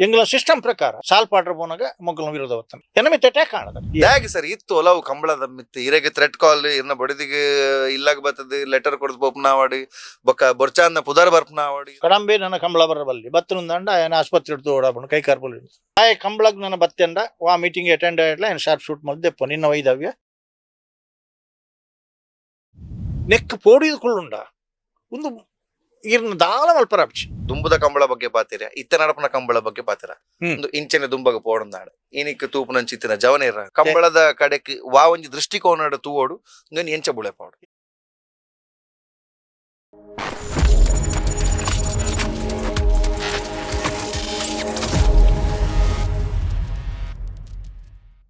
ಎಂಗ್ಲ system ಪ್ರಕಾರ ಸಾಲ್ ಪಾಡ್ರ ಬೋನಾಗ ಮೊಗ್ಲ ವಿರೋಧ ಹೊತ್ತಾನೆ ಎನ್ನ ಮಿತ್ತೆ ಟೇಕ್ ಕಾಣದ ಹೇಗೆ ಸರ್ ಇತ್ತು ಒಲವು ಕಂಬಳದ ಮಿತ್ತು ಇರೆಗೆ ಥ್ರೆಡ್ ಕಾಲ್ ಇನ್ನ ಬಡಿದಿಗೆ ಇಲ್ಲಾಗ ಬರ್ತದೆ ಲೆಟರ್ ಕೊಡ್ದು ಬೊಪ್ನಾವಾಡಿ ಬೊಕ್ಕ ಬೊರ್ಚಾಂದ ಪುದರ್ ಬರ್ಪನಾವಾಡಿ ಕಡಂಬೆ ನನ್ನ ಕಂಬಳ ಬರಬಲ್ಲಿ ಬತ್ತನಂದ ಏನ ಆಸ್ಪತ್ರೆ ಹಿಡ್ದು ಓಡಾಬಣ ಕೈ ಕಾರ್ಬಲ್ ಆಯ್ ಕಂಬಳಗ್ ನನ್ನ ಬತ್ತಂಡ ವಾ ಮೀಟಿಂಗ್ ಅಟೆಂಡ್ ಆಯ್ಲ ಏನ್ ಶಾರ್ಪ್ ಶೂಟ್ ಮಲ್ದೆಪ್ಪ ನಿನ್ನ ವೈದವ್ಯ ನೆಕ್ ಪೋಡಿದುಕೊಳ್ಳುಂಡ ಒಂದು ಈರ್ನ ದಾಳ ಮಲ್ಪರಾಪ್ಚಿ ದುಂಬುದ ಕಂಬಳ ಬಗ್ಗೆ ಪಾತಿರ ಇತ್ತ ನಡಪನ ಕಂಬಳ ಬಗ್ಗೆ ಪಾತಿರ ಒಂದು ಇಂಚಿನ ದುಂಬಗ ಪೋಡಂದಾಡ ಏನಕ್ಕೆ ತೂಪು ನಂಚಿತ್ತಿನ ಜವನೇರ ಕಂಬಳದ ಕಡೆಕ್ ವಾ ಒಂಜಿ ದೃಷ್ಟಿಕೋನ ತೂವೋಡು ನೀನು ಎಂಚ ಬುಳೆ ಪಾಡು.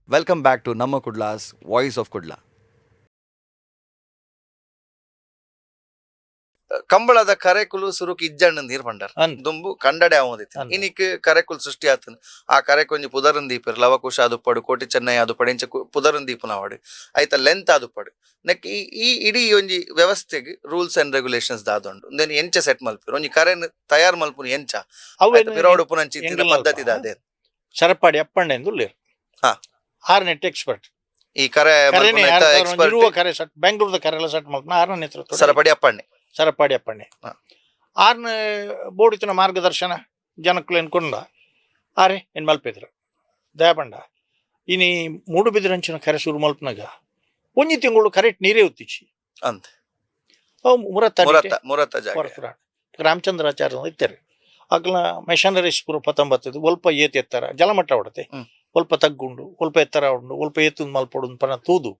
ವೆಲ್ಕಮ್ ಬ್ಯಾಕ್ ಟು ನಮ್ಮ ಕುಡ್ಲಾಸ್ ವಾಯ್ಸ್ ಆಫ್ ಕುಡ್ಲಾ. ಕಂಬಳದ ಕರೆಕುಲು ಸುರುಕು ಇಜ್ಜಣ್ಣ ನೀರ್ ಪಂಡರ್ ದುಂಬು ಕಂಡಡೆ ಆವದಿತ್ತು ಇನಿಕ್ ಕರೆಕುಲು ಸೃಷ್ಟಿ ಆತನ್ ಆ ಕರೆಕೊಂಜಿ ಪುದರನ್ ದೀಪರ್ ಲವಕುಶ ಆದುಪ್ಪಡು ಕೋಟಿ ಚೆನ್ನೈ ಆದುಪ್ಪಡು ಇಂಚ ಪುದರನ್ ದೀಪನವಾಡು ಐತ ಲೆಂತ್ ಆದುಪ್ಪಡು ನೆಕ್ ಈ ಇಡೀ ಒಂಜಿ ವ್ಯವಸ್ಥೆಗೆ ರೂಲ್ಸ್ ಅಂಡ್ ರೆಗ್ಯುಲೇಷನ್ಸ್ ದಾದೊಂಡು ದೆನ್ ಎಂಚ ಸೆಟ್ ಮಲ್ಪಿರು ಒಂಜಿ ಕರೆನ್ ತಯಾರು ಮಲ್ಪುನು ಎಂಚ ಪಿರೋಡ್ ಉಪುನಂಚಿ ಪದ್ಧತಿ ದಾದೆ ಸರಪಾಡಿ ಅಪ್ಪಣ್ಣ ಎಂದು ಹಾ ಆರ್ನೆಟ್ ಎಕ್ಸ್ಪರ್ಟ್ ಈ ಕರೆ ಕರೆ ಸಟ್ ಬೆಂಗಳೂರದ ಕರೆಲ್ಲ ಸಟ್ ಮಲ್ಪನ ಆರ್ನ ನೇತೃತ್ವ ಸರಪಡಿ ಅಪ್ಪಣ್ಣೆ ಸರಪಾಡಿ ಅಪ್ಪಣ್ಣೆ ಆರ್ನ ಬೋಡಿತನ ಮಾರ್ಗದರ್ಶನ ಜನಕ್ಕಳು ಎನ್ಕೊಂಡ ಆರೆ ಏನ್ ಮಲ್ಪಿದ್ರು ದಯಪಂಡ ಇನಿ ಮೂಡುಬಿದಿರಂಚಿನ ಕರೆ ಶುರು ಮಲ್ಪನಾಗ ಒಂಜಿ ತಿಂಗಳು ಕರೆಕ್ಟ್ ನೀರೇ ಉತ್ತಿಚ್ಚಿ ಅಂತ ರಾಮಚಂದ್ರಾಚಾರ್ಯ ಇತ್ತಾರೆ ಅಗ್ಲ ಮೆಷನರೀಸ್ ಪೂರ 19 ಒಲ್ಪ ಏತ್ ಎತ್ತರ ಜಲಮಟ್ಟ ಹೊಡತೆ ಒಲ್ಪ ತಗ್ಗುಂಡು ಒಲ್ಪ ಎತ್ತರ ಉಂಡು ಒಲ್ಪ ಎತ್ತು ಮಲ್ಪಡು ಪನ ತೂದು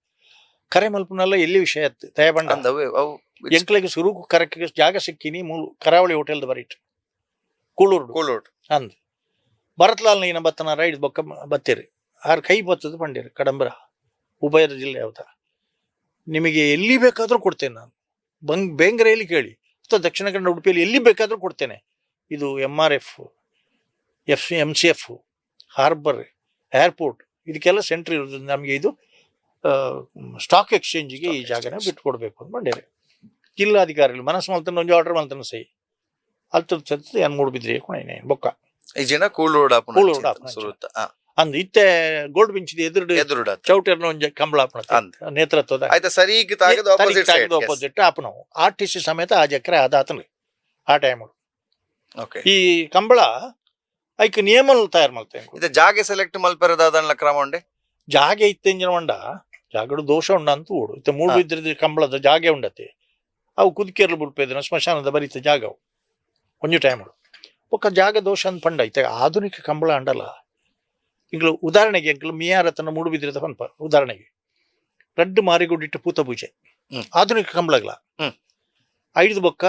ಕರೆ ಮಲ್ಪನೆಲ್ಲ ಎಲ್ಲಿ ವಿಷಯ ಎತ್ತು ದಯಬಂಡ ಎಂಕ್ಲೆಗೆ ಸುರುಕು ಕರೆಕ್ಗೆ ಜಾಗ ಸಿಕ್ಕಿನಿ ಕರಾವಳಿ ಹೋಟೆಲ್ ಬರೀಟ್ ಕೂಳೂರು ಅಂದ್ ಭರತ್ಲಾಲ್ ನೀನ ಬತ್ತನ ರೈಡ್ ಬೊಕ್ಕ ಬತ್ತೀರಿ ಆರ್ ಕೈ ಬತ್ತದ ಪಂಡಿರಿ ಕಡಂಬರ ಉಭಯದ ಜಿಲ್ಲೆ ಯಾವ್ದ ನಿಮಗೆ ಎಲ್ಲಿ ಬೇಕಾದ್ರೂ ಕೊಡ್ತೇನೆ ನಾನು ಬೇಂಗ್ರೆಯಲ್ಲಿ ಕೇಳಿ ಅಥವಾ ದಕ್ಷಿಣ ಕನ್ನಡ ಉಡುಪಿಯಲ್ಲಿ ಎಲ್ಲಿ ಬೇಕಾದ್ರೂ ಕೊಡ್ತೇನೆ. ಇದು MRF MCF ಹಾರ್ಬರ್ ಏರ್ಪೋರ್ಟ್ ಇದಕ್ಕೆಲ್ಲ ಸೆಂಟ್ರ್ ಇರೋದು ನಮಗೆ ಇದು ಸ್ಟಾಕ್ ಎಕ್ಸ್ಚೇಂಜಿಗೆ ಈ ಜಾಗನ ಬಿಟ್ಕೊಡ್ಬೇಕು ಅಂತ ಮಾಡಿರಿ. ಜಿಲ್ಲಾಧಿಕಾರಿಗಳು ಮನಸ್ಸು ಮಲ್ತನ ಒಂಜಿ ಆರ್ಡರ್ ಮಲ್ತನ ಸೈ ಅಲ್ತ ಏನ್ ಮೂಡ್ಬಿದ್ರಿ ಬೊಕ್ಕ ಅಂದ್ ಇತ್ತೆ ಗೋಲ್ಡ್ ಬಿಂಚಿದ ಎದುರು ಚೌಟರ್ನ ಒಂಜಿ ಕಂಬಳ ನೇತೃತ್ವದ ಆಪೋಸಿಟ್ ಆಪನವು RTC ಸಮೇತ ಆ ಜಕ್ರೆ ಆದಾತನು ಆ ಟೈಮ್ ಈ ಕಂಬಳ ಐಕ್ ನಿಯಮ ತಯಾರು ಮಾಡ್ತೇನೆ ಜಾಗೆ ಸೆಲೆಕ್ಟ್ ಮಲ್ಪೆರದಾದ ಕ್ರಮ ಉಂಡೆ ಜಾಗೆ ಇತ್ತೆಂಜಿನ ಉಂಡ ಜಾಗಡು ದೋಷ ಉಂಡ ಅಂತ ಓಡು ಇತ್ತ ಮೂಡು ಬಿದ್ರದ ಕಂಬಳದ ಜಾಗೆ ಉಂಡತೆ ಅವು ಕುದಿಕೆರ್ಲು ಬಿಡ್ಪೇದನ ಸ್ಮಶಾನದ ಬರೀತ ಜಾಗವು ಒಂಜು ಟೈಮ್ ಒಕ್ಕ ಜಾಗ ದೋಷ ಅಂತ ಪಂಡ ಐತೆ ಆಧುನಿಕ ಕಂಬಳ ಅಂಡಲ್ಲ ಇಂಗ್ಲು ಉದಾಹರಣೆಗೆ ಎಂಕ್ಲು ಮಿಯಾರತನ ಮೂಡು ಬಿದ್ದಿರದ ಪನ್ಪ ಉದಾಹರಣೆಗೆ ರಡ್ಡು ಮಾರಿಗುಡ್ಡಿಟ್ಟು ಪೂತ ಪೂಜೆ ಆಧುನಿಕ ಕಂಬಳಗಳ ಐದು ಬೊಕ್ಕ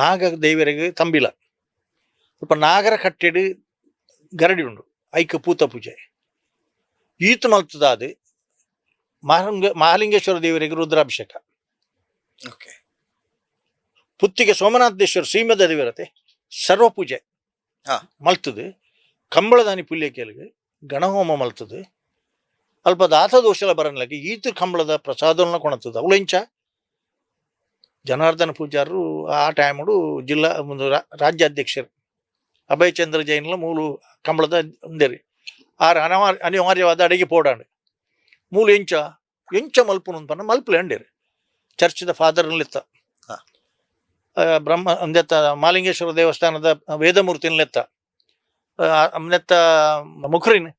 ನಾಗ ದೇವರಿಗೆ ತಂಬಿಲ ಸ್ವಲ್ಪ ನಾಗರ ಕಟ್ಟೆಡು ಗರಡಿ ಉಂಡು ಐಕ ಪೂತ ಪೂಜೆ ಈತು ಮಲ್ತದಾದ ಮಹಾಲಿಂಗೇಶ್ವರ ದೇವರಿಗೆ ರುದ್ರಾಭಿಷೇಕ ಪುತ್ತಿಗೆ ಸೋಮನಾಥೇಶ್ವರ ಶ್ರೀಮದ ದೇವರತೆ ಸರ್ವ ಪೂಜೆ ಮಲ್ತದು ಕಂಬಳದಾನಿ ಪುಲ್ಯಕೇಲಿಗೆ ಗಣಹೋಮ ಮಲ್ತದು ಅಲ್ಪ ದಾತ ದೋಷಲ ಬರನ್ಲಕ್ಕೆ ಈತು ಕಂಬಳದ ಪ್ರಸಾದನ ಕೊಣತದ ಅವಳೆಂಚ ಜನಾರ್ದನ ಪೂಜಾರರು ಆ ಟೈಮಡು ಜಿಲ್ಲಾ ರಾಜ್ಯಾಧ್ಯಕ್ಷರು ಅಭಯಚಂದ್ರ ಜೈನ್ಲ ಮೂಲು ಕಂಬಳದ ಒಂದೇರಿ ಆರು ಅನಿವಾರ್ಯವಾದ ಅಡಿಗೆ ಪೋಡಾಂಡು ಮೂಲು ಎಂಚ ಮಲ್ಪುನು ಪನ್ನ ಮಲ್ಪಲೆ ಅಂಡೇರಿ ಚರ್ಚ್ದ ಫಾದರ್ನಲ್ಲಿತ್ತ ಬ್ರಹ್ಮ ಅಂದೆತ್ತ ಮಾಲಿಂಗೇಶ್ವರ ದೇವಸ್ಥಾನದ ವೇದಮೂರ್ತಿನಲೆತ್ತ ನೆತ್ತ ಮುಖರಿನ್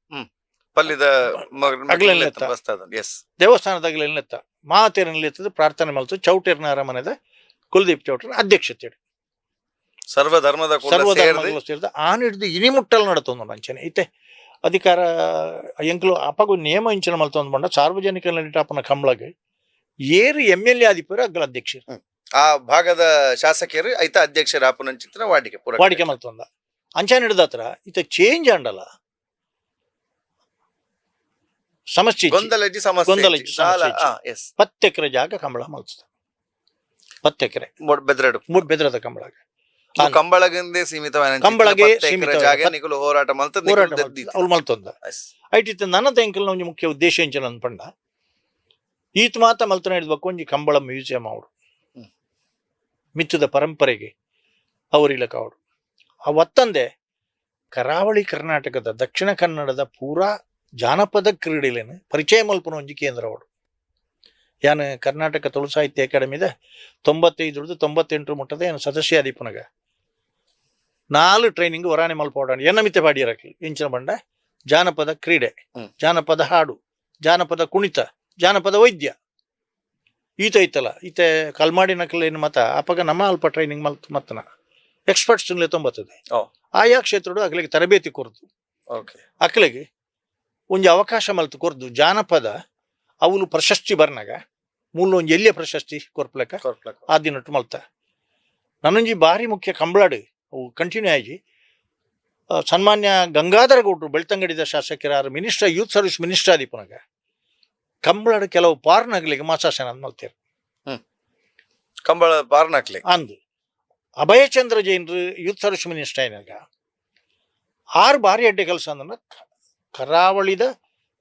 ದೇವಸ್ಥಾನದಾಗಲೆತ್ತ ಮಾತೇರನೆತ್ತ ಪ್ರಾರ್ಥನೆ ಮಲ್ತು ಚೌಟೇರ್ನ ಅರಮನೆದ ಕುಲದೀಪ್ ಚೌಟರ್ ಅಧ್ಯಕ್ಷತೆ ಸರ್ವಧರ್ಮದ ಸೇರಿದ ಆನ್ ಹಿಡಿದು ಇನಿಮುಟ್ಟಲ್ ನಡತೊಂದು ಮಂಚನೆ ಐತೆ ಅಧಿಕಾರ ಎಂಕ್ಲು ಅಪ್ಪಗು ನಿಯಮ ಇಂಚನ ಮಲ್ತೊಂದು ಬಂಡ ಸಾರ್ವಜನಿಕ ನಡಿಟಾಪನ ಕಂಬಳಗೆ ಏರು MLA ಆದಿಪರು ಅಗ್ಗಲ ಅಧ್ಯಕ್ಷರು ಆ ಭಾಗದ ಶಾಸಕರು ಐತ ಅಧ್ಯಕ್ಷರ ಆಪನಂಚಿತ್ರ ವಾಡಿಕೆ ಮಲ್ತೊಂದ ಅಂಚನೆ ಹಿಡ್ದತ್ರ ಇತ ಚೇಂಜ್ ಅಂಡಲ್ಲ ಸಮಸ್ಯೆ ಗೊಂದಲ 10 ಎಕರೆ ಜಾಗ ಕಂಬಳ ಮಲ್ತದ 10 ಎಕರೆ ಬೆದ್ರದ ಕಂಬಳಗ ಕಂಬಳಗೆ ಹೋರಾಟ ಮಲ್ತೊಂದ ಐಟಿತ್ತ ನನ್ನ ಎಂಕಲ್ನ ಒಂಜಿ ಮುಖ್ಯ ಉದ್ದೇಶ ಎಂಚನ ಪಂಡ ಈತ್ ಮಾತ ಮಲ್ತನ ಹಿಡ್ಬೇಕು ಒಂಜಿ ಕಂಬಳ ಮ್ಯೂಸಿಯಂ ಅವಡು ಮಿತ್ತದ ಪರಂಪರೆಗೆ ಅವರಿಲ್ಲ ಕಾವಡು ಆ ಒತ್ತಂದೆ ಕರಾವಳಿ ಕರ್ನಾಟಕದ ದಕ್ಷಿಣ ಕನ್ನಡದ ಪೂರಾ ಜಾನಪದ ಕ್ರೀಡೆಲೇನು ಪರಿಚಯ ಮಲ್ಪನ ಒಂಜಿ ಕೇಂದ್ರ ಅವಡು. ಯಾನು ಕರ್ನಾಟಕ ತುಳು ಸಾಹಿತ್ಯ ಅಕಾಡೆಮಿದ 95-98 ಮುಟ್ಟದ ಏನು ಸದಸ್ಯ ಆದಿಪುನಗ 4 ಟ್ರೈನಿಂಗ್ ಹೊರಾಣೆ ಮಲ್ಪೋಡ ಎನ್ನ ಮಿತ್ತೆ ಪಾಡಿಯರಕ್ಲಿ ಇಂಚಿನ ಬಂಡ ಜಾನಪದ ಕ್ರೀಡೆ, ಜಾನಪದ ಹಾಡು, ಜಾನಪದ ಕುಣಿತ, ಜಾನಪದ ವೈದ್ಯ ಈತ ಐತಲ್ಲ ಈತ ಕಲ್ಮಾಡಿ ನಕಲೇನು ಮತ ಅಪಗ ನಮ್ಮ ಅಲ್ಪ ಟ್ರೈನಿಂಗ್ ಮತ್ತನ ಎಕ್ಸ್ಪರ್ಟ್ಸ್ ತೊಂಬತ್ತದೆ ಆಯಾ ಕ್ಷೇತ್ರಡು ಅಕ್ಲಿಗೆ ತರಬೇತಿ ಕೊರ್ದು ಅಕ್ಲಿಗೆ ಒಂಜಿ ಅವಕಾಶ ಮಲ್ತು ಕೊರ್ದು ಜಾನಪದ ಅವಳು ಪ್ರಶಸ್ತಿ ಬರ್ನಾಗ ಮೂಲ ಒಂಜಿ ಎಲ್ಲಿಯ ಪ್ರಶಸ್ತಿ ಕೊರ್ಪ್ಲಕ ಆ ದಿನಟ್ಟು ಮಲ್ತ ನನ್ನೊಂಜಿ ಬಾರಿ ಮುಖ್ಯ ಕಂಬಳಾಡು ಅವು ಕಂಟಿನ್ಯೂ ಆಗಿ ಸನ್ಮಾನ್ಯ ಗಂಗಾಧರ ಗೌಡ್ರು ಬೆಳ್ತಂಗಡಿದ ಶಾಸಕರಾರು ಮಿನಿಸ್ಟರ್ ಯೂತ್ ಸರ್ವಿಸ್ ಮಿನಿಸ್ಟರ್ ಆದಿಪುನಗ ಕಂಬಳಾಡು ಕೆಲವು ಪಾರ್ನಗ್ಲಿಗೆ ಮಾಸಾಸನ ಅಂದ್ ಮಲ್ತೇರು ಕಂಬಳ ಪಾರ್ನಾಕ್ಲಿ ಅಂದು ಅಭಯಚಂದ್ರ ಜೈನ್ರು ಯೂತ್ ಸರ್ವಿಸ್ ಮಿನಿಸ್ಟರ್ ಏನಾಗ 6 ಬಾರಿ ಅಡ್ಡೆ ಕೆಲಸ ಅಂದ ಕರಾವಳಿದ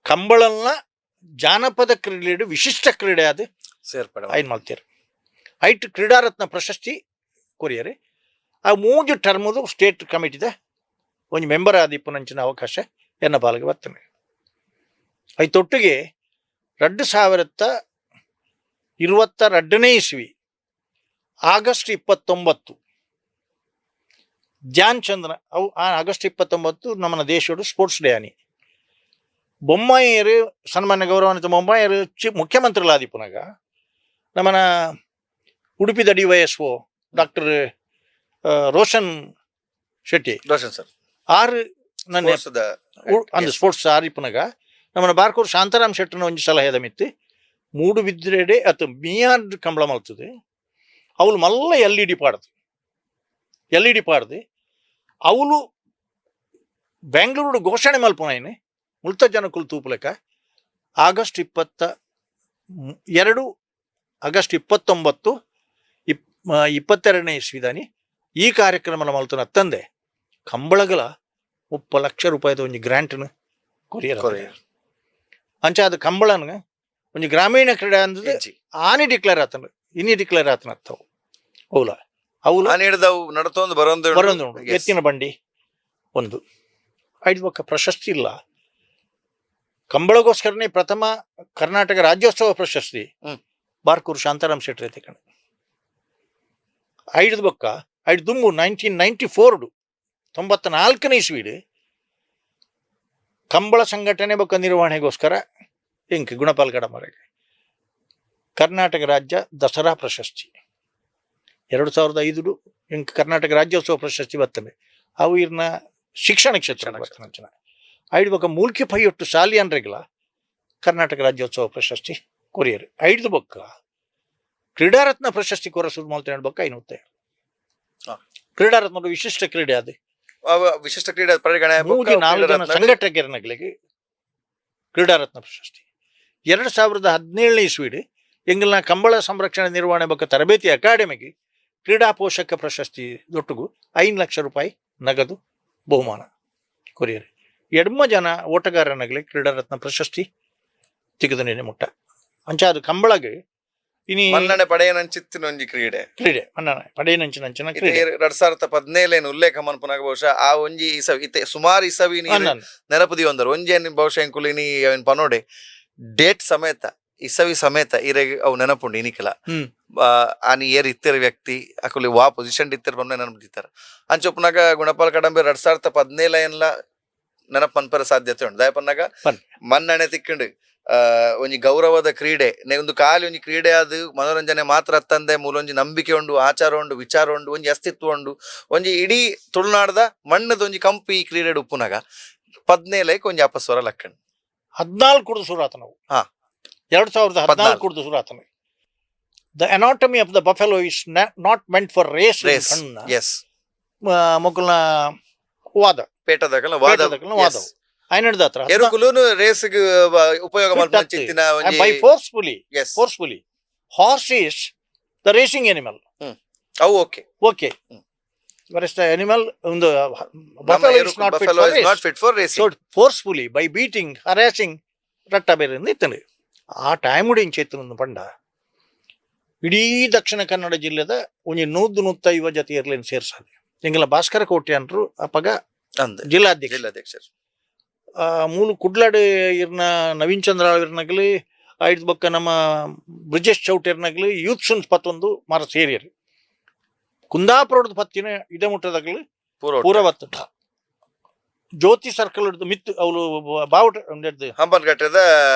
ಕಂಬಳಲ್ನ ಜಾನಪದ ಕ್ರೀಡೆ ವಿಶಿಷ್ಟ ಕ್ರೀಡೆ ಅದು ಸೇರ್ಪಡೆ ಐನ್ ಮಲ್ತೇರು ಐಟ್ ಕ್ರೀಡಾರತ್ನ ಪ್ರಶಸ್ತಿ ಕೊರಿಯರೆ ಆ 3 ಟರ್ಮದು ಸ್ಟೇಟ್ ಕಮಿಟಿದ ಒಂದು ಮೆಂಬರ್ ಆದಿಪ್ಪುನಂಚಿನ ಅವಕಾಶ ಎನ್ನ ಪಾಲಿಗೆ ಬರ್ತನೆ. ಐತೊಟ್ಟಿಗೆ 2022 ಇಸ್ವಿ ಆಗಸ್ಟ್ 29 ಧ್ಯಾನ್ ಚಂದ್ರ ಅವು ಆಗಸ್ಟ್ 29 ನಮ್ಮನ ದೇಶದ ಸ್ಪೋರ್ಟ್ಸ್ ಡೇ ಆನಿ ಬೊಮ್ಮಾಯಿಯರು ಸನ್ಮಾನ್ಯ ಗೌರವಾನ್ವಿತ ಬೊಮ್ಮಾಯಿಯರು ಮುಖ್ಯಮಂತ್ರಿಗಳಾದಿಪ್ಪುನಾಗ ನಮ್ಮನ ಉಡುಪಿದ DYSO doctor Roshan Shetty sir 6 ನನ್ನ ಅಂದು ಸ್ಪೋರ್ಟ್ಸ್ ಆದಿಪ್ಪುನಾಗ ನಮ್ಮನ ಬಾರ್ಕೂರು ಶಾಂತಾರಾಮ್ ಶೆಟ್ಟನ ಒಂಜಿ ಸಲಹೆದ ಮಿತ್ತು 3 ಬಿದ್ರೆಡೆ ಅತ್ತು ಮಿಯಾರ್ಡ್ ಕಂಬಳ ಮಲ್ತದೆ ಅವಳು ಮಲ್ಲ LED ಪಾಡ್ದು ಅವಳು ಬೆಂಗಳೂರು ಘೋಷಣೆ ಮಲ್ಪುನಾಯಿನಿ ಮುಲ್ತ ಜನಕುಲು ತೂಪುಲೆಕ ಆಗಸ್ಟ್ 29 22 ಇಸ್ವಿದಾನಿ ಈ ಕಾರ್ಯಕ್ರಮ ಮಲ್ತನ ತಂದೆ ಕಂಬಳಗಲ 30 ಲಕ್ಷ ರೂಪಾಯಿದ ಒಂಜಿ ಗ್ರಾಂಟ್ನು ಕೊರಿಯರ್ ಅಂಚ ಅದು ಕಂಬಳನ ಒಂಜಿ ಗ್ರಾಮೀಣ ಕ್ರೀಡೆ ಅಂದ್ರೆ ಆನಿ ಡಿಕ್ಲೇರ್ ಆತನ ಇನ್ನಿ ಡಿಕ್ಲೇರ್ ಆತನ ಅತ್ತವು ಅವಲ ಅವಳು ನಡತೊಂದು ಬರೋದು ಎತ್ತಿನ ಬಂಡಿ ಒಂದು 5 ಪಕ್ಕ ಪ್ರಶಸ್ತಿ ಇಲ್ಲ. ಕಂಬಳಗೋಸ್ಕರನೇ ಪ್ರಥಮ ಕರ್ನಾಟಕ ರಾಜ್ಯೋತ್ಸವ ಪ್ರಶಸ್ತಿ ಬಾರ್ಕೂರು ಶಾಂತಾರಾಮ್ ಶೆಟ್ಟಿ ತಕಂಡು 5 ಬೊಕ್ಕ 5 ದುಂಬು 1994 94 ಇಸ್ವಿಡು ಕಂಬಳ ಸಂಘಟನೆ ಬೊಕ್ಕ ನಿರ್ವಹಣೆಗೋಸ್ಕರ ಇಂಕ್ ಗುಣಪಾಲ್ ಗಡಮರೆಗೆ ಕರ್ನಾಟಕ ರಾಜ್ಯ ದಸರಾ ಪ್ರಶಸ್ತಿ 2005 ಇಂಕ್ ಕರ್ನಾಟಕ ರಾಜ್ಯೋತ್ಸವ ಪ್ರಶಸ್ತಿ ಬರ್ತದೆ ಅವು ಇರ್ನ ಶಿಕ್ಷಣ ಕ್ಷೇತ್ರ ಬರ್ತದೆ 5 ಬೊಕ್ಕ ಮೂಲ್ಕಿ ಪೈಯೊಟ್ಟು ಶಾಲಿಯನ್ರೆಗಳ ಕರ್ನಾಟಕ ರಾಜ್ಯೋತ್ಸವ ಪ್ರಶಸ್ತಿ ಕೊರಿಯರ್ 5 ಬೊಕ್ಕ ಕ್ರೀಡಾರತ್ನ ಪ್ರಶಸ್ತಿ ಕೊರಸುದು ಮಲ್ತ ಬೊಕ್ಕ 500 ಕ್ರೀಡಾರತ್ನ ವಿಶಿಷ್ಟ ಕ್ರೀಡೆ ಅದು ವಿಶಿಷ್ಟ ಕ್ರೀಡೆ ಪರಿಗಣನೆ 4 ಜನ ಸಂಘಟಕರಿಗೆ ಕ್ರೀಡಾರತ್ನ ಪ್ರಶಸ್ತಿ 2017 ಇಸ್ವಿಡು ಎಂಗಿಲ್ನ ಕಂಬಳ ಸಂರಕ್ಷಣೆ ನಿರ್ವಹಣೆ ಬಗ್ಗೆ ತರಬೇತಿ ಅಕಾಡೆಮಿಗೆ ಕ್ರೀಡಾ ಪೋಷಕ ಪ್ರಶಸ್ತಿ ದೊಟ್ಟುಗು 5 ಲಕ್ಷ ರೂಪಾಯಿ ನಗದು ಬಹುಮಾನ ಕೊರಿಯರ್ 2 ಜನ ಓಟಗಾರನಾಗಲಿ ಕ್ರೀಡಾರತ್ನ ಪ್ರಶಸ್ತಿ ತೆಗೆದು ನೆನೆ ಮುಟ್ಟ ಅಂಚ ಅದು ಕಂಬಳಗೆ ಇನಿ ಮನ್ನಣೆ ಪಡೆಯನಂಚಿತ್ತಿನ ಒಂಜಿ ಕ್ರೀಡೆ ಮನ್ನಣೆ ಪಡೆಯನಂಚಿನ ಕ್ರೀಡೆ 2017 ಉಲ್ಲೇಖ ಮನ್ಪುನಾಗ ಬಹುಶಃ ಆ ಒಂಜಿ ಇಸವಿ ಸುಮಾರು ಇಸವಿ ನೆನಪುದಿ ಒಂದರು ಒಂಜಿ ಬಹುಶಃ ಎಂಕುಲಿನಿ ಪನೋಡೆ ಡೇಟ್ ಸಮೇತ ಇಸವಿ ಸಮೇತ ಇರೆಗೆ ಅವು ನೆನಪುಂಡು ಇನಿಕಲ ಆನಿ ಏರ್ ಇತ್ತಿರ ವ್ಯಕ್ತಿ ಅಕುಲಿ ವಾ ಪೊಸಿಷನ್ ಇತ್ತಿರ ಬಂದ ನೆನಪುದಿತ್ತಾರ ಅಂಚೊಪ್ಪನಾಗ ಗುಣಪಾಲ್ ಕಡಂಬೆ 2017 ನೆನಪು ಮನ್ಪರ ಸಾಧ್ಯತೆ ಉಂಟು ದಯಪನ್ನಾಗ ಮನ್ನಣೆ ತಿಕ್ಕಂಡು ಒಂಜಿ ಗೌರವದ ಕ್ರೀಡೆ ಒಂದು ಕಾಲಿ ಒಂಜಿ ಕ್ರೀಡೆ ಅದು ಮನೋರಂಜನೆ ಮಾತ್ರ ಅತ್ತಂದೆ ಮೂಲೊಂಜಿ ನಂಬಿಕೆ ಉಂಡು ಆಚಾರ ಉಂಡು ವಿಚಾರ ಉಂಡು ಒಂಜಿ ಅಸ್ತಿತ್ವ ಉಂಡು ಒಂಜಿ ಇಡೀ ತುಳುನಾಡದ ಮಣ್ಣದ ಒಂಜಿ ಕಂಪು ಈ ಕ್ರೀಡೆ ಉಪ್ಪುನಾಗ 17 ಒಂಜಿ ಅಪಸ್ವರ ಲಕ್ಕಣ್ 14 ಕುಡ್ದು ಶುರು ಆತ ನಾವು 2014 ಕುಡ್ದು ಶುರು ಆತ the anatomy of the buffalo is not meant for race ಮೊಕಲ್ನ ವಾದ ಪೇಟದಕಲ ವಾದ ಐನಡ್ದಾತ್ರ ಎರುಕುಲೂನು ರೇಸ್ಗೆ ಉಪಯೋಗ ಮಾಡ್ತಿನ by forcefully horse is the racing animal ಅವು okay whereas the animal the buffalo is not fit for racing so forcefully by beating harassing ರಟ್ಟ ಬೇರೆ ಇತ್ತಂದ್ರೆ ಆ ಟೈಮ್ ಉಡಿ ಚೇತನ ಪಂಡ ಇಡೀ ದಕ್ಷಿಣ ಕನ್ನಡ ಜಿಲ್ಲೆದ ಒಂಜಿ 150 ಜೊತೆ ಇರ್ಲೇನು ಸೇರ್ಸದೆ ಎಂಗೆಲ್ಲ ಭಾಸ್ಕರ ಕೋಟೆ ಅಂದ್ರು ಅಪ್ಪಗ ಅಂದ್ ಜಿಲ್ಲಾಧ್ಯಕ್ಷ ಜಿಲ್ಲಾಧ್ಯಕ್ಷರು ಮೂಲು ಕುಡ್ಲಾಡ್ ಇರ್ನ ನವೀನ್ ಚಂದ್ರ ಇರ್ನಾಗ್ಲಿ ಐದು ಬೊಕ್ಕ ನಮ್ಮ ಬ್ರಿಜೇಶ್ ಚೌಟ್ ಇರ್ನಾಗ್ಲಿ ಯೂತ್ ಸುನ್ಸ್ ಪತ್ತೊಂದು ಮರ ಸೇರಿಯರು ಕುಂದಾಪುರದ ಪತ್ತಿನ ಇಡಮುಟ್ಟದಾಗ್ಲಿ ಪೂರ ಬತ್ತ ಜ್ಯೋತಿ ಸರ್ಕಲ್ ಹಿಡಿದು ಮಿತ್ ಅವಳು ಬಾವುಟ ಹಂಪನಘಟ್ಟದ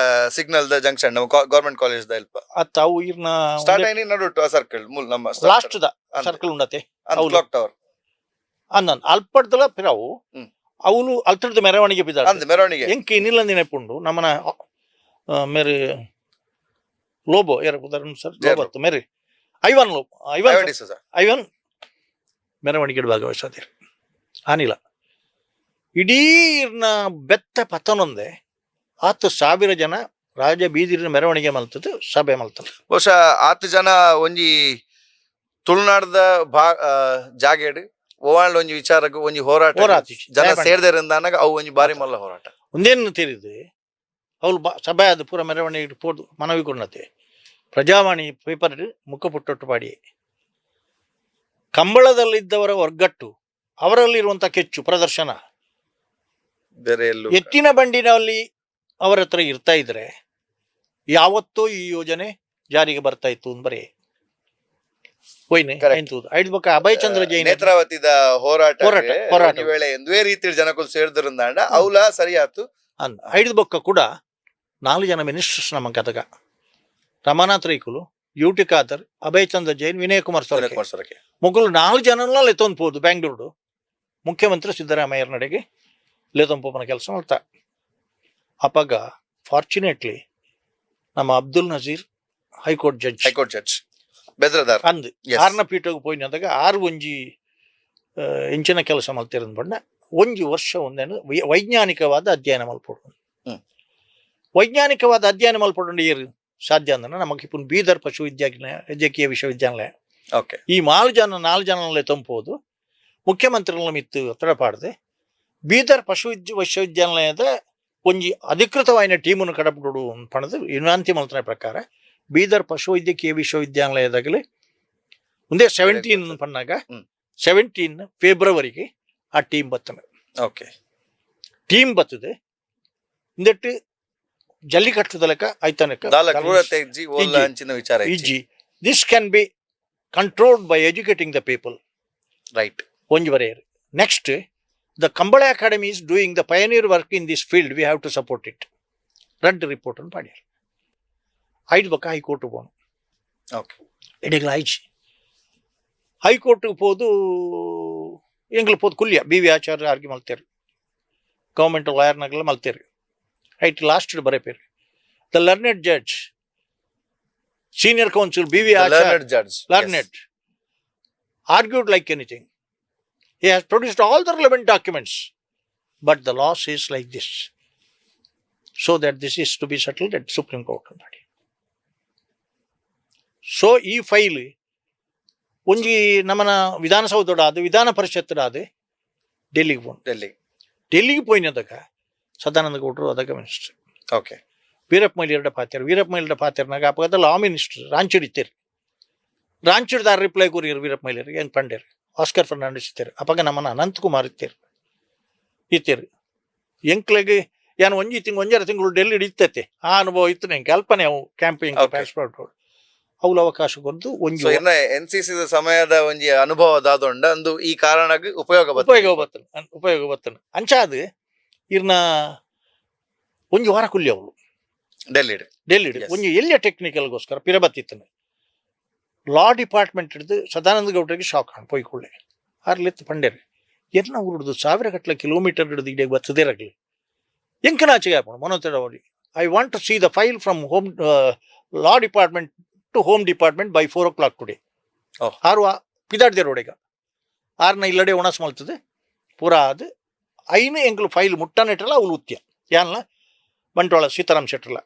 ಸಿಗ್ನಲ್ ದ ಜಂಕ್ಷನ್ ಗವರ್ಮೆಂಟ್ ಕಾಲೇಜ್ ದ ಹೆಲ್ಪ್ ಅತ್ತ ಅವು ಇರ್ನ ಸ್ಟಾರ್ಟ್ ಆಯ್ನಿ ನಡುಟು ಆ ಸರ್ಕಲ್ ಮೂಲ ನಮ್ಮ ಲಾಸ್ಟ್ ದ ಸರ್ಕಲ್ ಉಂಡತೆ ಕ್ಲಾಕ್ ಟವರ್ ಅಂದನ್ ಅಲ್ಪಡ್ದಲ ಪಿರಾವು ಅವಳು ಅಲ್ತರದ ಮೆರವಣಿಗೆ ಬಿದ್ದ ಅಂದ್ ಮೆರವಣಿಗೆ ಎಂಕಿ ನಿಲ್ಲಂದಿ ನೆಪುಂಡು ನಮ್ಮನ ಮೇರೆ ಲೋಬೋ ಯಾರು ಉದಾಹರಣೆ ಸರ್ ಲೋಬತ್ತು ಮೇರೆ ಐವನ್ ಲೋಬೋ ಐವನ್ ಮೆರವಣಿಗೆ ಭಾಗವಹಿಸದೆ ಆನಿಲ್ಲ ಇಡೀ ಬೆತ್ತ ಪತನೊಂದೆ 10,000 ಜನ ರಾಜ ಬೀದಿರಿನ ಮೆರವಣಿಗೆ ಮಲ್ತದ್ದು ಸಭೆ ಮಲ್ತದೆ ಬಹುಶಃ 10 ಜನ ಒಂಜಿ ತುಳುನಾಡದ ಜಾಗೇಡು ಓವಾಂಡ್ ಒಂಜಿ ವಿಚಾರಕ್ಕೆ ಒಂಜಿ ಹೋರಾಟ ಜನ ಸೇರ್ದೇರಿಂದ ಅವು ಒಂಜಿ ಬಾರಿ ಮಲ್ಲ ಹೋರಾಟ ಒಂದೇನು ತಿಳಿದು ಅವಳು ಸಭೆ ಆದ ಪೂರ ಮೆರವಣಿಗೆ ಪೋದು ಮನವಿ ಕೊಡತೆ ಪ್ರಜಾವಾಣಿ ಪೇಪರ್ ಮುಖಪುಟ್ಟೊಟ್ಟು ಪಾಡಿ ಕಂಬಳದಲ್ಲಿದ್ದವರ ಒಗ್ಗಟ್ಟು ಅವರಲ್ಲಿರುವಂಥ ಕೆಚ್ಚು ಪ್ರದರ್ಶನ ಬೇರೆ ಎಲ್ಲೂ ಎತ್ತಿನ ಬಂಡಿನಲ್ಲಿ ಅವರ ಹತ್ರ ಇರ್ತಾ ಇದ್ರೆ ಯಾವತ್ತೂ ಈ ಯೋಜನೆ ಜಾರಿಗೆ ಬರ್ತಾ ಇತ್ತು ಅಂತ ಬರೀ ಹೋಯ್ನೆ ಐದು ಬೊಕ್ಕ ಅಭಯ್ ಚಂದ್ರ ಜೈನ್ ನೇತ್ರಾವತಿದ ಹೋರಾಟ ವೇಳೆ ಎಂದೇ ರೀತಿ ಜನಕ್ಕೂ ಸೇರಿದ್ರಿಂದ ಅವಲ ಸರಿಯಾತು ಐದು ಬೊಕ್ಕ ಕೂಡ 4 ಜನ ಮಿನಿಸ್ಟರ್ಸ್ ನಮ್ಮ ಕದಗ ರಮಾನಾಥ್ ರೈಕುಲು ಯುಟಿ ಖಾದರ್ ಅಭಯ್ ಚಂದ್ರ ಜೈನ್ ವಿನಯ್ ಕುಮಾರ್ ಸೊರಕೆ ಮುಗ್గులు 4 ಜನಲ್ಲ ಲೆತ್ತೊಂದ್ಬೋದು ಬ್ಯಾಂಗ್ಳೂರು ಮುಖ್ಯಮಂತ್ರಿ ಸಿದ್ದರಾಮಯ್ಯರ ನಡೆಗೆ ಲೆತ್ತೊಂಪನ ಕೆಲಸ ಮಾಡ್ತಾ ಅಪ್ಪಾಗ ಫಾರ್ಚುನೇಟ್ಲಿ ನಮ್ಮ ಅಬ್ದುಲ್ ನಜೀರ್ ಹೈಕೋರ್ಟ್ ಜಡ್ಜ್ ಬೆದ್ರದಾರ್ ಅಂದ್ 6ನ ಪೀಠಕ್ಕೆ ಪೋಯಿನದಾಗ 6 ಒಂಜಿ ಎಂಚಿನ ಕೆಲಸ ಮಲ್ತಿರಂದ್ ಬಣ್ಣ ಒಂಜಿ ವರ್ಷ ಒಂದೇನು ವೈಜ್ಞಾನಿಕವಾದ ಅಧ್ಯಯನ ಮಲ್ಪೊಡು ವೈಜ್ಞಾನಿಕವಾದ ಅಧ್ಯಯನ ಮಲ್ಪೊಡು ಏರು ಸಾಧ್ಯ ಅಂದ್ರೆ ನಮಗೆ ಇಪ್ಪ ಬೀದರ್ ಪಶು ವೈದ್ಯಕೀಯ ವಿಶ್ವವಿದ್ಯಾಲಯ ಈ 4 ಜನಲ್ಲೇ ತಂಪೋದು ಮುಖ್ಯಮಂತ್ರಿಗಳ ಮಿತ್ತು ಒತ್ತಡ ಪಾಡದೆ ಬೀದರ್ ಪಶು ವಿಶ್ವವಿದ್ಯಾಲಯದ ಒಂಜಿ ಅಧಿಕೃತವಾದ ಟೀಮನ್ನು ಕಡಪಡು ಪಣದು ವಿನಾಂತಿ ಮಂತ್ರನ ಪ್ರಕಾರ ಬೀದರ್ ಪಶು ವೈದ್ಯಕೀಯ ವಿಶ್ವವಿದ್ಯಾಲಯದಾಗಲಿ ಮುಂದೆ 17 ಪಣ್ಣಾಗ 17 ಫೆಬ್ರವರಿಗೆ ಆ ಟೀಮ್ ಬರ್ತದೆ ಟೀಮ್ ಬರ್ತದೆ ಇಂದಟ್ಟು ಜಲ್ಲಿಕಟ್ಟುದ ಲೆಕ್ಕ ಆಯ್ತಾನಕ್ಕ this can be controlled by educating the people right ಒಂಜಿ ಬರೆಯರು next the Kambala academy is doing the pioneer work in this field we have to support it red report ಅನ್ನು ಪಾಡ್ಯಾರ ಐದು ಬೊಕ್ಕ ಹೈಕೋರ್ಟ್ ಪೋನು ಎಡೆಗ್ಲ ಆಯ್ಚಿ ಹೈಕೋರ್ಟ್ಗೆ ಹೋದು ಎಂಗ್ಲು ಪೋದು ಕುಲ್ಯ ಬಿ ವಿ ಆಚಾರ್ಯ ಆರ್ಗಿ ಮಲ್ತೇರು ಗೌರ್ಮೆಂಟ್ ಲಾಯರ್ನಾಗೆಲ್ಲ ಮಲ್ತೇರು ಐಟ್ ಲಾಸ್ಟ್ ಬರೇಪೇರು the learned judge senior counsel B V Acharya learned argued like anything. He has produced all the relevant documents, but the law says like this, so that this is to be settled at Supreme Court. So, ಈ file ಒಂಜಿ ನಮ್ಮನ ವಿಧಾನಸೌಧಡಾದ ವಿಧಾನ ಪರಿಷತ್ತಡಾದ ಡೆಲ್ಲಿಗೆ ಪೋಯಿನದಕ್ಕ ಸದಾನಂದ ಗೌಡರು ಅದಾಗ minister Veerappa ಮೊಯ್ಲಿಯರ ಪಾತ್ಯರ್ನಾಗ ಅಪಗದ ಲಾ ಮಿನಿಸ್ಟರ್ ರಾಂಚಿಡಿತ್ತೇರು ರಾಂಚಿಡ್ದಾರ ರಿಪ್ಲೈ ಕೊರಿಯರು ವೀರಪ್ಪ ಮೊಯ್ಲಿಯರಿಗೆ ಹೆಂಗೆ ಪಂಡ್ಯರು ಆಸ್ಕರ್ ಫರ್ನಾಂಡಿಸ್ ಇತ್ತೇರು ಅಪಗ ನಮ್ಮನ ಅನಂತಕುಮಾರ್ ಇತ್ತೇರು ಎಂಕ್ಲೆಗೆ ಏನು ಒಂಜರ ತಿಂಗಳು ಡೆಲ್ಲಿ ಇತ್ತೈತೆ ಆ ಅನುಭವ ಇತ್ತು ನಂಗೆ ಕಲ್ಪನೆ ಅವು ಕ್ಯಾಂಪಿಂಗ್ ಪಾಸ್ಪೋರ್ಟ್ ಅವಳು ಅವಕಾಶ ಕೊದ್ದು ಒಂಜಿ NCC ಸಮಯದ ಒಂಜಿ ಅನುಭವದಾದೊಂಡ ಅಂದು ಈ ಕಾರಣಕ್ಕೆ ಉಪಯೋಗ ಬರ್ತನೆ ಅಂಚಾದ ಇರ್ನ ಒಂಜಿ ವಾರ ಕುಲ್ಲಿ ಅವಳು ಡೆಲ್ಲಿ ಒಂಜಿ ಎಲ್ಲಿಯ ಟೆಕ್ನಿಕಲ್ಗೋಸ್ಕರ ಪಿರಬತ್ತಿತ್ತನೆ ಲಾ ಡಿಪಾರ್ಟ್ಮೆಂಟ್ ಹಿಡಿದು ಸದಾನಂದ ಗೌಡರಿಗೆ ಶಾಕ್ ಹಾಣ್ ಪೊಯ್ಕೊಳ್ಳೆ ಅರ್ಲೆತ್ತು ಪಂಡ್ಯರು ಎಲ್ಲ ಊರುಡ್ದು 1000 ಗಟ್ಟಲೆ ಕಿಲೋಮೀಟರ್ ಹಿಡಿದು ಇಡೀ ಬತ್ತದೇರಾಗಲಿ ಎಂಕನಾಚೆಗೆ ಹಾಕೋಣ ಮನೋತರವಾಗಿ I want to see the file from home law department to home department by 4 o'clock today ಆರು ಪಿದಾಡ್ದೆ ರೋಡೆಗ 6ನ ಇಲ್ಲಡೆ ಒಣಸ್ ಮಲ್ತದೆ ಪೂರ ಅದು ಐನು ಎಂಕ್ಲು ಫೈಲ್ ಮುಟ್ಟನಿಟ್ಟಲ್ಲ ಅವಳು ಉತ್ಯ ಯಾನ್ಲ ಬಂಟ್ವಾಳ ಸೀತಾರಾಮ್ ಶೆಟ್ರಲ್ಲ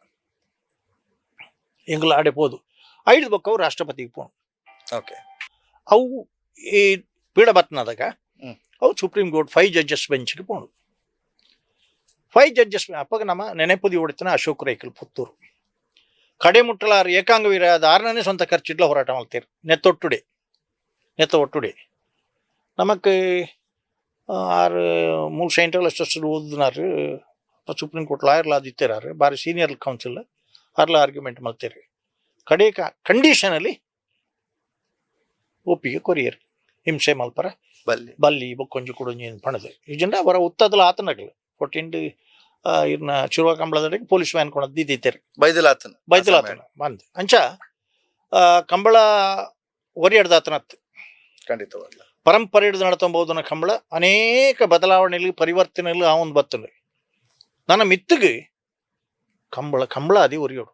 ಎಂಗ್ಲು ಆಡೆ ಪೋದು 5 ಬೊಕ್ಕ ಅವು ರಾಷ್ಟ್ರಪತಿಗೆ ಪೋಣು ಅವು ಈ ಪೀಡಬತ್ನದಾಗ ಅವು ಸುಪ್ರೀಂ ಕೋರ್ಟ್ 5 ಜಡ್ಜಸ್ ಬೆಂಚ್ಗೆ ಪೋಣು 5 ಜಡ್ಜಸ್ ಅಪ್ಪಗ ನಮ್ಮ ನೆನೆಪುದಿ ಹೊಡಿತನ ಅಶೋಕ್ ರೈಕಲ್ ಪುತ್ತೂರು ಕಡೆ ಮುಟ್ಟಲಾರ ಏಕಾಂಗ ವೀರಾದ 6ನೇ ಸ್ವಂತ ಖರ್ಚಿಡ್ಲ ಹೋರಾಟ ಮಾಡ್ತೀರಿ ನೆತ್ತ ಒಟ್ಟುಡೆ ನಮಕ್ ಆರು ಮೂರು ಸೈಂಟಲ್ ಅಷ್ಟು ಓದಿನಾರು ಸುಪ್ರೀಂ ಕೋರ್ಟ್ ಲಾಯರ್ಲ ಅದು ಇತ್ತಿರಾರು ಬಾರಿ ಸೀನಿಯರ್ ಕೌನ್ಸಿಲ್ ಅರ್ಲ ಆರ್ಗ್ಯುಮೆಂಟ್ ಮಾಡ್ತೀರಿ ಕಡೆ ಕಂಡೀಷನಲ್ಲಿ ಒಪ್ಪಿಗೆ ಕೊರಿಯರ್ ಹಿಂಸೆ ಮಲ್ಪರ ಬಲ್ಲಿ ಬೊಕ್ಕೊಂಜಿ ಕುಡಂಜಿ ಪಣದು ಈಜಂಡ ಅವರ ಉತ್ತದಲ ಆತನಗಲು ಕೊಟ್ಟಿಂಡು ಇರ್ನ ಚಿರುವ ಕಂಬಳದಡೆಗೆ ಪೊಲೀಸ್ ವ್ಯಾನ್ ಕೊಣದ್ದು ಇದ್ದಿತ್ತೇರಿ ಬೈದಲಾತನ ಬಂದು ಅಂಚ ಕಂಬಳ ಒರಿಯಡ್ದಾತನತ್ತು ಖಂಡಿತವಾಗ್ಲ ಪರಂಪರೆ ಹಿಡಿದು ನಡ್ತೊಂಬೋದನ ಕಂಬಳ ಅನೇಕ ಬದಲಾವಣೆಗಳು ಪರಿವರ್ತನೆಗಳು ಆ ಒಂದು ಬತ್ತನು ನನ್ನ ಮಿತ್ತಿಗೆ ಕಂಬಳ ಅದೇ ಒರಿಯೋಡು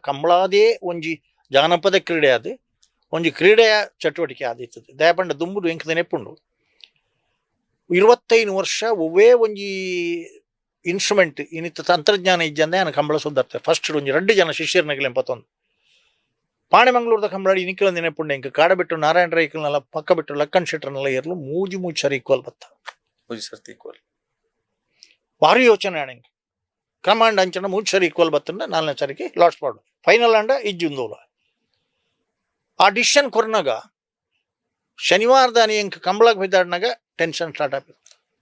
ಕಂಬಳಾದೇ ಒಂಜಿ ಜಾನಪದ ಕ್ರೀಡೆ ಅದು ಒಂಜಿ ಕ್ರೀಡೆಯ ಚಟುವಟಿಕೆ ಆದಿತ್ತದು ದಯಪಂಡ ದುಂಬುಡು ಎಂಕದ ನೆಪ್ಪುಂಡು 25 ವರ್ಷ ಒವ್ವೇ ಒಂಜಿ ಇನ್ಸ್ಟ್ರೂಮೆಂಟ್ ಇನ್ನಿತ್ತ ತಂತ್ರಜ್ಞಾನ ಇಜ್ಜಂದೆ ನಾನು ಕಂಬಳ ಸುದ್ದಾರ್ತಾರೆ ಫಸ್ಟ್ ಒಂಜಿ 2 ಜನ ಶಿಷ್ಯರ್ನಗಲೆ ಎಂಪತ್ತೊಂದು ಪಾಣೆಮಂಗ್ಳೂರ್ದ ಕಂಬಳಾಡಿ ಇನಿಕಲೊಂದು ನೆನಪುಂಡೆ ಇಂಕ ಕಾಡ ಬಿಟ್ಟು ನಾರಾಯಣ ರೈಕಲ್ನೆಲ್ಲ ಪಕ್ಕ ಬಿಟ್ಟು ಲಕ್ಕನ್ ಶೆಟ್ರನ್ನೆಲ್ಲ ಏರ್ಲು ಮೂಜಿ ಸರಿ ಈಕ್ವಲ್ ಬತ್ತ ಈಕ್ವಲ್ ಭಾರಿ ಯೋಚನೆ ಆಣಂಗೆ ಕ್ರಮಾಂಡ ಅಂಚನ 3 ಸರಿ ಈಕ್ವಲ್ ಬತ್ತಂಡ 4ನೇ ಸರಿಗೆ ಲಾಸ್ಟ್ ಪಾಡು ಫೈನಲ್ ಅಂಡ ಇಜ್ಜುಂದೋಲ ಆ ಡಿಸಿಷನ್ ಕೊರ್ನಾಗ ಶನಿವಾರದ ಎಂಕ ಕಂಬಳಕ್ಕೆ ಬಿದ್ದಾಡ್ನಾಗ ಟೆನ್ಷನ್ ಸ್ಟಾರ್ಟ್ ಆಗ್ತದೆ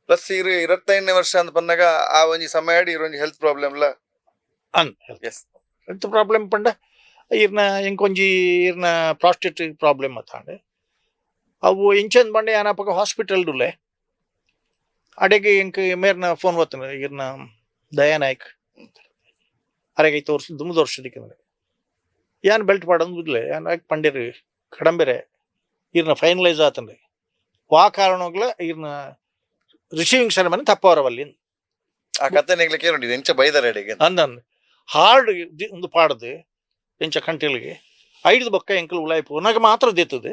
ಪ್ಲಸ್ 25ನೇ ವರ್ಷ ಅಂತ ಬಂದಾಗ ಆ ಒಂಜಿ ಸಮಯ ಇರೊಂಜಿ ಹೆಲ್ತ್ ಪ್ರಾಬ್ಲಮ್ ಹೆಲ್ತ್ ಪ್ರಾಬ್ಲಮ್ ಪಂಡ ಇರ್ನ ಎಂಕೊಂಜಿ ಇರ್ನ ಪ್ರಾಸ್ಟೇಟ್ ಪ್ರಾಬ್ಲಮ್ ಅತ್ತಾಂಡೆ ಅವು ಇಂಚಂದ್ ಬಂಡೆ ಏನಪ್ಪ ಹಾಸ್ಪಿಟಲ್ ಡುಲೆ ಅಡೆಗೆ ಎಂಕ ಮೇರ್ನ ಫೋನ್ ಬರ್ತನೆ ಇರ್ನ ದಯಾನಾಯ್ಕ್ ಅರೆಗೆ 5 ವರ್ಷ 9 ವರ್ಷದಕ್ಕೆ ಏನ್ ಬೆಲ್ಟ್ ಮಾಡೋದು ಬಿಡ್ಲೆ ಏನ್ ಪಂಡಿರು ಕಡಂಬೆರೆ ಇರ್ನ ಫೈನಲೈಸ್ ಆತನ್ರಿ ವಾ ಕಾರಣಗ್ಲ ಇರ್ನ ರಿಸೀವಿಂಗ್ ಸೆರೆಮನಿ ತಪ್ಪವರವಲ್ಲಿ ಆ ಕತೆ ನೆಗ್ಲಿಕ್ಕೆ ನೋಡಿ ಎಂಚ ಬೈದಾರೆ ಅಡೆಗೆ ಅಂದನ್ ಹಾರ್ಡ್ ಒಂದು ಪಾಡದು ಎಂಚ ಕಂಟಿಲ್ಗೆ 5 ಬೊಕ್ಕ ಎಂಕಲ್ ಉಳಾಯ್ಪು ನನಗೆ ಮಾತ್ರ ದೇತದೆ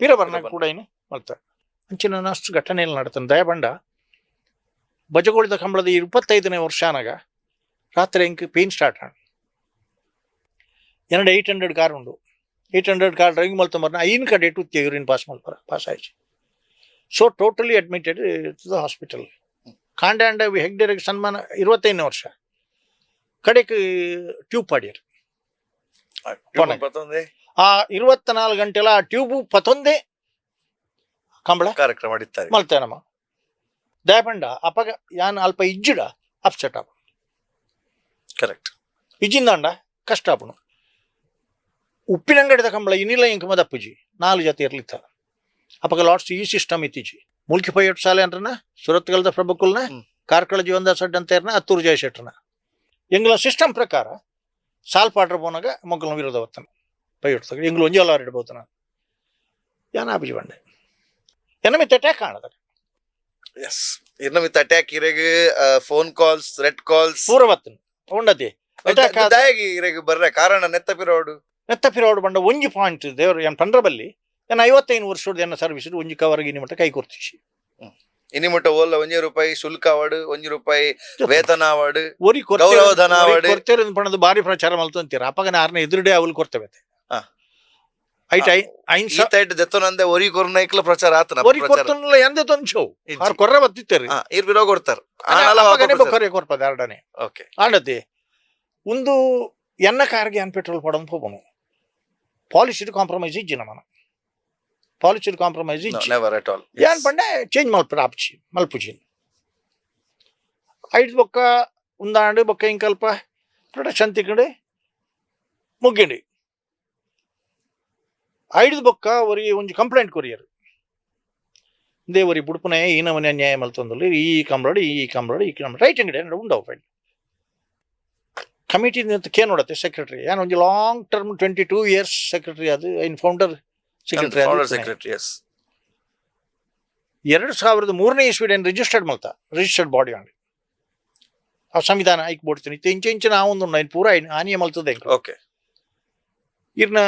ಪೀರ ಬರ್ನಾಗ ಕೂಡ ಏನು ಮಾಡ್ತಾರೆ ಅಂಚಿನ ಅಷ್ಟು ಘಟನೆಯಲ್ಲಿ ನಡ್ತಾನೆ ದಯಬಂಡ ಬಜಗೋಳಿದ ಕಂಬಳದ 25ನೇ ವರ್ಷನಾಗ ರಾತ್ರಿ ಎಂಕ್ ಪೇನ್ ಸ್ಟಾರ್ಟ್ ಆಣ 800 ಕಾರ್ ಉಂಡು 800 ಕಾರ್ ಡ್ರೈವಿಂಗ್ ಮಲ್ತಂಬರ್ನ 5 ಕಡೆ ಟುತ್ತಿ ಯೂರಿನ್ ಪಾಸ್ ಮಲ್ಪರ ಪಾಸ್ ಆಯ್ತು so totally admitted to the hospital ಕಾಂಡ್ಯಾಂಡ ಹೆಗ್ಡೇರಿಗೆ ಸನ್ಮಾನ 25ನೇ ವರ್ಷ ಕಡೆಗೆ ಟ್ಯೂಬ್ ಪಾಡ್ಯಾರ ಆ 24 ಗಂಟೆಲ ಆ ಟ್ಯೂಬ್ ಪತ್ತೊಂದೇ ಕಂಬಳ ಕಾರ್ಯಕ್ರಮ ಮಾಡಿದ್ದಾರೆ ಮಲ್ತೇನಮ್ಮ ದಯಪಂಡ ಅಪಗ ಯಾನ್ ಅಲ್ಪ ಇಜ್ಜಿಡ ಅಪ್ಸೆಟ್ ಆಪ ಕರೆಕ್ಟ್ ಇಜ್ಜಿಂದಾಂಡ ಕಷ್ಟ ಆಪನು ಉಪ್ಪಿನಂಗಡಿದ ಕಂಬಳ ಇನ್ನಿಲ್ಲ ಇಂಕ ಮದಪ್ಪುಜಿ 4 ಜೊತೆ ಇರ್ಲಿತ್ತ ಅಪಗ ಲಾಟ್ಸ್ ಈ ಸಿಸ್ಟಮ್ ಇತ್ತೀಜಿ ಮುಲ್ಕಿ ಪೈಯಟ್ ಶಾಲೆ ಅಂದ್ರನ ಸುರತ್ಗಲ್ದ ಪ್ರಭುಕುಲ್ನ ಕಾರ್ಕಳ ಜೀವಂದ ಸಡ್ ಅಂತ ಇರ್ನ ಹತ್ತೂರು ಜಯಶೆಟ್ರನ ಎಂಗ್ಲ ಸಿಸ್ಟಮ್ ಪ್ರಕಾರ ಸಾಲ್ ಪಾಡ್ರ ಬೋನಾಗ ಮೊಗ್ಗಲ ವಿರೋಧ ಬತ್ತಾನ ಪೈಯಟ್ದಾಗ ಎಂಗ್ಲು ಒಂಜಿ ಅಲ್ಲ ಇಡ್ಬೋತನ ಯಾನ ಆಬಿಜಿ ಬಂಡೆ ಎನ್ನಮಿತ್ತ ಅಟ್ಯಾಕ್ ಕಾಣದ ಎಸ್ ಇರ್ನಮಿತ್ತ ಅಟ್ಯಾಕ್ ಇರೆಗ್ ಫೋನ್ ಕಾಲ್ಸ್ ರೆಡ್ ಕಾಲ್ಸ್ ಪೂರ ಬತ್ತನ ಉಂಡತಿ ಅಟ್ಯಾಕ್ ಆದಾಗಿ ಇರೆಗ್ ಬರ್ರೆ ಕಾರಣ ನೆತ್ತಪಿರೋಡು ಬಂಡ ಒಂಜಿ ಪಾಯಿಂಟ್ ದೇವರು ಏನ್ ಪಂಡ್ರಬಲ್ಲಿ ಏನ್ 55 ವರ್ಷದ ಏನ ಸರ್ವಿಸ್ ಒಂಜಿ ಕವರ್ಗೆ ಇನಿ ಮಟ್ಟ ಕೈ ಕೊರ್ತಿಸಿ ಇನಿ ಮಟ್ಟ ಓಲ್ಲ ₹1 ಶುಲ್ಕ ಆವಡ್ ₹1 ವೇತನ ಆವಡ್ ಗೌರವಧನ ಆವಡ್ ಕೊರ್ತೇರೆ ಪಣದು ಬಾರಿ ಪ್ರಚಾರ ಮಲ್ತಂತೀರ ಅಪ್ಪಗನ 6ನೇ ಎದುರುಡೆ ಅವಲ್ ಕೊರ್ತೇವೆ ಐಟ್ ದೆತ್ತೊನಂದೆ ಒರಿ ಕೊರ್ನೈಕ್ಲ ಪ್ರಚಾರ ಆತನ ಒರಿ ಕೊರ್ತನಲ್ಲ ಎಂದೆ ತೊಂಚೋ ಆರ್ ಕೊರ್ರೆ ಬತ್ತಿತ್ತೇರಿ ಇರ್ ಬಿರೋ ಕೊಡ್ತಾರ ಕೊರ್ರೆ ಕೊರ್ಪದ ಎರಡನೇ ಓಕೆ ಆಂಡತಿ ಒಂದು ಎನ್ನ ಕಾರ್ಗೆ ಏನ್ ಪೆಟ್ರೋಲ್ ಪಡೋದು ಹೋಗೋನು ಪಾಲಿಶ್ ಕಾಂಪ್ರಮೈಸ್ ಇಜ್ಜಿ ನಮ್ಮನ ಪಾಲಿಶ್ ಕಾಂಪ್ರಮೈಸ್ ಇಜ್ಜಿ ನೆವರ್ ಅಟ್ ಆಲ್ ಏನ್ ಪಂಡೆ ಚೇಂಜ್ ಮಲ್ಪಡ ಆಪ್ಚಿ ಮಲ್ಪುಜಿ 5 ಬೊಕ್ಕ ಉಂದಾಂಡು ಬೊಕ್ಕ ಇಂಕಲ್ಪ ಪ್ರೊಡಕ್ಷನ್ ತಿಕ್ಕಂಡು ಮುಗ್ಗಿಂಡಿ 5 ಬೊಕ್ಕ ಒರಿ ಒಂಜಿ ಕಂಪ್ಲೇಂಟ್ ಕೊರಿಯರು ದೇವರಿ ಬುಡುಪುನೆ ಈನವನೇ ಅನ್ಯಾಯ ಮಲ್ತೊಂದು ಈ ಕಂಬಳಾಡಿ ರೈಟ್ ಅಂಗಡಿ ಉಂಡವು ಫೈಲ್ ಕಮಿಟಿ ಕೇ ನೋಡತ್ತೆ ಸೆಕ್ರೆಟರಿ ಏನ್ ಒಂಜಿ ಲಾಂಗ್ ಟರ್ಮ್ 22 years ಸೆಕ್ರೆಟರಿ ಅದು ಇನ್ ಫೌಂಡರ್ ಸೆಕ್ರೆಟರಿ 2003ನೇ ಇಸ್ವಿಡ್ ಏನ್ ರಿಜಿಸ್ಟರ್ಡ್ ಬಾಡಿ ಅಂಡಿ ಆ ಸಂವಿಧಾನ ಐಕ್ ಬೋಡ್ತೀನಿ ಇಂಚಿನ ಆ ಒಂದು ಪೂರ ಆನಿಯ ಮಲ್ತದೆ ಓಕೆ ಇರ್ನ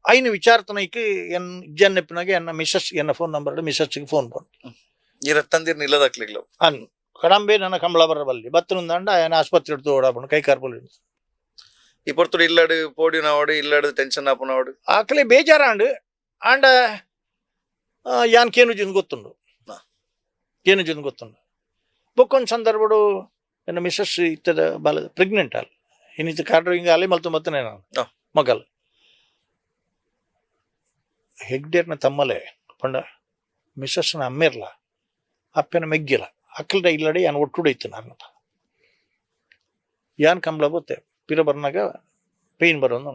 ಐನು ವಿಚಾರತನೈಕ್ ಎನ್ ಇಜ್ಜನ್ನೆಪ್ಪಿನಾಗೆ ಎನ್ನ ಮಿಸಸ್ ಎನ್ನ ಫೋನ್ ನಂಬರ್ ಮಿಸಸ್ಗೆ ಫೋನ್ ಬಂದು ತಂದಿರ್ ನಿಲ್ಲದಾಕ್ಲಿಗ್ಲ ಅನ್ ಕಡಂಬೆ ನನ್ನ ಕಂಬಳ ಬರಬಲ್ಲಿ ಬತ್ತನುಂದಾಂಡ ಏನ ಆಸ್ಪತ್ರೆ ಹಿಡ್ದು ಓಡಾಪಣ ಕೈ ಕಾರ್ಬಲ್ ಈ ಪೊರ್ತುಡು ಇಲ್ಲಡು ಪೋಡಿನವಾಡು ಇಲ್ಲಡು ಟೆನ್ಷನ್ ಆಪುನವಾಡು ಆಕಲೆ ಬೇಜಾರಾಂಡು ಆಂಡ ಯಾನ್ ಕೇನುಜಿಂದು ಗೊತ್ತುಂಡು ಬೊಕ್ಕೊಂದು ಸಂದರ್ಭಡು ನನ್ನ ಮಿಸಸ್ ಇತ್ತದ ಬಾಲದ ಪ್ರೆಗ್ನೆಂಟ್ ಅಲ್ಲ ಇನ್ನಿತ್ತು ಕಾರ್ ಡ್ರೈವಿಂಗ್ ಅಲ್ಲೇ ಮಲ್ತೊಂಬತ್ತನೇ ನಾನು ಮಗಲ್ ಹೆಗ್ಡೇರ್ನ ತಮ್ಮಲೆ ಪಂಡ ಮಿಸಸ್ನ ಅಮ್ಮಿರ್ಲ ಅಪ್ಪನ ಮೆಗ್ಗಿಲ್ಲ ಅಕ್ಕಲ್ಡ ಇಲ್ಲಡೆ ಯಾನ್ ಒಟ್ಟುಡೈತು ನಾನು ಯಾನ್ ಕಂಬಳ ಬತ್ತೆ ಪಿರ ಬರ್ನಾಗ ಪೇಯ್ನ್ ಬರೋದು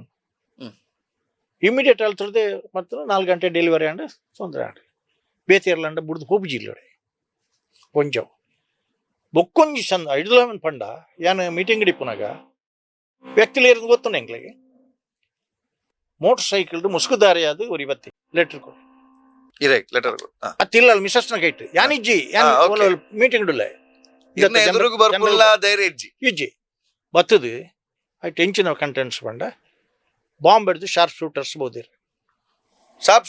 ಇಮಿಡಿಯೇಟ್ ಅಲ್ತರದೆ ಮತ್ತು 4 ಗಂಟೆ ಡೆಲಿವರಿ ಅಂಡ್ ತೊಂದರೆ ಆಂಡ್ರಿ ಬೇತಿಯರ್ಲಂಡ ಬುಡ್ದು ಹೋಗ್ಜಿಲ್ಲಡೆ ಕೊಂಚವು ಬೊಕ್ಕೊಂಜಿ ಚಂದ ಐಡ್ಲಮನ್ ಪಂಡ ಯಾನ್ ಮೀಟಿಂಗ್ ಇಡಿಪುನಾಗ ವ್ಯಕ್ತಿಲಿ ಇರೋದು ಗೊತ್ತು ಎಂಗ್ಲಿಗೆ ಮೋಟರ್ ಸೈಕಲ್ ಮುಸುಕುದಾರಿ ಅದು ஒரு 20 ಲೆಟರ್ ಕೊಡಿ ಲೆಟರ್ ಅತ್ತಿಲ್ಲ ಮಿಸಸ್ನ ಗೈಟ್ ಯಾನಿಜ್ಜಿ ಯಾನ್ ಮೀಟಿಂಗ್ ಇಡಲ್ಲ ಎದುರುಗು ಬರ್ಪುಲ್ಲ ಧೈರ್ಯ ಇಜ್ಜಿ ಬತ್ತದು ಐ ಟೆನ್ಷನ್ ಕಂಟೆಂಟ್ಸ್ ಪಂಡ ಬಾಂಬ್ ಹಿಡಿದು ಶಾರ್ಪ್ ಶೂಟರ್ಸ್ ಬೋದಿರಿ ಶಾರ್ಪ್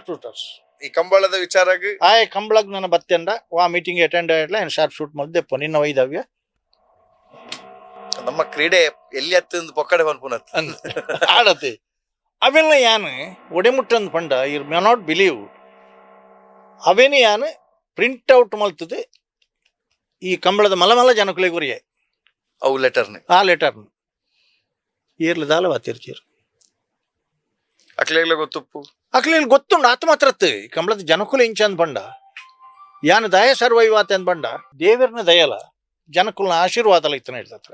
ಶೂಟರ್ಸ್ ಈ ಕಂಬಳದ ವಿಚಾರಾಗ ಆಯ್ ಕಂಬಳಗ್ ನನ್ನ ಬತ್ತೆ ಅಂಡ ವಾ ಮೀಟಿಂಗ್ ಅಟೆಂಡ್ ಆಯ್ಲ ಏನು ಶಾರ್ಪ್ ಶೂಟ್ ಮಾಡಿದೆಪ್ಪ ನಿನ್ನ ವೈದವ್ಯ ನಮ್ಮ ಕ್ರೀಡೆ ಎಲ್ಲಿ ಹತ್ತಿಂದ ಪೊಕ್ಕಡೆ ಬಂದ್ಪುನತ್ ಆಡತ್ತೆ ಅವೆಲ್ಲ ಯಾನು ಒಡೆಮುಟ್ಟಂದು ಪಂಡ ಇರ್ ಮೆ ನಾಟ್ ಬಿಲೀವ್ ಅವೇನು ಯಾನು ಪ್ರಿಂಟ್ ಔಟ್ ಮಲ್ತದೆ ಈ ಕಂಬಳದ ಮಲಮಲ ಜನಕುಲೆ ಗುರಿಯೇ ಅವು ಲೆಟರ್ನ ಆ ಲೆಟರ್ನ ಏರ್ಲು ದಾಲ ವಾತಿರ್ಚೀರು ಅಕ್ಲೆಗ್ಲ ಗೊತ್ತುಪ್ಪು ಅಕ್ಲೇಲಿ ಗೊತ್ತುಂಡು ಆತ ಮಾತ್ರ ಈ ಕಂಬಳದ ಜನಕುಲ ಇಂಚ ಅಂದ್ ಪಂಡ ಯಾನು ದಯ ಸರ್ವೈವಾತ ಅಂದ್ ಪಂಡ ದೇವರನ ದಯಲ ಜನಕುಲ್ನ ಆಶೀರ್ವಾದ ಇತ್ತನ ಇರ್ತತ್ರ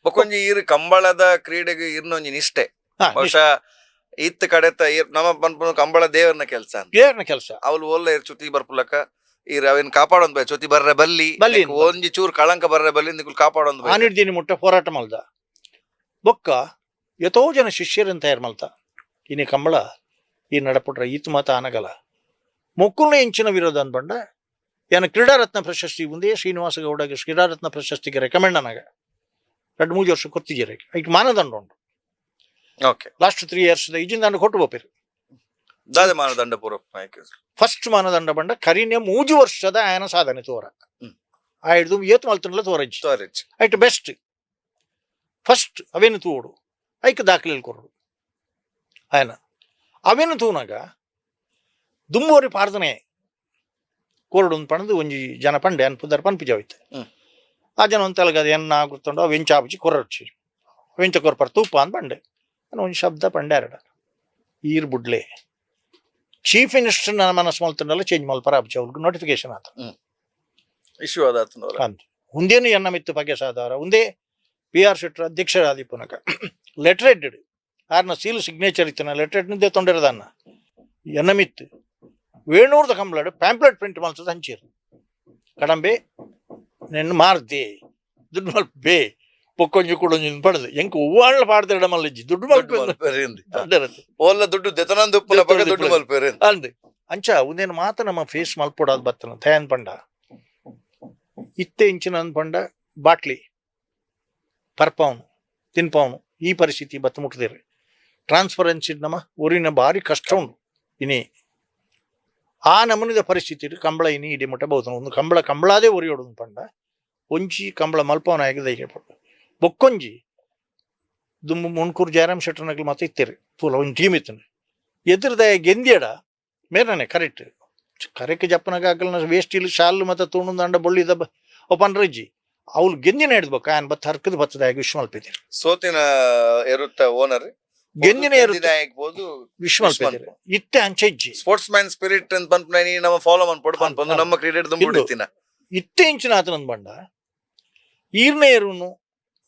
ಬೊಕೊಂಜಿ ಈರ್ ಕಂಬಳದ ಕ್ರೀಡೆಗೆ ಇರ್ನೊಂಜಿ ನಿಷ್ಠೆ ಬಹುಶಃ ಇತ್ತ ಕಡೆತ ನಮ್ಮ ಪನ್ಪುನ ಕಂಬಳ ದೇವರನ ಕೆಲಸ ದೇವರನ ಕೆಲಸ ಅವಳು ಒಳ್ಳೆ ಚುತಿ ಬರ್ಪುಲಕ ಈರ್ ಅವೇನ್ ಕಾಪಾಡೊಂದು ಬೈ ಚುತಿ ಬರ್ರೆ ಬಲ್ಲಿ ಒಂಜಿ ಚೂರು ಕಳಂಕ ಬರ್ರೆ ಬಲ್ಲಿ ನಿಕುಲ್ ಕಾಪಾಡೊಂದು ಬೈ ಆನಿಡ್ದಿನಿ ಮುಟ್ಟ ಹೋರಾಟ ಮಲ್ದ ಬೊಕ್ಕ ಎಷ್ಟೋ ಜನ ಶಿಷ್ಯರನ್ನು ತಯಾರು ಮಲ್ತ ಇನಿ ಕಂಬಳ ಈ ನಡಪುಟ್ರ ಈತ್ ಮಾತ ಆನಗಲ ಮೊಕ್ಕುಲ್ನ ಇಂಚಿನ ವಿರೋಧ ಅನ್ಬಂಡ ಏನ ಕ್ರೀಡಾರತ್ನ ಪ್ರಶಸ್ತಿ ಮುಂದೆ ಶ್ರೀನಿವಾಸ ಗೌಡಗೆ ಕ್ರೀಡಾರತ್ನ ಪ್ರಶಸ್ತಿಗೆ ರೆಕಮೆಂಡ್ ಅನಾಗ 2-3 ವರ್ಷ ಕೊತ್ತಿದ್ದೀರಿ ಐಟ್ ಮಾನದಂಡ ಉಂಟು ಲಾಸ್ಟ್ 3 years ಈಜಿನ ದಂಡ ಕೊಟ್ಟು ಬೋಪಿರು ದಾದ ಮಾನದಂಡ ಪೂರ ಫಸ್ಟ್ ಮಾನದಂಡ ಬಂಡ ಕರಿನೆ 3 ವರ್ಷದ ಆಯನ ಸಾಧನೆ ತೋರ ಆಯ್ದು ಏತ್ ಮಲ್ತನಲ್ಲ ತೋರಜ್ಜಿ ಐಟ್ ಬೆಸ್ಟ್ ಫಸ್ಟ್ ಅವೇನು ತೂಡು ಐಕ್ ದಾಖಲೆ ಕೊರಡು ಆಯನ ಅವೇನು ತೂನಾಗ ದುಂಬೋರಿ ಪ್ರಾರ್ಥನೆ ಕೋರಡು ಪಣದು ಒಂಜಿ ಜನ ಪಂಡೆ ಅನ್ಪುದಾರ ಪನ್ಪಿಜಾವಿತ್ತು ಆ ಜನ ಒಂತಲ್ಗ ಅದು ಎನ್ನ ಗುರ್ತೊಂಡು ಅವು ವೆಂಚ ಆಪುಜಿ ಕೊರಡ್ಚಿ ವೆಂಚ ಕೊರ್ಪರ್ ತೂಪ ಅಂದ್ ಪಂಡೆ ಒಂದು ಶಬ್ದ ಪಂಡೆ ಎರಡ ಈರ್ ಬುಡ್ಲೆ ಚೀಫ್ ಮಿನಿಸ್ಟರ್ ನನ್ನ ಮನಸ್ಸು ಮಲ್ತಂಡಲ್ಲ ಚೇಂಜ್ ಮಲ್ಪರ ಆಪುಜಿ ಅವ್ರಿಗೆ ನೋಟಿಫಿಕೇಶನ್ ಆತ ಇಶ್ಯೂ ಆದ ಅಂತ ಮುಂದೇನು ಎನ್ನ ಮಿತ್ತು ಪಗೆ ಸಾಧಾರ ಒಂದೇ PR ಶೆಟ್ಟರ್ ಅಧ್ಯಕ್ಷರಾದಿಪ್ಪುನಕ ಲೆಟರ್ ಎಡ್ಡೆಡ್ ಆರ್ನ ಸೀಲ್ ಸಿಗ್ನೇಚರ್ ಇತ್ತನ ಲೆಟರ್ ಎಡ್ನಿದ್ದೆ ತೊಂಡಿರದನ್ನ ಎನ್ನ ಮಿತ್ತು ವೇಣೂರ್ದ ಕಂಬಳಡು ಪ್ಯಾಂಪ್ಲೆಟ್ ಪ್ರಿಂಟ್ ಮಲ್ತದ ಹಂಚಿರು ಕಡಂಬೆ ನೆನ್ನು ಮಾರ್ದೆ ದುಡ್ಡು ಮಲ್ಪೆ ಪೊಕ್ಕೊಂಜಿ ಕೊಡೊಂಜಿ ಪಡೆದು ಎಂಕ ಹೂವಾಳ ಪಾಡ್ದ ಇಡಮಲ್ಲಜ್ಜಿ ದುಡ್ಡು ಮಲ್ಪೆ ಓಲ್ಲ ದುಡ್ಡು ದೆತನಂದುಪ್ಪುನ ಬಗ್ಗೆ ದುಡ್ಡು ಮಲ್ಪೇರೆ ಅಂದೆ ಅಂಚ ಒಂದೇನು ಮಾತ ನಮ್ಮ ಫೇಸ್ ಮಲ್ಪೊಡಾದ್ ಬತ್ತನ ತಯಾನ್ ಪಂಡ ಇತ್ತೆ ಇಂಚಿನ ಅಂದ್ ಪಂಡ ಬಾಟ್ಲಿ ಪರ್ಪವನು ತಿನ್ಪವನು ಈ ಪರಿಸ್ಥಿತಿ ಬತ್ತ ಮುಟ್ಟದಿರಿ ಟ್ರಾನ್ಸ್ಪರೆನ್ಸಿ ನಮ್ಮ ಊರಿನ ಭಾರಿ ಕಷ್ಟ ಉಂಟು ಇನಿ ಆ ನಮೂನಿದ ಪರಿಸ್ಥಿತಿ ಕಂಬಳ ಇನಿ ಇಡಿ ಮುಟ್ಟ ಬಹುದು ಒಂದು ಕಂಬಳಾದೇ ಒರಿಯೋಡು ಪಂಡ ಒಂಜಿ ಕಂಬಳ ಮಲ್ಪವನ ಆಗಿದೆ ಹೇಳ್ಪಟ್ಟು ಬೊಕ್ಕೊಂಜಿ ದುಂಬು ಮುಣ್ಕೂರು ಜಯರಾಮ್ ಶೆಟ್ಟರ್ನಗ್ಲು ಮತ್ತೆ ಇತ್ತೇರಿ ಪೂಲ ಒಂದು ಟೀಮ್ ಇತ್ತನೆ ಎದುರದ ಗೆಂದಿಯಡ ಮೇರನೆ ಕರೆಕ್ಟ್ ಜಪ್ಪನಾಗ ಆಗಲ್ಲ ವೇಸ್ಟ್ ಇಲ್ಲಿ ಶಾಲು ಮತ್ತೆ ತೂಣು ದಂಡ ಬೊಳ್ಳಿದ ಒಪ್ಪನ್ರಜ್ಜಿ ಅವ್ಳು ಗೆಂದಿನ ಹಿಡ್ಬೇಕು ಆಯನ್ ಬತ್ತ ಹರ್ಕದ್ ಬತ್ತದ ವಿಶ್ವ ಮಲ್ಪಿದ್ದೀರಿ ಸೋತಿನ ಇರುತ್ತ ಓನರ್ ಗೆಂದಿನ ಆಗ್ಬೋದು ವಿಶ್ವ ಮಲ್ಪಿದ್ದೀರಿ ಇತ್ತೆ ಅಂಚೆಜ್ಜಿ ಸ್ಪೋರ್ಟ್ಸ್ ಮ್ಯಾನ್ ಸ್ಪಿರಿಟ್ ಅಂತ ಪಂಪ ನಮ್ಮ ಫಾಲೋ ಮಾಡ್ಕೊಂಡು ನಮ್ಮ ಕ್ರೀಡೆಟ್ ದುಂಬಿಡ್ತೀನ ಇತ್ತೆ ಇಂಚಿನ ಆತನಂದ್ ಬಂಡ ಈರ್ನ ಏರುನು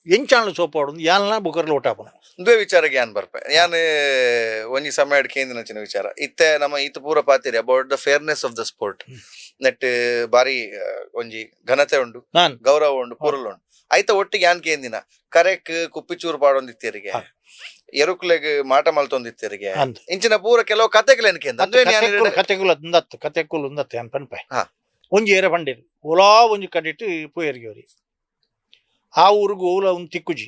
ಎಂಚಾಣಲು ಸೋಪಾಡು ಯಾನ ಬುಕರ್ಲು ಒಟ್ಟಾಪನ ದ್ವೇ ವಿಚಾರಕ್ಕೆ ಯಾನ್ ಬರ್ಪೆ ಯಾನ್ ಒಂಜಿ ಸಮಯ ಕೇಂದ್ರಚಿನ ವಿಚಾರ ಇತ್ತೆ ನಮ್ಮ ಈತ ಪೂರ ಪಾತಿರಿ about the fairness of the sport ನೆಟ್ ಬಾರಿ ಒಂಜಿ ಘನತೆ ಉಂಡು ಗೌರವ ಉಂಡು ಪೂರಲ್ ಉಂಡು ಐತ ಒಟ್ಟಿಗೆ ಯಾನ್ ಕೇಂದಿನ ಕರೆಕ್ ಕುಪ್ಪಿಚೂರು ಪಾಡೊಂದಿತ್ತೇರಿಗೆ ಎರುಕುಲೆಗ್ ಮಾಟ ಮಲ್ತೊಂದಿತ್ತೇರಿಗೆ ಇಂಚಿನ ಪೂರ ಕೆಲವು ಕತೆಗಳೇನು ಕತೆಕುಲು ಉಂದತ್ತೆ ಅನ್ ಪನ್ಪೆ ಒಂಜಿ ಏರ ಪಂಡಿರು ಓಲಾ ಒಂಜಿ ಕಡಿಟ್ಟು ಪೋಯರಿಗೆ ಅವ್ರಿ ಆ ಊರಿಗೂ ಓಲ ಒಂದು ತಿಕ್ಕುಜಿ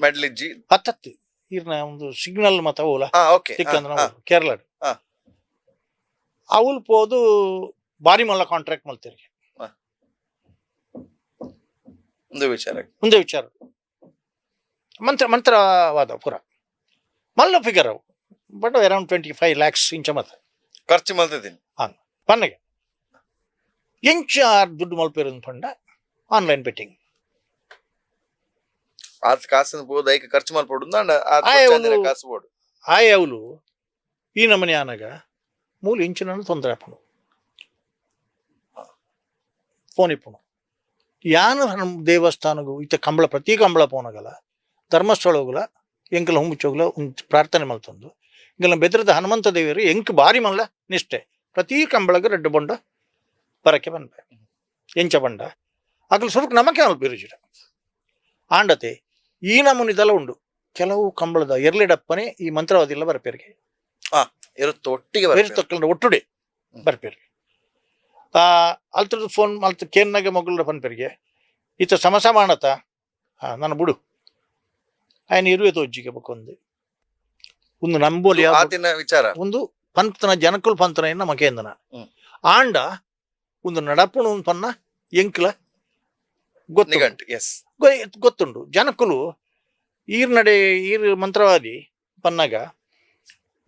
ಮೆಡ್ಲಿಜ್ಜಿ ಹತ್ತತ್ತು ಈರ್ನ ಒಂದು ಸಿಗ್ನಲ್ ಮತ ಓಲ ತಿಕ್ಕಂದ್ರ ಕೇರಳ ಅವಳು ಪೋದು ಬಾರಿ ಮಲ್ಲ ಕಾಂಟ್ರಾಕ್ಟ್ ಮಲ್ತಿರಿಗೆ ಮುಂದೆ ವಿಚಾರ ಮಂತ್ರವಾದ ಪೂರ ಮಲ್ಲ ಫಿಗರ್ ಅವು ಬಟ್ ಅರೌಂಡ್ 25 lakhs ಇಂಚ ಮತ ಖರ್ಚು ಮಲ್ತಿದ್ದೀನಿ ಪನ್ನಗೆ ಎಂಚ ದುಡ್ಡು ಮಲ್ಪೇರು ಪಂಡ ಆನ್ಲೈನ್ ಬೆಟ್ಟಿಂಗ್ ಕಾಸು ಬೋದು ಐಕ ಖರ್ಚು ಮಲ್ಪಡು ಕಾಸು ಬೋಡು ಆಯ್ ಅವಳು ಈ ನಮನೆ ಆನಾಗ ಮೂಲ ಇಂಚಿನ ತೊಂದರೆ ಆಪನು ಫೋನ್ ಇಪ್ಪನು ಯಾನು ದೇವಸ್ಥಾನಗೂ ಇತ್ತ ಕಂಬಳ ಪ್ರತಿ ಕಂಬಳ ಪೋನಗಲ ಧರ್ಮಸ್ಥಳಗಳ ಎಂಕಲ ಹುಂಬುಚ್ಚೋಗಲ ಪ್ರಾರ್ಥನೆ ಮಲ್ತಂದು ಇಂಕಲ ಬೆದರದ ಹನುಮಂತ ದೇವಿಯರು ಎಂಕ್ ಬಾರಿ ಮಲ್ಲ ನಿಷ್ಠೆ ಪ್ರತಿ ಕಂಬಳಗ ರೆಡ್ಡು ಬೊಂಡ ಬರಕ್ಕೆ ಬಂದ ಎಂಚ ಬಂಡ ಅಕಲ್ ಸುರುಕ್ ನಮಕೆ ಮಲ್ಪಿರುಜಿಡ ಆಂಡತೆ ಈ ನಮೂನಿದೆಲ್ಲ ಉಂಡು ಕೆಲವು ಕಂಬಳದ ಎರ್ಲಿಡಪ್ಪನೆ ಈ ಮಂತ್ರವಾದಿಲ್ಲ ಬರ್ಪೇರಿಗೆ ಒಟ್ಟಿಗೆ ಒಟ್ಟುಡೆ ಬರ್ಪೇರಿಗೆ ಅಲ್ತದ ಫೋನ್ ಮಲ್ತ ಕೇನ್ನಾಗೆ ಮಗಳ ಪನ್ಪೇರಿಗೆ ಈತ ಸಮಸಮಾನತ ನಾನು ಬಿಡು ఆయన 20 తోజ్జిಗೆ ಬಕ್ಕೊಂದು ಒಂದು ನಂಬೋಲಿ ವಿಚಾರ ಒಂದು ಪಂತನ ಜನಕುಲ್ ಪಂತನ ನಮಕೇಂದನ ಆಂಡ ಒಂದು ನಡಪುಣ ಪನ್ನ ಎಂಕ್ಲ ಗೊತ್ತುಂಡು ಜನಕುಲು ಈರ್ನಡೆ ಈರ್ ಮಂತ್ರವಾದಿ ಪನ್ನಗ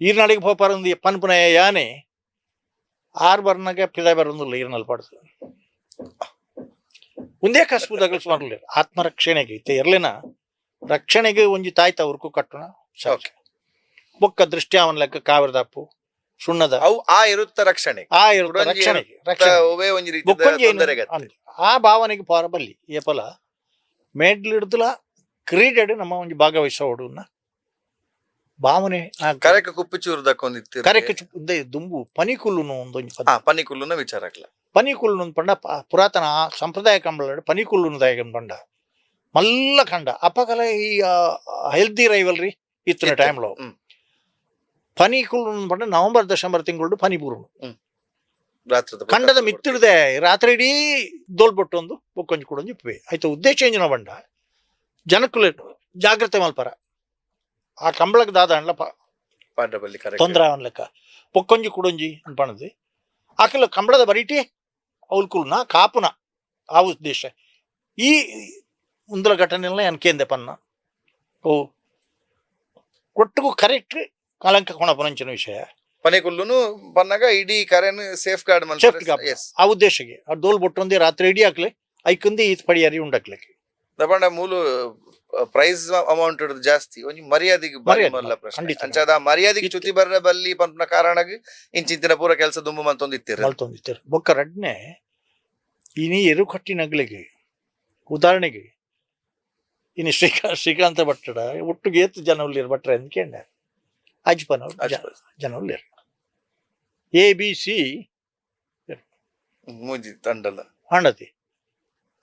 ಈರ್ನಡೆಗೆ ಪೋಪಾರೊಂದು ಪನ್ಪುನ ಯಾನೆ ಆರು ಬರ್ನಾಗ ಪಿದಾಯ ಬರೋದಿಲ್ಲ ಈರ್ನಲ್ಲಿ ಪಡ್ದು ಒಂದೇ ಕಸ್ಬುದಾಗಲ್ ಸುಮಾರು ಆತ್ಮರಕ್ಷಣೆಗೆ ಇತ್ತೆ ಇರ್ಲಿನ ರಕ್ಷಣೆಗೆ ಒಂಜಿ ತಾಯ್ತ ಅವ್ರಕ್ಕೂ ಕಟ್ಟುನ ಸಾಕು ಬೊಕ್ಕ ದೃಷ್ಟಿ ಅವನ ಲೆಕ್ಕ ಕಾವಿರದಪ್ಪು ಸುಣ್ಣದ ಅವು ಇರುತ್ತ ರಕ್ಷಣೆ ರಕ್ಷಣೆಗೆ ಆ ಭಾವನೆಗೆ ಪಾರ ಬಲ್ಲಿ ಏಪಲ ಮೇಡ್ಲಿಡ್ದಲ ಕ್ರೀಡೆಡ್ ನಮ್ಮ ಒಂಜಿ ಭಾಗವಹಿಸೋಡುನ್ನ ಭಾವನೆ ಕರೆಕ ಕುಪ್ಪಿಚೂರ್ದಕ್ಕೊಂದಿತ್ತು ಕರೆಕ ದುಂಬು ಪನಿಕುಲ್ಲುನು ಒಂದೊಂದು ಪನಿಕುಲ್ಲುನ ವಿಚಾರಕ್ಲ ಪನಿಕುಲ್ಲುನು ಪಂಡ ಪುರಾತನ ಸಂಪ್ರದಾಯ ಕಂಬಳ ಪನಿಕುಲ್ಲುನು ದಾಯಗನ್ ಪಂಡ ಮಲ್ಲ ಕಂಡ ಅಪಕಲ ಈ ಹೆಲ್ದಿ ರೈವಲ್ರಿ ಇತ್ತಿನ ಟೈಮ್లో ಪನಿಕುಲ್ಲು ಪಂಡ ನವೆಂಬರ್ ಡಿಸೆಂಬರ್ ತಿಂಗಳು ಪನಿ ಪೂರ್ಣು ಕಂಡದ ಮಿತ್ತಿಡದೆ ರಾತ್ರಿ ಇಡೀ ದೋಲ್ಬೊಟ್ಟು ಒಂದು ಬೊಕ್ಕೊಂಜಿ ಕೂಡೊಂದು ಇಪ್ಪೆ ಆಯ್ತು ಉದ್ದೇಶ ಎಂಜಿನ ಬಂಡ ಜನಕ್ಕುಲೆ ಜಾಗ್ರತೆ ಮಲ್ಪರ ಆ ಕಂಬಳಕ್ಕೆ ದಾದ ಅಂಡ್ಲ ತೊಂದರೆ ಅವನ ಲೆಕ್ಕ ಬೊಕ್ಕೊಂಜಿ ಕೂಡೊಂಜಿ ಅನ್ಪಣದು ಆಕೆಲ್ಲ ಕಂಬಳದ ಬರೀಟಿ ಅವಲ್ಕುಲ್ನ ಕಾಪುನ ಆ ಉದ್ದೇಶ ಈ ಮುಂದಲ ಘಟನೆಲ್ಲ ಎನ್ಕೇಂದೆ ಪನ್ನ ಓ ಒಟ್ಟಿಗೂ ಕರೆಕ್ಟ್ ಕಳಂಕ ಕೊಣಪನಂಚಿನ ವಿಷಯ ಪನಿಕುಲ್ಲುನು ಪನ್ನಾಗ ಇಡೀ ಕರೆನ್ ಸೇಫ್ ಗಾರ್ಡ್ ಆ ಉದ್ದೇಶಕ್ಕೆ ಆ ದೋಲ್ ಬೊಟ್ಟೊಂದೇ ರಾತ್ರಿ ಇಡೀ ಹಾಕ್ಲೆ ಐಕಂದಿ ಈತ್ ಪಡಿಯಾರಿ ಉಂಡಾಕ್ಲಿಕ್ಕೆ ದಪಂಡ ಮೂಲು ಪ್ರೈಸ್ ಅಮೌಂಟ್ ಜಾಸ್ತಿ ಒಂಜಿ ಮರ್ಯಾದೆಗೆ ಅಂಚಾದ ಮರ್ಯಾದೆಗೆ ಚ್ಯುತಿ ಬರ್ರ ಬಲ್ಲಿ ಪಂಪನ ಕಾರಣಗೆ ಇಂಚಿಂತಿನ ಪೂರ ಕೆಲಸ ದುಂಬು ಮಲ್ತೊಂದಿತ್ತೀರ ಬೊಕ್ಕ ರಡ್ನೆ ಇನಿ ಎರು ಕಟ್ಟಿನಗ್ಲಿಗೆ ಉದಾಹರಣೆಗೆ ಇನ್ನು ಶ್ರೀಕಾಂತ ಭಟ್ಟಡ ಒಟ್ಟಿಗೆ ಏತ್ ಜನ ಉಳ್ಳಿರ್ ಭಟ್ರ ಅಂತ ಕೇಂಡ ಅಜ್ಪನ ಜನ ಉಳ್ಳಿರ್ ABC ತಂಡಲ್ಲ ಹಣ್ಣತಿ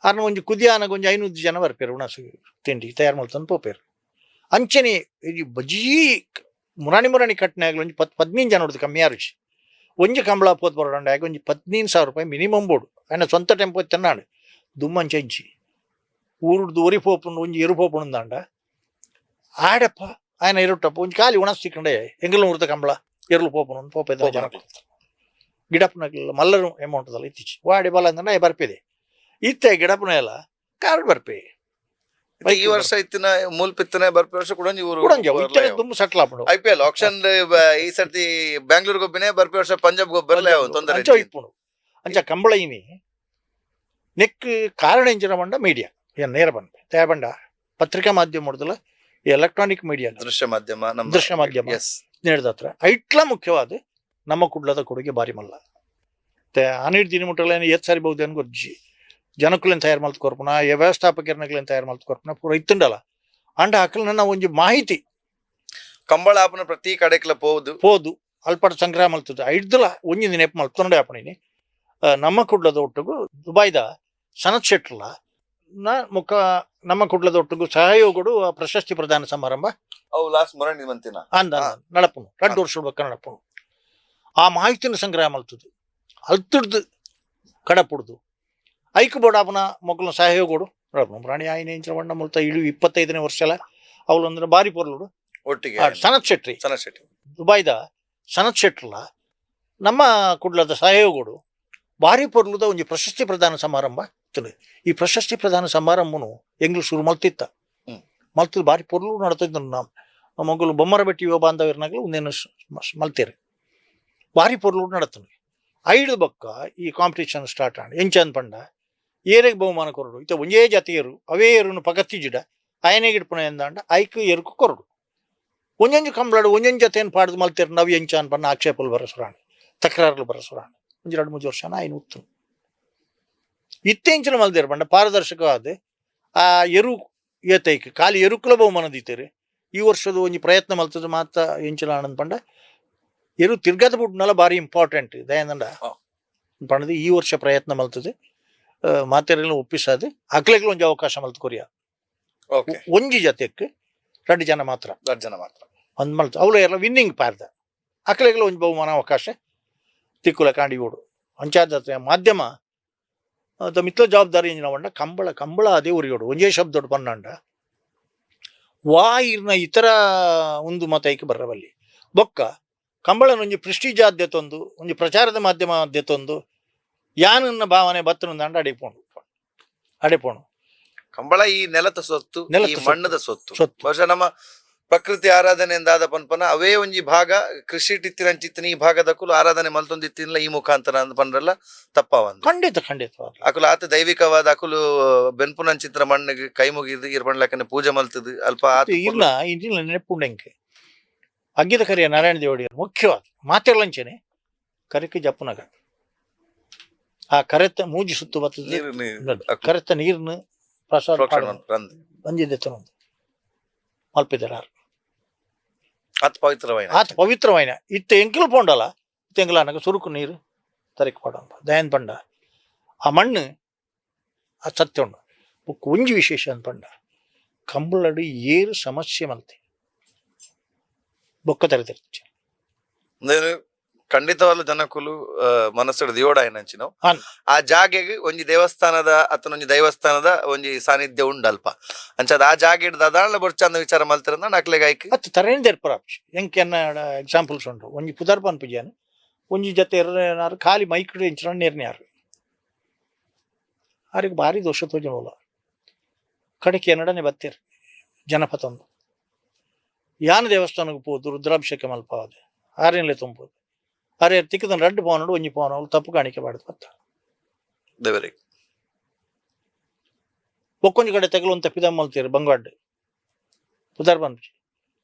ಅರ್ನ ಒಂಜಿ ಕುದಿಯಾನಗ ಒಂಜಿ 500 ಜನ ಬರ್ಪೇರು ಉಣಸು ತಿಂಡಿ ತಯಾರು ಮಾಡ್ತಂದು ಪೋಪೇರು ಅಂಚನೆ ಈ ಬಜೀ ಮುರಾಣಿ ಕಟ್ನೆ ಆಗ್ಲಿ ಒಂಜಿ 15 ಜನ ಹೊಡೆದು ಕಮ್ಮಿ ಯಾರುಚಿ ಒಂಜಿ ಕಂಬಳ ಪೋತ್ ಬರೋಣ ಆಗ ಒಂಜಿ 15,000 ರೂಪಾಯಿ ಮಿನಿಮಮ್ ಬೋಡು ఆయన ಸ್ವಂತ ಟೆಂಪೋ ತಿನ್ನಾಡು ದುಮ್ಮಂಚಿ ఊరుడు ఊరిపోపుండు ఉంచి ఎరుపోపుందాండ ఆడప్ప ఆయన ఎరుటప్ప ఉంచి కాలి ఉణస్తికండే ఎంగిలం ఉడత కంబಳ ఎరులు పోపును పోపేದ ಜನಕ್ಕೆ ಗಿಡಪ್ಪನಾಗಲಿಲ್ಲ ಮಲ್ಲರು ಅಮೌಂಟ್ ಅಲ್ಲ ಇತ್ತೀಚೆ ವಾಡಿ ಬಲ ಅಂದ್ರೆ ಬರ್ಪೇದೆ ಇತ್ತೆ ಗಿಡಪ್ಪನ ಎಲ್ಲ ಕಾರ್ಡ್ ಬರ್ಪೇ ಈ ವರ್ಷ ಇತ್ತಿನ ಮೂಲ್ಪಿತ್ತನೆ ಬರ್ಪೇ ವರ್ಷ ಕೂಡ ತುಂಬ ಸೆಟ್ಲ್ ಆಗ್ಬಿಡು IPL ಆಕ್ಷನ್ ಈ ಸರ್ತಿ ಬ್ಯಾಂಗ್ಳೂರ್ ಗೊಬ್ಬಿನೇ ಬರ್ಪೇ ವರ್ಷ ಪಂಜಾಬ್ ಗೊಬ್ಬರಲೇ ತೊಂದರೆ ಇಪ್ಪುಡು ಅಂಚ ಕಂಬಳ ಇನಿ ನೆಕ್ ಕಾರಣ ಎಂಜಿನ ಬಂಡ ಮೀಡಿಯಾ ನೇರ ಬಂದ ತಯಾಬಂಡ ಪತ್ರಿಕಾ ಮಾಧ್ಯಮ ಹೊಡೆದಲ್ಲ ಎಲೆಕ್ಟ್ರಾನಿಕ್ ಮೀಡಿಯಾ ದೃಶ್ಯ ಮಾಧ್ಯಮ ನೇಡ್ದತ್ರ ಐಟ್ಲ ಮುಖ್ಯವಾದ ನಮ್ಮ ಕುಡ್ಲದ ಕೊಡುಗೆ ಬಾರಿ ಮಲ್ಲ ಹನ್ನೆರಡು ದಿನ ಮುಟ್ಟಲ್ಲ ಏತ್ ಸಾರಿ ಬಹುದು ಅನ್ ಗೊಜ್ಜಿ ಜನಕ್ಕುಲೇನು ತಯಾರು ಮಲ್ತು ಕೊರ್ಪುನ ವ್ಯವಸ್ಥಾಪಕರನಗ್ಲೇನು ತಯಾರು ಮಲ್ತು ಕೊರ್ಪುನ ಪೂರ ಇತ್ತುಂಡಲ್ಲ ಅಂಡ ಹಾಕಲ್ ನನ್ನ ಒಂಜಿ ಮಾಹಿತಿ ಕಂಬಳ ಆಪನ ಪ್ರತಿ ಕಡೆಕ್ಲ ಪೋದು ಅಲ್ಪಟ ಸಂಗ್ರಹ ಮಲ್ತದ ಐಡ್ದಲ್ಲ ಒಂಜಿ ದಿನ ಮಲ್ತೊಂಡೆ ಆಪಣಿನಿ ನಮ್ಮ ಕುಡ್ಲದ ಒಟ್ಟಿಗೂ ದುಬೈದ ಸನತ್ ಶೆಟ್ರಲ್ಲ ಮುಖ ನಮ್ಮ ಕುಡ್ಲದ ಒಟ್ಟಿಗೂ ಸಹಯೋಗಡು ಪ್ರಶಸ್ತಿ ಪ್ರದಾನ ಸಮಾರಂಭ ನಡಪುನು 2 ವರ್ಷ ನಡಪುನು ಆ ಮಾಹಿತಿನ ಸಂಗ್ರಹ ಮಲ್ತದು ಅಲ್ತುಡ್ದು ಕಡಪುಡ್ದು ಐಕ್ ಬೋಡಾಪನ ಮೊಕ್ಕಲ ಸಹಯೋಗಡು ನಡಪುನು ಪ್ರಾಣಿ ಆಯ್ನ ಇಂಚ ಬಣ್ಣ ಮುಲ್ತ 25ನೇ ವರ್ಷಲ ಅವಳೊಂದ್ರ ಬಾರಿ ಪೊರ್ಲುಡು ಒಟ್ಟಿಗೆ ಸನತ್ ಶೆಟ್ಟಿ ದುಬೈದ ಸನತ್ ಶೆಟ್ರಲ್ಲ ನಮ್ಮ ಕುಡ್ಲದ ಸಹಯೋಗಡು ಬಾರಿ ಪೊರ್ಲುದ ಒಂಜಿ ಪ್ರಶಸ್ತಿ ಪ್ರದಾನ ಸಮಾರಂಭ ಈ ಪ್ರಶಸ್ತಿ ಪ್ರದಾನ ಸಮಾರಂಭನು ಎಂಗ್ಲು ಶುರು ಮಲ್ತಿತ್ತ ಮಲ್ತದ ಬಾರಿ ಪೊರ್ಲು ನಡತಿದ್ದು ನಮ್ಮ ಮಗಳು ಬೊಮ್ಮರ ಬೆಟ್ಟಿ ಯುವ ಬಾಂಧವ್ಯರ್ನಾಗ್ಲು ಒಂದೇನು ಮಲ್ತೇರಿ ಬಾರಿ ಪೊರ್ಲು ನಡತನು 5 ಬೊಕ್ಕ ಈ ಕಾಂಪಿಟೇಷನ್ ಸ್ಟಾರ್ಟ್ ಆಂಡ್ ಎಂಚಂದ್ ಪಂಡ ಏರೆಗೆ ಬಹುಮಾನ ಕೊರಡು ಇತ್ತ ಒಂಜೇ ಜಾತಿಯರು ಅವೇ ಏರುನು ಪಗತ್ತಿಜಿಡ ಆಯನೆಗೆ ಇಡ್ಪುಣ ಎಂದಾಂಡ ಐಕ್ ಏರುಕು ಕೊರಡು ಒಂಜೊಂಜು ಕಂಬಳಡು ಒಂಜೊಂಜು ಜತೆಯನ್ನು ಪಾಡ್ದು ಮಲ್ತೇರು ನವಿ ಎಂಚ ಅನ್ಪನ್ನ ಆಕ್ಷೇಪಲ್ ಬರಸುರಾಣಿ ತಕರಾರುలు ಬರಸುರ ಒಂಜಿ 2-3 ವರ್ಷ ಆಯ್ನ ಉತ್ತು ಇತ್ತೆಂಚಿನ ಮಲ್ದೇರು ಬಂಡ ಪಾರದರ್ಶಕವಾದ ಆ ಎರು ಏತೈಕ್ ಖಾಲಿ ಎರುಕುಲ ಬಹುಮಾನ ದೀತೇರಿ ಈ ವರ್ಷದ ಒಂಜಿ ಪ್ರಯತ್ನ ಮಲ್ತದ ಮಾತ ಎಂಚಿನ ಆನಂದ್ ಪಂಡ ಎರು ತಿರ್ಗದ ಬುಡ್ನಲ್ಲ ಬಾರಿ ಇಂಪಾರ್ಟೆಂಟ್ ದಯಂದಂಡ ಪಂಡದು ಈ ವರ್ಷ ಪ್ರಯತ್ನ ಮಲ್ತದೆ ಮಾತೆರೆಲ್ಲ ಒಪ್ಪಿಸದು ಅಕ್ಲೆಗ್ಲು ಒಂಜಿ ಅವಕಾಶ ಮಲ್ತು ಕೊರಿಯ ಒಂಜಿ ಜತೆಕ್ 2 ಜನ ಮಾತ್ರ ಒಂದ್ ಮಲ್ತು ಅವ್ಲು ಎಲ್ಲ ವಿನ್ನಿಂಗ್ ಪಾರ್ದ ಅಕ್ಲೆಗ್ಲು ಒಂಜಿ ಬಹುಮಾನ ಅವಕಾಶ ತಿಕ್ಕುಲ ಕಾಂಡಿ ಓಡು ಅಂಚಾದ ಮಾಧ್ಯಮ ಮಿತ್ರ ಜವಾಬ್ದಾರಿ ಎಂಜಿನ ಪಂಡ ಕಂಬಳ ಅದೇ ಉರಿಯೋಡು ಒಂಜೇ ಶಬ್ದೋಡು ಪನ್ನಂಡ ವಾಯಿರ್ನ ಇತರ ಒಂದು ಮತೈಕ್ ಬರ್ರಬಲ್ಲಿ ಬೊಕ್ಕ ಕಂಬಳನ ಒಂಜಿ ಪ್ರೆಸ್ಟೀಜ್ ಆದ್ಯತೊಂದು ಒಂಜಿ ಪ್ರಚಾರದ ಮಾಧ್ಯಮ ಆದ್ಯತೊಂದು ಯಾನನ್ನ ಭಾವನೆ ಬತ್ತನ ಅಂಡ ಅಡೆಪೋಣು ಕಂಬಳ ಈ ನೆಲದ ಸೊತ್ತು ಈ ಮಣ್ಣದ ಸೊತ್ತು ಬಹುಶಃ ನಮ್ಮ ಪ್ರಕೃತಿ ಆರಾಧನೆ ಎಂದಾದ ಪನ್ಪನ ಅವೇ ಒಂಜಿ ಭಾಗ ಕೃಷಿ ಟಿತ್ತಿನ ಈ ಭಾಗದಕ್ಕೂ ಆರಾಧನೆ ಮಲ್ತೊಂದಿತ್ತಿನ ಈ ಮುಖಾಂತರ ಪಂಡ್ರಲ್ಲ ತಪ್ಪವಂದು ಖಂಡಿತ ಅಕುಲು ಆತ ದೈವಿಕವಾದ ಅಕುಲು ಬೆನ್ಪುನಂಚಿತ್ರ ಮಣ್ಣಿಗೆ ಕೈ ಮುಗಿದು ಇರ್ಬಂಡ್ಲಕ್ಕನೆ ಪೂಜೆ ಮಲ್ತದು ಅಲ್ಪ ಇಲ್ಲ ನೆನಪುಂಡೆಂಕೆ ಅಗ್ಗಿದ ಕರಿಯ ನಾರಾಯಣ ದೇವಡಿಯರು ಮುಖ್ಯವಾದ ಮಾತೆರ್ಲಂಚನೆ ಕರೆಕ್ಕೆ ಜಪ್ಪುನಗ ಆ ಕರೆತ್ತ ಮೂಜಿ ಸುತ್ತು ಬರ್ತದೆ ಕರೆತ್ತ ನೀರ್ನ ಪ್ರಸಾದ ಬಂಜಿದ್ದೆತ್ತನೊಂದು ಮಲ್ಪಿದರಾರು ಆತ ಪವಿತ್ರವಾಯಿನ ಇತ್ತ ಎಂಕಿಲ್ ಪೋಂಡಲ್ಲ ಇತ್ತ ಎಂಕಲಾನಗ ಸುರುಕು ನೀರು ತರಕ್ ಪಡ ದಯನ್ ಪಂಡ ಆ ಮಣ್ಣು ಆ ಸತ್ಯ ಉಂಡು ಒಂಜಿ ವಿಶೇಷ ಅನ್ಪಂಡ ಕಂಬಳಡು ಏರು ಸಮಸ್ಯೆ ಮಲ್ತೆ ಬೊಕ್ಕ ತೆರೆದಿರ್ತಿ ಖಂಡಿತವಾದ ಜನಕುಲು ಮನಸ್ಸು ದಿಯೋಡ ಏನಂಚಿನವು ಆ ಜಾಗೆಗೆ ಒಂಜಿ ದೇವಸ್ಥಾನದ ಒಂಜಿ ದೈವಸ್ಥಾನದ ಒಂಜಿ ಸಾನ್ನಿಧ್ಯ ಉಂಡಲ್ಪ ಅಂಚದ ಆ ಜಾಗೆ ದಾದಾಳ ಬರ್ಚಂದ ವಿಚಾರ ಮಲ್ತಿರಂದ ನಕ್ಲೆಗಾಯ್ಕ ಅತ್ತು ತರೇನ್ ತೆರ್ಪರಾಪ್ಷ ಎಂಕೆನ್ನ ಎಕ್ಸಾಂಪಲ್ಸ್ ಉಂಟು ಒಂಜಿ ಪುದರ್ಪನ್ ಪುಜಾನ ಒಂಜಿ ಜೊತೆ ಎರನಾರು ಖಾಲಿ ಮೈಕ್ಡು ಎಂಚಿನ ನೇರ್ನ್ಯಾರು ಅವ್ರಿಗೆ ಭಾರಿ ದೋಷ ತೋಜನೋಲ ಕಡೆಗೆ ಎನ್ನಡನೆ ಬತ್ತೇರು ಜನಪದ ಒಂದು ಯಾನ ದೇವಸ್ಥಾನಕ್ಕೆ ಹೋದು ರುದ್ರಾಭಿಷೇಕ ಮಲ್ಪವಾದ ಆರೇನ್ಲೆ ತುಂಬೋದು ಅರೆ ತಿಕ್ಕದನ್ 2 ಪವನಡು ಒಂಜಿ ಪವನ ಅವ್ರು ತಪ್ಪು ಕಾಣಿಕೆ ಬಾಡ್ದು ಬತ್ತ ಒಕ್ಕೊಂಜಿ ಕಡೆ ತೆಗಲು ತಪ್ಪಿದ ಮಲ್ತೀರು ಬಂಗಾಡ್ ಪುದರ್ ಬಂದು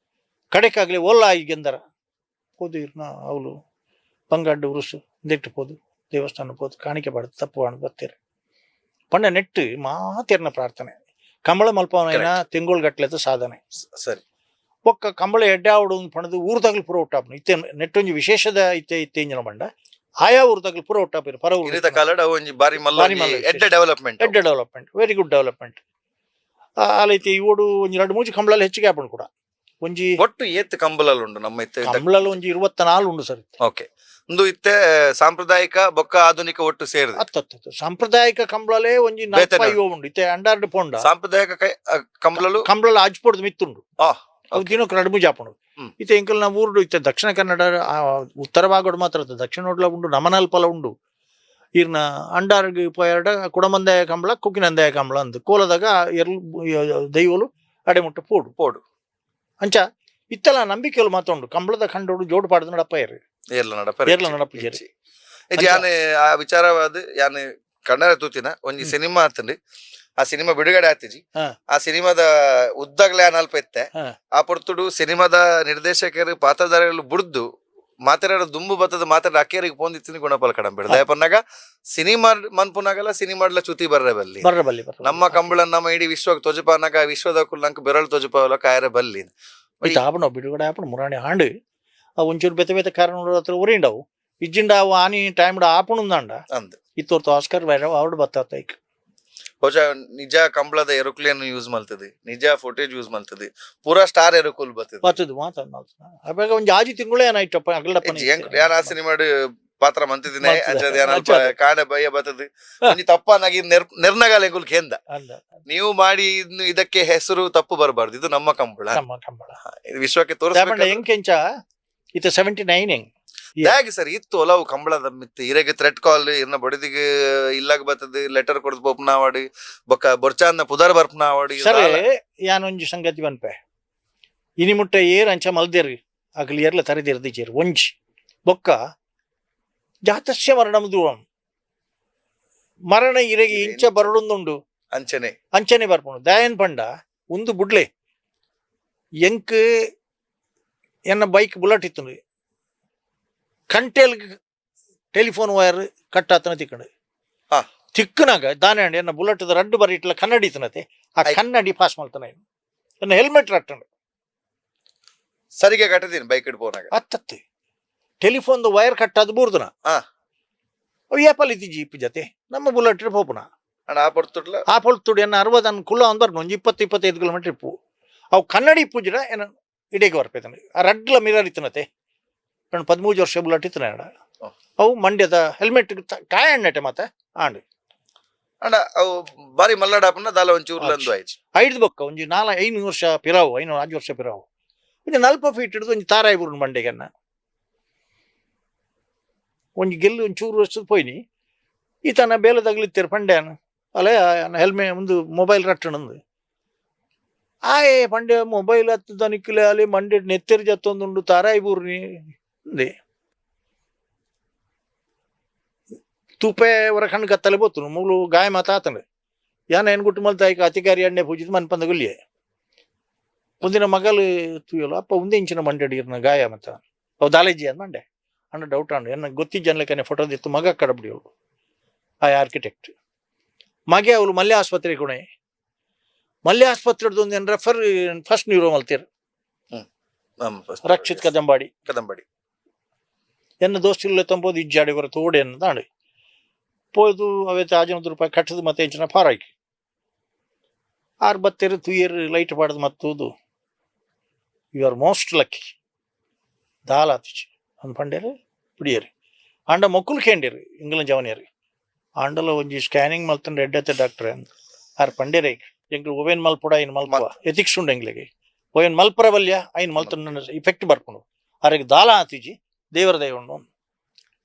ಕಡೆಕಾಗ್ಲಿ ಓಲ್ಲ ಈಗೆಂದರ ಹೋದು ಇರ್ನ ಅವಳು ಬಂಗಾಡ್ ಉರುಸು ದಿಟ್ಟು ಹೋದು ದೇವಸ್ಥಾನ ಹೋದು ಕಾಣಿಕೆ ಬಾಡ್ದು ತಪ್ಪು ಬಾಡ್ ಬರ್ತೀರಿ ಪಂಡ ನೆಟ್ಟು ಮಾತಿರ್ನ ಪ್ರಾರ್ಥನೆ ಕಂಬಳ ಮಲ್ಪವನ ತಿಂಗಳು ಗಟ್ಲೆದ ಸಾಧನೆ ಸರಿ ಒಕ್ಕ ಕಂಬಳ ಎಡ್ಡಾವಡು ಪಣದು ಊರ್ದಾಗ್ಲು ಪೂರ ಒಟ್ಟಾಪನು ಇತ್ತೆ ನೆಟ್ಟೊಂಜಿ ವಿಶೇಷದ ಇತ್ತೆ ಇಂಜಿನ ಬಂಡ ಆಯಾ ಊರ್ದಾಗ್ಲು ಪೂರ ಒಟ್ಟಾಪಿರು ಪರ ಡೆವಲಪ್ಮೆಂಟ್ ವೆರಿ ಗುಡ್ ಡೆವಲಪ್ಮೆಂಟ್ ಆಲೈತಿ ಇವಡು ಒಂಜಿ 2-3 ಕಂಬಳಲ್ಲಿ ಹೆಚ್ಚಿಗೆ ಆಪಣ್ ಕೂಡ ಒಂಜಿ ಒಟ್ಟು ಏತ್ ಕಂಬಳಲ್ಲಿ ಉಂಡು ನಮ್ಮ ಇತ್ತೆ ಕಂಬಳಲ್ಲಿ ಒಂಜಿ 24 ಉಂಡು ಸರ್ ಓಕೆ ಒಂದು ಇತ್ತೆ ಸಾಂಪ್ರದಾಯಿಕ ಬೊಕ್ಕ ಆಧುನಿಕ ಒಟ್ಟು ಸೇರಿದೆ ಅತ್ತ ಸಾಂಪ್ರದಾಯಿಕ ಕಂಬಳಲೇ ಒಂಜಿ 4-5 ಉಂಡು ಇತ್ತೆ ಅಂಡಾರ್ಡ್ ಪೋಂಡ ಸಾಂಪ್ರದಾಯಿಕ ಕಂಬಳಲು ಆಜ್ಪೋಡ್ದು ಮಿತ್ತುಂಡು ಅವು ದಿನಕ್ಕೆ 2 ಜಾಪಣು ಇತ್ತೆ ಎಂಕಲ್ ನಾವು ಊರುಡು ಇತ್ತೆ ದಕ್ಷಿಣ ಕನ್ನಡ ಉತ್ತರ ಭಾಗಡು ಮಾತ್ರ ದಕ್ಷಿಣ ಒಡ್ಲ ಉಂಡು ನಮನಲ್ಪಲ ಉಂಡು ಇರ್ನ ಅಂಡಾರ್ಗ್ ಪೋಯರ್ಡ ಕುಡಮಂದಾಯ ಕಂಬಳ ಕುಕ್ಕಿನಂದಾಯ ಕಂಬಳ ಅಂದು ಕೋಲದಾಗ ಎರ್ಲು ದೈವಲು ಅಡೆಮುಟ್ಟ ಪೋಡು ಅಂಚ ಇತ್ತಲ ನಂಬಿಕೆಲು ಮಾತುಂಡು ಕಂಬಳದ ಕಂಡೋಡು ಜೋಡು ಪಾಡ್ದು ನಡಪ್ಪ ಏರ್ಲ ನಡಪ ಆ ವಿಚಾರವಾದ ಯಾನ್ ಕನ್ನಡ ತೂತಿನ ಒಂಜಿ ಸಿನಿಮಾ ಆತಂಡು ಆ ಸಿನಿಮಾ ಬಿಡುಗಡೆ ಆತಿಜಿ ಆ ಸಿನಿಮಾದ ಉದ್ದಗ್ಲೇ ಅಲ್ಪ ಎತ್ತೆ ಆ ಪೊರ್ತುಡು ಸಿನಿಮಾದ ನಿರ್ದೇಶಕರು ಪಾತ್ರಧಾರಿಗಳು ಬುಡ್ದು ಮಾತಾಡ ದುಂಬು ಬತ್ತದ ಮಾತಾಡ ಅಕ್ಕೇರಿಗೆ ಪೋಂದಿತ್ತಿನ ಗುಣಪಲ ಕಡಂಬಿಡ ದಯಪನ್ನಾಗ ಸಿನಿಮಾ ಮನ್ಪುನಾಗಲ್ಲ ಸಿನಿಮಾಡ್ಲ ಚುತಿ ಬರ್ರಬಲ್ಲಿ ನಮ್ಮ ಕಂಬಳ ನಮ್ಮ ಇಡೀ ವಿಶ್ವಕ್ಕೆ ತೊಜಪಾನಾಗ ವಿಶ್ವದ ಕುಲ್ಲಂಕ ಬೆರಳು ತೊಜಪಾವಲ ಕಾಯರ ಬಲ್ಲಿ ಆಪಣ ಬಿಡುಗಡೆ ಆಪಣ ಮುರಾಣಿ ಹಾಂಡು ಆ ಒಂಚೂರು ಬೆತ್ತ ಬೆತ್ತ ಕಾರಣ ಹತ್ರ ಉರಿಂಡವು ಇಜ್ಜಿಂಡ ಅವು ಆನಿ ಟೈಮ್ ಆಪಣುಂದಾಂಡ ಅಂದ್ ಇತ್ತೋರ್ತು ಆಸ್ಕರ್ ಬೇರೆ ಅವ್ರು ಬತ್ತೈಕ್ ಬಹುಶಃ ನಿಜ ಕಂಬಳದ ಎರುಕುಲಿಯನ್ನು ಯೂಸ್ ಮಾಡ್ತದೆ ನಿಜ ಫುಟೇಜ್ ಯೂಸ್ ಮಾಡ್ತದೆ ಪೂರಾ ಸ್ಟಾರ್ ಎರುಕುಲ್ ಬರ್ತದೆ ಮಾತಾಡ ಒಂಜಿ ಆಜಿ ತಿಂಗಳೇ ಏನಾಯ್ತಪ್ಪ ಯಾನ ಆ ಸಿನಿಮಾ ಪಾತ್ರ ಮಂತಿದ್ದೀನಿ ಕಾಣ ಭಯ ಬರ್ತದೆ ಒಂಜಿ ತಪ್ಪನಾಗಿ ನಿರ್ನಗಾಲೆಗುಲ್ ಕೇಂದ ನೀವು ಮಾಡಿ ಇನ್ನು ಇದಕ್ಕೆ ಹೆಸರು ತಪ್ಪು ಬರಬಾರ್ದು ಇದು ನಮ್ಮ ಕಂಬಳ ವಿಶ್ವಕ್ಕೆ ತೋರಿಸ್ಬೇಕು ಎಂಕೆಂಚ ಇತ್ತ 79 ಹೇಗೆ ಸರ್ ಇತ್ತು ಒಲವು ಕಂಬಳದ ಮಿತ್ತು ಇರೆಗೆ ಥ್ರೆಡ್ ಕಾಲ್ ಇರ್ನ ಬಡದಿಗೆ ಇಲ್ಲಾಗ ಬರ್ತದೆ ಲೆಟರ್ ಕೊಡ್ದು ಬೊಪ್ನಾವಾಡಿ ಬೊಕ್ಕ ಬೊರ್ಚಾನ್ನ ಪುದರ್ ಬರ್ಪನಾವಾಡಿ ಸರಿ ಯಾನೊಂಜಿ ಸಂಗತಿ ಬನ್ಪೆ ಇನಿ ಮುಟ್ಟ ಏರ್ ಅಂಚ ಮಲ್ದೇರಿ ಆಗ್ಲಿ ಏರ್ಲ ತರದಿರ್ದಿಚೇರಿ ಒಂಜಿ ಬೊಕ್ಕ ಜಾತಸ್ಯ ಮರಣಂ ಧ್ರುವಂ ಮರಣ ಇರೆಗೆ ಇಂಚ ಬರಡೊಂದುಂಡು ಅಂಚನೆ ಬರ್ಪುಂಡು ದಯನ್ ಪಂಡ ಒಂದು ಬುಡ್ಲೆ ಎಂಕ್ ಎನ್ನ ಬೈಕ್ ಬುಲೆಟ್ ಇತ್ತು ಕಂಟೆಲ್ ಟೆಲಿಫೋನ್ ವೈರ್ ಕಟ್ ಆತನ ತಿಕ್ಕಂಡು ಹಾ. ತಿಕ್ಕನಾಗ ದಾನೆ ಅಂಡಿ ಎನ್ನ ಬುಲೆಟ್ದ ರಡ್ಡು ಬರಿ ಇಟ್ಲ ಕನ್ನಡಿ ಇತ್ತನತೆ ಆ ಕನ್ನಡಿ ಪಾಸ್ ಮಾಡ್ತಾನೆ ಎನ್ನ ಹೆಲ್ಮೆಟ್ ರಟ್ಟಂಡು ಸರಿಗೆ ಕಟ್ಟದೀನಿ ಬೈಕ್ ಇಡ್ಬೋನಾಗ ಅತ್ತತ್ತೆ ಟೆಲಿಫೋನ್ದು ವೈರ್ ಕಟ್ ಆದ ಬೂರ್ದನ ಹಾ. ಅವು ಏಪಲ್ ಇತ್ತಿ ಜೀಪ್ ಜತೆ ನಮ್ಮ ಬುಲೆಟ್ ಹೋಪುನ ಅಣ್ಣ ಆ ಪಡ್ತುಡ್ಲ ಆ ಪೊಳ್ತುಡಿ ಎನ್ನ 60 ಅನ್ ಕುಲ್ಲ ಒಂದು ಬರ್ನು ಒಂದು 20-25 ಕಿಲೋಮೀಟರ್ ಇಪ್ಪು ಅವು ಕನ್ನಡಿ ಪೂಜರ ಏನ ಇಡೇಗೆ ಬರ್ಪೇತಾನೆ ಆ ರಡ್ಲ ಮಿರರ್ ಇತ್ತನತೆ ನಾನು 13 ವರ್ಷ ಬುಲೆಟ್ ಇತ್ತನ ಅವು ಮಂಡ್ಯದ ಹೆಲ್ಮೆಟ್ ಕಾಯಣ್ಣಟೆ ಮತ್ತೆ ಆಂಡ್ ಅಣ್ಣ ಅವು ಬಾರಿ ಮಲ್ಲಾಡಪ್ಪನ ದಾಲ ಒಂಚೂರು ಲಂದು ಆಯ್ತು 5 ಬೊಕ್ಕ ಒಂಜಿ 5 ವರ್ಷ ಪಿರಾವು 5 ವರ್ಷ ಪಿರಾವು ಒಂಜಿ 40 ಫೀಟ್ ಹಿಡಿದು ಒಂಜಿ ತಾರಾಯಿ ಬುರ್ನು ಮಂಡೆಗೆನ್ನ ಒಂಜಿ ಗೆಲ್ಲು ಒಂಚೂರು ವರ್ಷದ ಪೋಯ್ನಿ ಈತನ ಬೇಲೆ ತಗಲಿತ್ತೀರು ಪಂಡ್ಯಾನ ಅಲ್ಲೇ ಹೆಲ್ಮೆ ಒಂದು ಮೊಬೈಲ್ ರಟ್ಟಣಂದು ಆಯೆ ಪಂಡ್ಯ ಮೊಬೈಲ್ ಹತ್ತದ ನಿಕ್ಕಿಲೆ ಅಲ್ಲಿ ಮಂಡ್ಯ ನೆತ್ತೆರಿ ಜತ್ತೊಂದುಂಡು ತಾರಾಯಿ ಬೂರ್ನಿ ಅಂದೆ ತೂಪೆ ಅವರ ಕಣ್ಣು ಕತ್ತಲೆ ಬೋತು ಮೂಲು ಗಾಯ ಮಾತಾತಂಡೆ ಯಾನ ಏನು ಗುಟ್ಟು ಮಲ್ತ ಈಗ ಅಧಿಕಾರಿ ಅಣ್ಣೆ ಪೂಜಿದ್ ಮನ್ಪಂದ ಗುಲ್ಲಿಯೇ ಮುಂದಿನ ಮಗಲು ತುಯ್ಯಲು ಅಪ್ಪ ಒಂದೇ ಇಂಚಿನ ಮಂಡ್ಯಡಿರ್ನ ಗಾಯ ಮತ್ತ ಅವು ದಾಲೇಜಿ ಅದ್ ಮಂಡೆ ಅಣ್ಣ ಡೌಟ್ ಅಂಡು ಎನ್ನ ಗೊತ್ತಿಜ್ಜನ್ಲೆಕ್ಕನೆ ಫೋಟೋದಿತ್ತು ಮಗ ಕಡಬಿಡಿಯೋಳು ಆ ಆರ್ಕಿಟೆಕ್ಟ್ ಮಗೆ ಅವಳು ಮಲ್ಯ ಆಸ್ಪತ್ರೆ ಕೊಣೆ ಮಲ್ಯ ಆಸ್ಪತ್ರೆದು ಒಂದು ಏನು ರೆಫರ್ ಫಸ್ಟ್ ನ್ಯೂರೋ ಮಲ್ತೀರ್ ರಕ್ಷಿತ್ ಕದಂಬಾಡಿ ಎನ್ನ ದೋಸ್ತಿಲ್ಲ ತಂಬೋದು ಇಜ್ಜಾಡಿ ಬರ ತೋಡೆ ಅನ್ನದಾಂಡು ಪೋಯ್ದು ಅವತ್ತು 500 ರೂಪಾಯಿ ಕಟ್ಟದು ಮತ್ತೆ ಇಂಚಿನ ಫಾರಾಯ್ಕೆ 6 ಬತ್ತೇರು 2 ಇಯರ್ ಲೈಟ್ ಪಾಡದು ಮತ್ತೂದು ಯು ಆರ್ ಮೋಸ್ಟ್ ಲಕ್ಕಿ ದಾಲಾತಿಚಿ ಅಂದ್ ಪಂಡೇರು ಪಿಡಿಯರಿ ಆಂಡ ಮೊಕ್ಕಲು ಕೇಂಡಿರು ಇಂಗ್ಲಂಡ್ ಜವನಿಯರು ಆಂಡಲ ಒಂಜಿ ಸ್ಕ್ಯಾನಿಂಗ್ ಮಲ್ತಂಡು ಎಡ್ಡತ್ತೆ ಡಾಕ್ಟ್ರೆ ಅಂದ್ ಆರ್ ಪಂಡೇರೆ ಎಂಗ್ಳು ಓವೇನ್ ಮಲ್ಪುಡ ಐನ್ ಮಲ್ಪುವ ಎಥಿಕ್ಸ್ ಉಂಡು ಎಂಗ್ಲಿಗೆ ಓವೇನ್ ಮಲ್ಪರ ಬಲ್ಯ ಐನ್ ಮಲ್ತಂಡ ಇಫೆಕ್ಟ್ ಬರ್ಕೊಂಡು ಆರಿಗೆ ದಾಲ ಆತಿಜಿ ದೇವರ ದಯ ಉಂಡು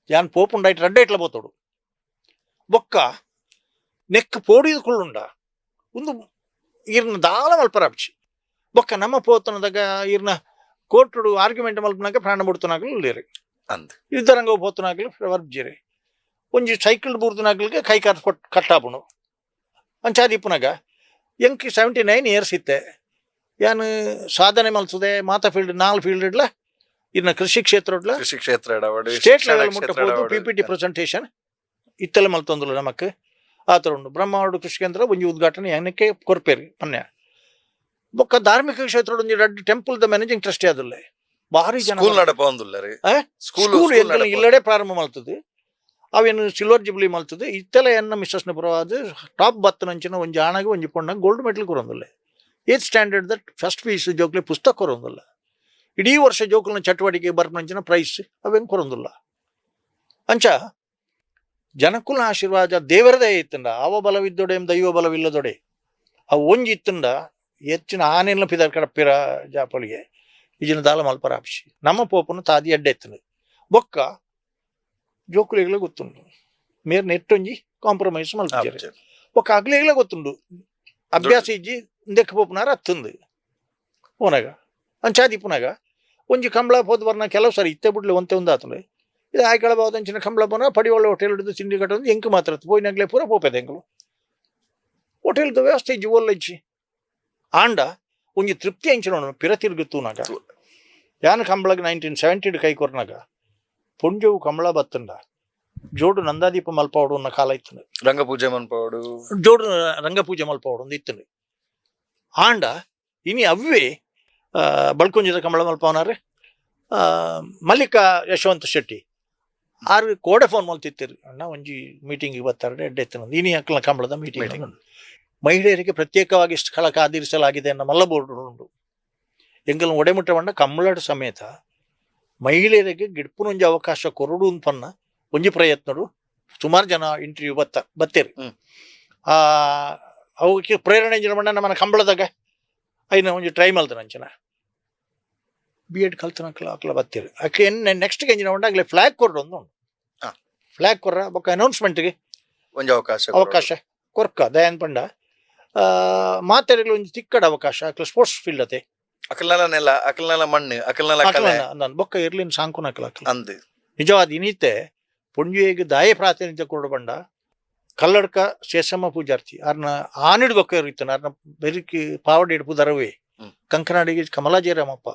ಯಾನ್ ಪೋಪುಂಡಾಯ್ತು ರಡ್ಡ ಇಟ್ಲ ಬೋತೋಡು ಬೊಕ್ಕ ನೆಕ್ ಪೋಡಿದು ಕುಳ್ಳುಂಡ ಒಂದು ಈರ್ನ ದಾಲ ಮಲ್ಪರ ಅಪ್ಚಿ ಬೊಕ್ಕ ನಮ್ಮ ಪೋತನದಾಗ ಈರ್ನ ಕೋರ್ಟುಡು ಆರ್ಗ್ಯುಮೆಂಟ್ ಮಲ್ಪನಾಗ ಪ್ರಾಣ ಬಿಡ್ತನಾಗಲು ಇಲ್ಲಿರಿ ಅಂದ್ ಯುದ್ಧರಂಗ ಪೋತನಾಗಲು ವರ್ಬ್ಜಿರಿ ಒಂಜಿ ಸೈಕಲ್ ಬೂರ್ದನಾಗಲಿಗೆ ಕೈ ಕಾರ್ ಕಟ್ಟಾಪುಣು ಅಂಚಾದಿಪ್ಪುನಾಗ ಎಂಕ್ 79 ಇಯರ್ಸ್ ಇತ್ತೆ ಯಾನು ಸಾಧನೆ ಮಲ್ಸದೆ ಮಾತಾ ಫೀಲ್ಡ್ 4 ಫೀಲ್ಡ್ ಇಡ್ಲ ಇನ್ನ ಕೃಷಿ ಕ್ಷೇತ್ರ ಸ್ಟೇಟ್ ಲೆವೆಲ್ ಮುಟ್ಟ ಹೋದು PPT ಪ್ರೆಸೆಂಟೇಷನ್ ಇತ್ತಲೆ ಮಲ್ತೊಂದುಲ್ಲ ನಮಕ್ ಆತರ ಉಂಡು ಬ್ರಹ್ಮಾವರ್ಡು ಕೃಷಿ ಕೇಂದ್ರ ಒಂಜಿ ಉದ್ಘಾಟನೆ ಏನಕ್ಕೆ ಕೊರ್ಪೇರಿ ಮೊನ್ನೆ ಬೊಕ್ಕ ಧಾರ್ಮಿಕ ಕ್ಷೇತ್ರ ಒಂಜಿ ರೆಡ್ ಟೆಂಪಲ್ ದ ಮ್ಯಾನೇಜಿಂಗ್ ಟ್ರಸ್ಟಿ ಆದುಲ್ಲೆ ಭಾರಿ ಜನ ಸ್ಕೂಲ್ ಇಲ್ಲಡೆ ಪ್ರಾರಂಭ ಮಲ್ತದೆ ಅವೇನು ಸಿಲ್ವರ್ ಜುಬ್ಲಿ ಮಲ್ತದೆ ಇತ್ತೆಲ್ಲ ಎನ್ನ ಮಿಸ್ಟರ್ಸ್ನ ಪರವಾದ ಟಾಪ್ 10 ನಂಚಿನ ಒಂಜಿ ಆಣಗೆ ಒಂಜಿ ಪೊಣ್ಣಗ ಗೋಲ್ಡ್ ಮೆಡಲ್ ಕೊರೊಂದುಲ್ಲೆ 8th ಸ್ಟ್ಯಾಂಡರ್ಡ್ ದಟ್ ಫಸ್ಟ್ ಪೀಸ್ ಜೋಕ್ಲೆ ಪುಸ್ತಕ ಕೊರೊಂದುಲ್ಲ ಇಡೀ ವರ್ಷ ಜೋಕುಲ್ನ ಚಟುವಟಿಕೆ ಬರ್ಪಂಚಿನ ಪ್ರೈಸ್ ಅವೇನು ಕೊರೊಂದುಲ್ಲ ಅಂಚ ಜನಕುಲ ಆಶೀರ್ವಾದ ದೇವರದೇ ಇತ್ತಂಡ ಅವ ಬಲವಿದ್ದೊಡೆ ದೈವ ಬಲವಿಲ್ಲದೊಡೆ ಅವು ಒಂಜಿ ಇತ್ತಂಡ ಹೆಚ್ಚಿನ ಆನೆಲ್ಲ ಪಿದರ್ ಕಡಪಿರ ಜಾಪಲಿಗೆ ಈಜಿನ ದಾಲ ಮಲ್ಪರ ಆಪ್ಸಿ ನಮ್ಮ ಪೋಪನು ತಾದಿ ಅಡ್ಡೆ ಎತ್ತಂಡು ಬೊಕ್ಕ ಜೋಕುಲಿಗಳ ಗೊತ್ತುಂಡು ಮೇರ್ ನೆಟ್ಟೊಂಜಿ ಕಾಂಪ್ರಮೈಸ್ ಮಲ್ಪಿದ್ದಾರೆ ಒಕ್ಕ ಅಗ್ಲಿಗಳ ಗೊತ್ತುಂಡು ಅಭ್ಯಾಸ ಇಜ್ಜಿ ದೆಕ್ಕ ಪೋಪುನಾರ ಹತ್ತುಂದು ಪೋನಾಗ ಅಂಚಾದಿಪ್ಪುನಾಗ ಒಂಜಿ ಕಂಬಳ ಹೋದ್ ಬರ್ನ ಕೆಲವು ಸರಿ ಇತ್ತೆ ಬಿಡ್ಲಿ ಒಂತೆ ಒಂದು ಆತಂಡೆ ಇದು ಆಯ್ಕಳ ಬಾವುದಂಚಿನ ಕಂಬಳ ಬೋನ ಪಡಿ ಒಳ್ಳೆ ಹೋಟೆಲ್ ಹಿಡಿದು ತಿಂಡಿ ಕಟ್ಟೊಂದು ಎಂಕ್ ಮಾತ್ರ ಪೋಯಿನಾಗ್ಲೇ ಪೂರ ಪೋಪೆದ ಎಂಗಳು ಹೋಟೆಲ್ದ ವ್ಯವಸ್ಥೆ ಇಜ್ಜಿ ಓಲ್ಲ ಇಜ್ಜಿ ಆಂಡ ಒಂಜಿ ತೃಪ್ತಿ ಅಂಚಿನ ಪಿರ ತಿರುಗುತ್ತೂನಾಗ ಯಾನ ಕಂಬಳಗ 1970 ಕೈ ಕೊರ್ನಾಗ ಪೊಂಜವು ಕಂಬಳ ಬತ್ತಂಡ ಜೋಡು ನಂದಾದೀಪ ಮಲ್ಪವಡು ಅನ್ನೋ ಕಾಲ ಇತ್ತಂಡು ರಂಗಪೂಜೆ ಮಲ್ಪವಡು ಜೋಡು ರಂಗಪೂಜೆ ಮಲ್ಪವಡು ಒಂದು ಇತ್ತಂಡು ಆಂಡ ಇನಿ ಅವ್ವೇ ಬಳ್ಕೊಂಜಿದ ಕಂಬಳ ಮಲ್ಪವನಾರೆ ಮಲ್ಲಿಕಾ ಯಶವಂತ ಶೆಟ್ಟಿ ಆರು ಕೋಡೆ ಫೋನ್ ಮಲ್ತಿತ್ತಿರು ಅಣ್ಣ ಒಂಜಿ ಮೀಟಿಂಗಿಗೆ ಬರ್ತಾರೆ ಎಡ್ಡೆ ಎತ್ತನದು ಇನಿ ಅಕ್ಕಲ ಕಂಬಳದ ಮೀಟಿಂಗ್ ಮಹಿಳೆಯರಿಗೆ ಪ್ರತ್ಯೇಕವಾಗಿ ಸ್ಥಳ ಕಾದಿರಿಸಲಾಗಿದೆ ಅನ್ನೋ ಮಲ್ಲ ಬೋರ್ಡ್ ಉಂಟು ಎಂಗಲ್ ಒಡೆಮುಟ್ಟ ಬಣ್ಣ ಕಂಬಳದ ಸಮೇತ ಮಹಿಳೆಯರಿಗೆ ಗಿಡ್ಪುನೊಂಜಿ ಅವಕಾಶ ಕೊರಡು ಪನ್ನ ಒಂಜಿ ಪ್ರಯತ್ನಡು ಸುಮಾರು ಜನ ಇಂಟರ್ವ್ಯೂ ಬತ್ತೇರಿ ಅವಕ್ಕೆ ಪ್ರೇರಣೆ ಬಣ್ಣ ನಮ್ಮನ ಕಂಬಳದಾಗ ಐನ ಒಂಜಿ ಟ್ರೈ ಮಲ್ತನ ಅಂಚನ B.Ed ಕಲ್ತನಕ್ಲ ಅಕ್ಲ ಬತ್ತೇರಿ ಅಕ್ಕೆ ನೆಕ್ಸ್ಟ್ ಎಂಜಿನ ಬಣ್ಣ ಆಗ್ಲೇ ಫ್ಲಾಗ್ ಕೊರಡು ಒಂದು ಫ್ಲಾಗ್ ಕೊರ್ರ ಬೊಕ್ಕ ಅನೌನ್ಸ್ಮೆಂಟ್ಗೆ ಒಂಜಿ ಅವಕಾಶ ಕೊರ್ಕ ದಯಾನ್ ಪಂಡ ಮಾತಾಡಲು ಒಂಜಿ ತಿಕ್ಕಡ ಅವಕಾಶ ಅಕ್ಲ ಸ್ಪೋರ್ಟ್ಸ್ ಫೀಲ್ಡ್ ಅತೆ ಅಕಲ್ನಲ ಮಣ್ಣು ಅಕಲ್ನಲ ಬೊಕ್ಕ ಇರ್ಲಿನ ಸಾಂಕುನಕ್ಲ ಅಂದ್ ನಿಜವಾದ ಇನಿತೆ ಪೊಂಜಿಗೆ ದಾಯ ಪ್ರಾತಿನಿಧ್ಯ ಕೊರಡು ಬಂಡ ಕಲ್ಲಡ್ಕ ಶೇಷಮ್ಮ ಪೂಜಾರ್ತಿ ಅರ್ನ ಆನಿಡ್ ಬೊಕ್ಕ ಇರ್ತಾನೆ ಅರ್ನ ಬೆರಿಕಿ ಪಾವಡಿ ಇಡ್ಪು ದರವೇ ಕಂಕನಾಡಿಗೆ ಕಮಲಾಜಿ ರಾಮಪ್ಪ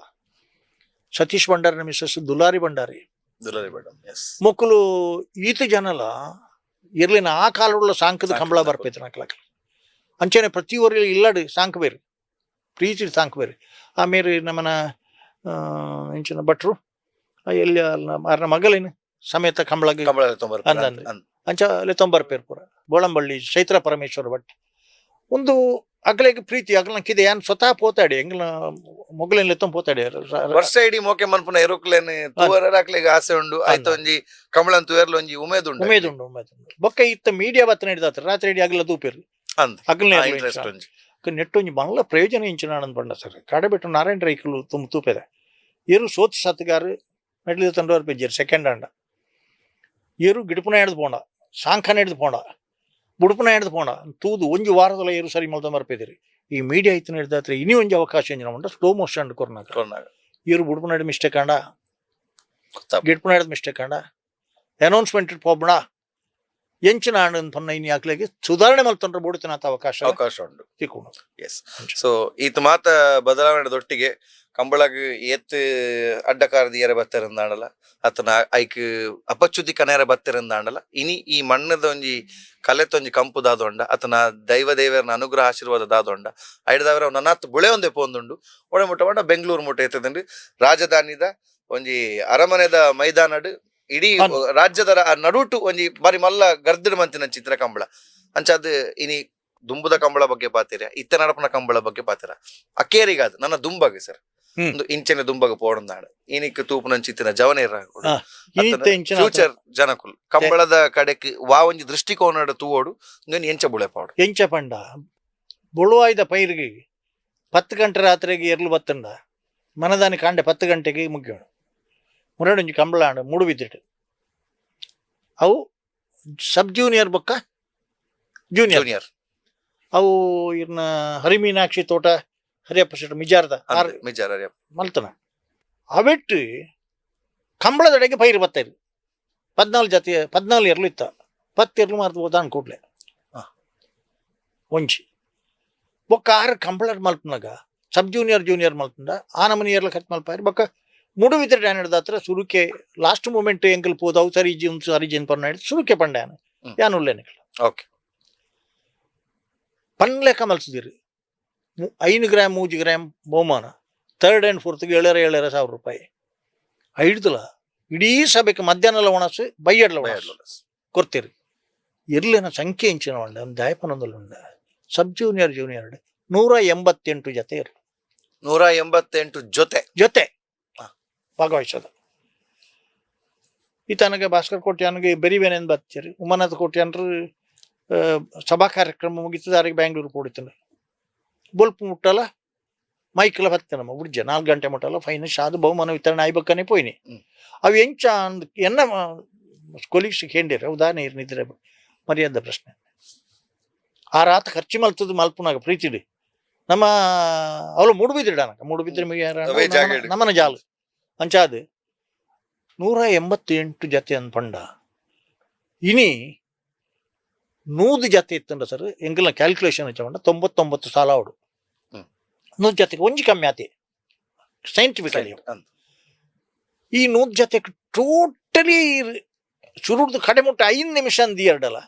ಸತೀಶ್ ಭಂಡಾರಿನ ಮಿಸ್ಸಸ್ ದುಲಾರಿ ಭಂಡಾರಿ ದುಲಾರಿ ಮೇಡಮ್ ಎಸ್ ಮೊಕ್ಕಲು ಈತ ಜನಲ ಇರ್ಲಿನ ಆ ಕಾಲುಳ್ಳ ಸಾಂಕದ ಕಂಬಳ ಬರ್ಪೈತೆ ನಕ್ಲಕ್ಕೆ ಅಂಚನೆ ಪ್ರತಿ ಊರಲ್ಲಿ ಇಲ್ಲಡು ಸಾಂಕ್ ಬೇರೆ ಪ್ರೀತಿ ಸಾಂಕ್ ಬೇರೆ ಆಮೇಲೆ ನಮ್ಮನ ಇಂಚಿನ ಭಟ್ರು ಎಲ್ಲಿ ಮಾರನ ಮಗಳೇನು ಸಮೇತ ಕಂಬಳಗೆ ಅಂದಂದು ಅಂಚ ಲೆತ್ತೊಂಬರ್ಪೇರು ಪೂರ ಬೋಳಂಬಳ್ಳಿ ಚೈತ್ರ ಪರಮೇಶ್ವರ ಭಟ್ ಒಂದು ಅಗ್ಲೆಗೆ ಪ್ರೀತಿ ಅಗ್ಲಕ್ಕಿದೆ ಏನ್ ಸ್ವತಃ ಪೋತಾಡಿ ಎಂಗ್ಲ ಮೊಗಲೇನ್ ಲೆತ್ತೊಂದು ಪೋತಾಡಿ ವರ್ಷ ಇಡೀ ಮೋಕೆ ಮನ್ಪುನ ಎರುಕ್ಲೇನ್ ತೂವರಾಕ್ಲೆಗ್ ಆಸೆ ಉಂಡು ಆಯ್ತು ಒಂಜಿ ಕಂಬಳನ್ ತೂಯರ್ಲ ಒಂಜಿ ಉಮೇದುಂಡು ಉಮೇದುಂಡು ಬೊಕ್ಕ ಇತ್ತ ಮೀಡಿಯಾ ಬತ್ತ ನಡೆದಾತ್ರ ರಾತ್ರಿ ಇಡೀ ಅಗ್ಲ ತೂಪೇರು ಅಗ್ಲೇ ನೆಟ್ಟು ಒಂಜಿ ಮಲ್ಲ ಪ್ರಯೋಜನ ಇಂಚಿನ ಪಂಡ ಸರ್ ಕಡೆಬಿಟ್ಟು ನಾರಾಯಣ ರೈಕಲು ತುಂಬ ತೂಪೆದ ಏರು ಸೋತಿ ಸತ್ಗಾರು ಮೆಡ್ಲಿದ ತಂಡವರು ಪೆಜ್ಜರು ಸೆಕೆಂಡ್ ಅಂಡ ಏರು ಗಿಡಪುನ ಹಿಡ್ದು ಪೋಂಡ ಸಾಂಖನ ಹಿಡ್ದು ಪೋಂಡ ಬುಡುಪುನ ಹಿಡ್ದು ಪೋಂಡ ತೂದು ಒಂಜಿ ವಾರದಲ್ಲ ಏರು ಸರಿ ಮಲ್ತ ಮರ್ಪೇದಿರಿ ಈ ಮೀಡಿಯಾ ಐತನ ಹಿಡ್ದಾತ್ರೆ ಇನ್ನೂ ಒಂಜಿ ಅವಕಾಶ ಎಂಜಿನ ಉಂಡ ಸ್ಲೋ ಮೋಷನ್ ಕೊರ್ನಾಗ ಏರು ಬುಡುಪುನ ಹಿಡ್ದು ಮಿಸ್ಟೇಕ್ ಅಂಡ ಗಿಡಪುನ ಹಿಡ್ದು ಮಿಸ್ಟೇಕ್ ಅಂಡ ಅನೌನ್ಸ್ಮೆಂಟ್ ಪೋಬಣ ಎಂಚಿನ ಆಂಡ್ ಪನ್ನ ಇನ್ನು ಯಾಕ್ಲೆಗೆ ಸುಧಾರಣೆ ಮಲ್ತಂಡ್ರೆ ಬೋಡುತ್ತಿನ ಅವಕಾಶ ಉಂಡು ತಿಕ್ಕೊಂಡು ಎಸ್ ಸೊ ಈತ ಮಾತ ಬದಲಾವಣೆ ದೊಟ್ಟಿಗೆ ಕಂಬಳಗ್ ಏತ್ ಅಡ್ಡಕಾರದಿಯರ ಬತ್ತಿರಂದಾಂಡಲ ಅತನ ಐಕ್ ಅಪಚ್ಯುತಿ ಕನೆಯರ ಬತ್ತಿರಂದಾಂಡಲ ಇನಿ ಈ ಮಣ್ಣದ ಒಂಜಿ ಕಲೆತೊಂಜಿ ಕಂಪುದಾದೊಂಡ ಅತನ ದೈವ ದೇವರನ ಅನುಗ್ರಹ ಆಶೀರ್ವಾದ ದಾದೊಂಡ ಐಡದವರ ನನ್ನತ್ತು ಬುಳೆ ಒಂದೇ ಪೋಂದುಂಡು ಒಡೆ ಮುಟ್ಟ ಬಂಡ ಬೆಂಗಳೂರು ಮುಟ್ಟ ಎತ್ತದಂಡು ರಾಜಧಾನಿದ ಒಂಜಿ ಅರಮನೆದ ಮೈದಾನಡ್ ಇಡೀ ರಾಜ್ಯದ ನಡುಟು ಒಂಜಿ ಬಾರಿ ಮಲ್ಲ ಗರ್ದಿಡ್ ಮಂತಿನ ಚಿತ್ರ ಕಂಬಳ ಅಂಚಾದ್ ಇನಿ ದುಂಬುದ ಕಂಬಳ ಬಗ್ಗೆ ಪಾತಿರ ಇತ್ತ ನಡಪನ ಕಂಬಳ ಬಗ್ಗೆ ಪಾತಿರ ಅಕ್ಕೇರಿಗಾದ ನನ್ನ ದುಂಬಗೆ ಸರ್ ಒಂದು ಇಂಚಿನ ದುಂಬಗ ಪೋಡಂದಾಡ ಇನಿಕ್ ತೂಪುನ ಚಿತ್ತಿನ ಜವನೇರ ಫ್ಯೂಚರ್ ಜನಕುಲ್ ಕಂಬಳದ ಕಡೆಕ್ ವಾ ಒಂಜಿ ದೃಷ್ಟಿಕೋನ ತೂವೋಡು ಎಂಚ ಬುಳೆ ಪಾಡು ಎಂಚ ಪಂಡ ಬುಳುವಾಯ್ದ ಪೈರಿಗೆ 10 ಗಂಟೆ ರಾತ್ರಿಗೆ ಎರ್ಲು ಬತ್ತಂಡ ಮನದಾನಿ ಕಾಂಡೆ 10 ಗಂಟೆಗೆ ಮುಗ್ಯೋಣ ಮುರಡೊಂಜಿ ಕಂಬಳ ಆಂಡ ಮೂಡು ಬಿದ್ದಿಟ್ಟು ಅವು ಸಬ್ ಜೂನಿಯರ್ ಬೊಕ್ಕ ಜೂನಿಯರ್ ಅವು ಇರ್ನ ಹರಿಮೀನಾಕ್ಷಿ ತೋಟ ಹರಿಯಪ್ಪ ಶೆಟ್ಟಿ ಮಿಜಾರ್ದ ಮಲ್ತನ ಅವೆಟ್ಟು ಕಂಬಳದಡೆಗೆ ಪೈರು ಬತ್ತೈರು 14 ಜಾತಿ 14 ಎರ್ಲು ಇತ್ತ 10 ಎರ್ಲು ಮಾರ್ದು ಹೋದ ಅನ್ಕೊಡ್ಲೆ ಒಂಚಿ ಬೊಕ್ಕ 6 ಕಂಬಳ ಮಲ್ಪನಾಗ ಸಬ್ ಜೂನಿಯರ್ ಮಲ್ಪಂಡ ಆ ನಮನಿ ಎರ್ಲ ಕಟ್ ಮಲ್ಪಾರಿ ಬೊಕ್ಕ ಮುಡು ವಿತ್ರ ಡ್ಯಾನ್ ಹಿಡ್ದ ಹತ್ರ ಸುರುಕೆ ಲಾಸ್ಟ್ ಮೂಮೆಂಟ್ ಎಂಕಲ್ ಪೋದು ಅವು ಸರಿಜಿನ್ ಪನ್ನ ಹಿಡಿದು ಸುರುಕೆ ಪಂಡ ಯಾನು ಉಲ್ಲೇನಿಕಲ್ಲ ಓಕೆ ಪನ್ ಲೆಕ್ಕ ಮಲ್ಸಿದಿರಿ 5 ಗ್ರಾಮ್ 3 ಗ್ರಾಮ್ ಬಹುಮಾನ 3rd and 4th 7,000 ರೂಪಾಯಿ ಐಡ್ದಲ್ಲ ಇಡೀ ಸಭೆಗೆ ಮಧ್ಯಾಹ್ನ ಒಣಸು ಬೈಯಡ್ಲ ಒಣಸು ಕೊಡ್ತೀರಿ ಇರ್ಲಿನ ಸಂಖ್ಯೆ ಇಂಚಿನ ಉಂಡ ಒಂದು ದಾಯಪನೊಂದಲ್ಲಿ ಉಂಡ ಸಬ್ ಜೂನಿಯರ್ 188 ಜೊತೆ ಇರಲಿ 188 ಜೊತೆ ಭಾಗವಹಿಸೋದು ಈತನಿಗೆ ಭಾಸ್ಕರ್ ಕೋಟ್ಯಾನಿಗೆ ಬೆರಿವೇನೆಂದು ಬರ್ತೀರಿ ಉಮಾನಾಥ ಕೋಟ್ಯಾನ್ರು ಸಭಾ ಕಾರ್ಯಕ್ರಮ ಮುಗಿತದಾರಿಗೆ ಬ್ಯಾಂಗ್ಳೂರು ಪೋಡಿತಾನೆ ಬೊಲ್ಪು ಮುಟ್ಟಲ್ಲ ಮೈಕೆಲ್ಲ ಬರ್ತೇನಮ್ಮ ಉಡ್ಜ 4 ಗಂಟೆ ಮುಟ್ಟಲ್ಲ ಫೈನಲ್ ಅದು ಬಹುಮಾನ ವಿತರಣೆ ಆಯ್ಬಕ್ಕನೆ ಪೋಯ್ನಿ ಅವು ಎಂಚ ಎನ್ನ ಕೊಲೀಗ್ಸ್ ಕೇಂದಿರ ಉದಾಹರಣೆ ಇರ್ನಿದ್ರೆ ಮರ್ಯಾದ ಪ್ರಶ್ನೆ ಆ ರಾತ ಖರ್ಚು ಮಲ್ತದ್ದು ಮಲ್ಪನಾಗ ಪ್ರೀತಿಡಿ ನಮ್ಮ ಅವಳು ಮೂಡುಬಿದ್ರೆ ನಮ್ಮನ ಜಾಲು ಅಂಚಾದು 188 ಜೊತೆ ಅಂದ್ಪಂಡ ಇನಿ 100 ಜೊತೆ ಇತ್ತಂಡ ಸರ್ ಎಂಗಲ್ನ ಕ್ಯಾಲ್ಕುಲೇಷನ್ ಹಚ್ಚಕೊಂಡ 99 ಸಾಲ ಅವಡು 100 ಜೊತೆಗೆ ಒಂಜಿ ಕಮ್ಮಿ ಆತಿ ಸೈಂಟಿಫಿಕಲಿ ಈ 100 ಜೊತೆಗೆ ಟೋಟಲಿ ಶುರುಡ್ದು ಕಡೆ ಮುಟ್ಟ 5 ನಿಮಿಷ ಅಂದಿಯರ್ಡಲ್ಲ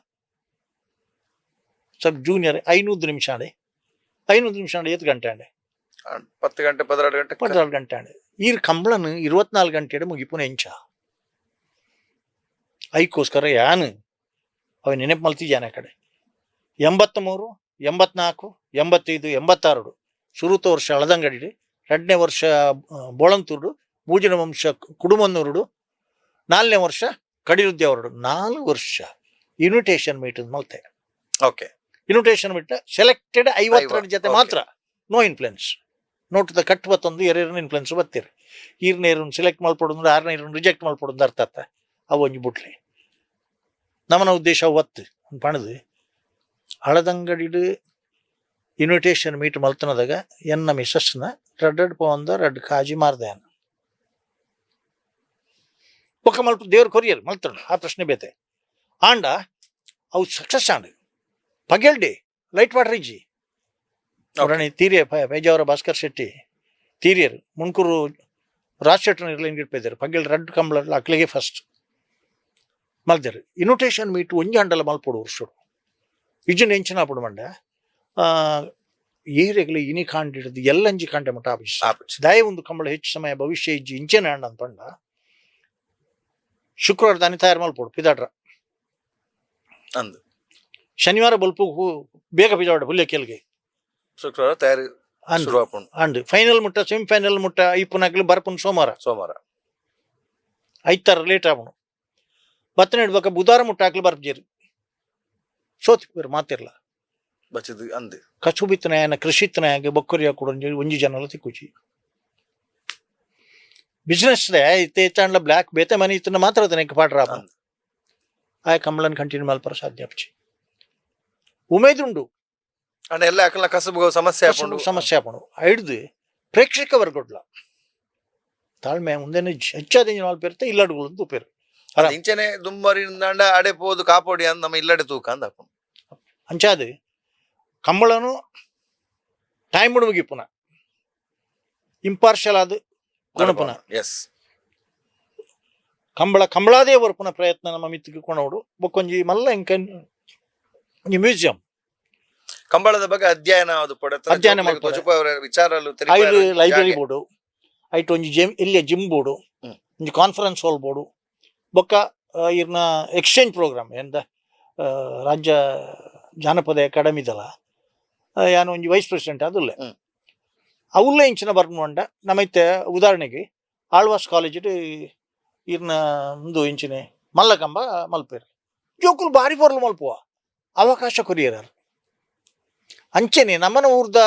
ಸಬ್ ಜೂನಿಯರ್ 500 ನಿಮಿಷ ಆಡೆ 500 ನಿಮಿಷ ಆಡೆ 8 ಗಂಟೆ ಆಡೆ 10 ಗಂಟೆ 14 ಗಂಟೆ ಆಡೆ ಈ ಕಂಬಳನು 24 ಗಂಟೆ ಮುಗಿಪುನ ಎಂಚ ಐಕೋಸ್ಕರ ಯಾನು ಅವ ನೆನಪು ಮಲ್ತಿದ್ದಾನೆ ಆ ಕಡೆ 83 84 85 86 ಶುರುತ ವರ್ಷ ಹಳದಂಗಡಿ 2ನೇ ವರ್ಷ ಬೋಳಂತೂರು 3ನೇ ವಂಶ ಕುಡುಮನ್ನೂರುಡು 4ನೇ ವರ್ಷ ಕಡಿರುದ್ದಿ ಅವರಡು 4 ವರ್ಷ ಇನ್ವಿಟೇಷನ್ ಮೀಟ್ ಮಲ್ತೆ ಓಕೆ ಇನ್ವಿಟೇಷನ್ ಮೀಟ್ ಸೆಲೆಕ್ಟೆಡ್ 52 ಜೊತೆ ಮಾತ್ರ ನೋ ಇನ್ಫ್ಲುಯೆನ್ಸ್ ನೋಟದ ಕಟ್ ಬತ್ತೊಂದು ಎರಡನೇ ಇನ್ಫ್ಲುಯೆನ್ಸ್ ಬತ್ತೀರಿ ಈರ್ನೇರನ್ನು ಸೆಲೆಕ್ಟ್ ಮಾಡ್ಕೊಡೋದು 6ನೇ ರಿಜೆಕ್ಟ್ ಮಾಡ್ಕೊಡೋದು ಅರ್ಥ ಅವು ಒಂಜಿ ಬುಟ್ಲಿ ನಮ್ಮನ ಉದ್ದೇಶ ಒತ್ತು ಪಣದು ಹಳದಂಗಡಿಡು ಇನ್ವಿಟೇಷನ್ ಮೀಟ್ ಮಲ್ತನದಾಗ ಎನ್ನ ಮಿಸಸ್ನ ರಡ್ಡಡ್ ಪೋಂದ ರಡ್ ಕಾಜಿ ಮಾರ್ದಾನ ಒಕ್ಕ ಮಲ್ಪ ದೇವ್ರ ಕೊರಿಯರ್ ಮಲ್ತನ ಆ ಪ್ರಶ್ನೆ ಬೇತೆ ಆಂಡ ಅವು ಸಕ್ಸಸ್ ಆಂಡ್ ಪಗೆಲ್ಡಿ ಲೈಟ್ ವಾಟರ್ ಇಜ್ಜಿ ತೀರಿಯ ಪೇಜಾವರ ಭಾಸ್ಕರ್ ಶೆಟ್ಟಿ ತೀರಿಯರು ಮುನ್ಕೂರು ರಾಜಶೇಟ್ರನ ಇರ್ಲಿಂಗ್ ಇಡ್ಪಿದ್ದಾರೆ ಪಗ್ಗೆಲ್ ರೆಡ್ ಕಂಬಳ ಅಕ್ಲಿಗೆ ಫಸ್ಟ್ ಮಲ್ದಿರು ಇನ್ವಿಟೇಷನ್ ಮೀಟ್ ಒಂಜಿ ಹಂಡಲ ಮಲ್ಪೊಡು ವರ್ಷಡು ಇಜ್ಜನ್ ಎಂಚಿನ ಆಪಡು ಮಂಡ ಏರೆಗ್ಲು ಇನಿ ಕಾಂಡಿಡ್ದು ಎಲ್ಲಂಜಿ ಕಾಂಡೆ ಮಟ್ಟ ಆಪಿಸ್ ದಯ ಒಂದು ಕಂಬಳ ಹೆಚ್ಚು ಸಮಯ ಭವಿಷ್ಯ ಇಜ್ಜಿ ಇಂಚೆನೆ ಹಣ್ಣ ಪಂಡ ಶುಕ್ರವಾರ ದಾನಿ ತಯಾರು ಮಲ್ಪೊಡು ಪಿದಾಡ್ರ ಅಂದು ಶನಿವಾರ ಬಲ್ಪು ಬೇಗ ಪಿದಾಡ ಹುಲ್ಲೆ ಕೆಲ್ಗೆ ಶುಕ್ರವಾರ ತಯಾರಿ ಶುರು ಆಪುಂಡು ಅಂಡ್ ಫೈನಲ್ ಮುಟ್ಟ ಸೆಮಿಫೈನಲ್ ಮುಟ್ಟ ಇಪ್ಪುನಾಗ್ಲು ಬರ್ಪುನ್ ಸೋಮವಾರ ಐತಾರ ಲೇಟ್ ಆಪುನು ಬತ್ತನ ಇಡ್ಬೇಕ ಬುಧವಾರ ಮುಟ್ಟ ಹಾಕ್ಲು ಬರ್ಜೇರಿ ಸೋತಿಪ್ಪರು ಮಾತಿರ್ಲ ಬಚ್ಚಿದ್ ಅಂದೆ ಕಚ್ಚು ಬಿತ್ತನಾಯನ ಕೃಷಿತ್ತನಾಯ ಬೊಕ್ಕರಿಯ ಕೂಡ ಒಂಜಿ ಜನಲ ತಿಕ್ಕುಚಿ ಬಿಸ್ನೆಸ್ ಇತ್ತಂಡ್ಲ ಬ್ಲಾಕ್ ಬೇತೆ ಮನಿ ಇತ್ತನ ಮಾತ್ರ ತನಕ ಪಾಡ್ರ ಆ ಕಂಬಳನ್ ಕಂಟಿನ್ಯೂ ಮಲ್ಪರ ಸಾಧ್ಯ ಅಪ್ಚಿ ಉಮೇದುಂಡು ಅಂಡ್ ಎಲ್ಲ ಅಕಲ್ನ ಕಸಬು ಸಮಸ್ಯೆ ಆಪುಂಡು ಆಪುಂಡು ಹಿಡ್ದು ಪ್ರೇಕ್ಷಕ ವರ್ಗೊಡ್ಲ ತಾಳ್ಮೆ ಮುಂದೆ ಹೆಚ್ಚಾದ ಮಲ್ಪಿರ್ತೆ ಇಲ್ಲಡುಗಳು ತೂಪೇರು ಇಂಚನೆ ದುಂಬರಿಂದ ಅಡೆ ಪೋದು ಕಾಪೋಡಿ ಅಂದ್ ನಮ್ಮ ಇಲ್ಲಡೆ ತೂಕ ಅಂದ ಆಪುಂಡು ಅಂಚಾದು ಕಂಬಳನು ಟೈಮ್ ಮುಗಿಪುನ ಇಂಪಾರ್ಷಲ್ ಆದ ಗುಣಪುನ ಎಸ್ ಕಂಬಳಾದೇ ಬರ್ಪುನ ಪ್ರಯತ್ನ ನಮ್ಮ ಮಿತ್ತಿಗೆ ಕೊನೋಡು ಬೊಕ್ಕೊಂಜಿ ಮಲ್ಲ ಇಂಕ ಒಂಜಿ ಮ್ಯೂಸಿಯಂ ಕಂಬಳದ ಬಗ್ಗೆ ಅಧ್ಯಯನ ಅಧ್ಯಯನ ಮಾಡ್ತಾರೆ. ವಿಚಾರಲು ಐದು ಲೈಬ್ರರಿ ಬೋರ್ಡು ಐಟ್ ಒಂಜಿ ಇಲ್ಲಿಯ ಜಿಮ್ ಬೋರ್ಡು ಒಂಜಿ ಕಾನ್ಫರೆನ್ಸ್ ಹಾಲ್ ಬೋರ್ಡು ಬೊಕ್ಕ ಇರ್ನ ಎಕ್ಸ್ಚೇಂಜ್ ಪ್ರೋಗ್ರಾಮ್ ಎಂದ ರಾಜ್ಯ ಜಾನಪದ ಅಕಾಡೆಮಿದಲ್ಲ ಯಾನು ಒಂಜಿ ವೈಸ್ ಪ್ರೆಸಿಡೆಂಟ್ ಅದುಲ್ಲೆ ಅವಲ್ಲೇ ಇಂಚಿನ ಬರ್ಪುಂಡ ನಮೈತೆ ಉದಾಹರಣೆಗೆ ಆಳ್ವಾಸ್ ಕಾಲೇಜ್ ಇರ್ನ ಒಂದು ಇಂಚಿನ ಮಲ್ಲಕಂಬ ಮಲ್ಪೇರು ಜೋಕುಲು ಬಾರಿ ಬರ್ಲು ಮಲ್ಪುವ ಅವಕಾಶ ಕೊರಿಯರ ಅಂಚೆನೆ ನಮ್ಮನ ಊರ್ದ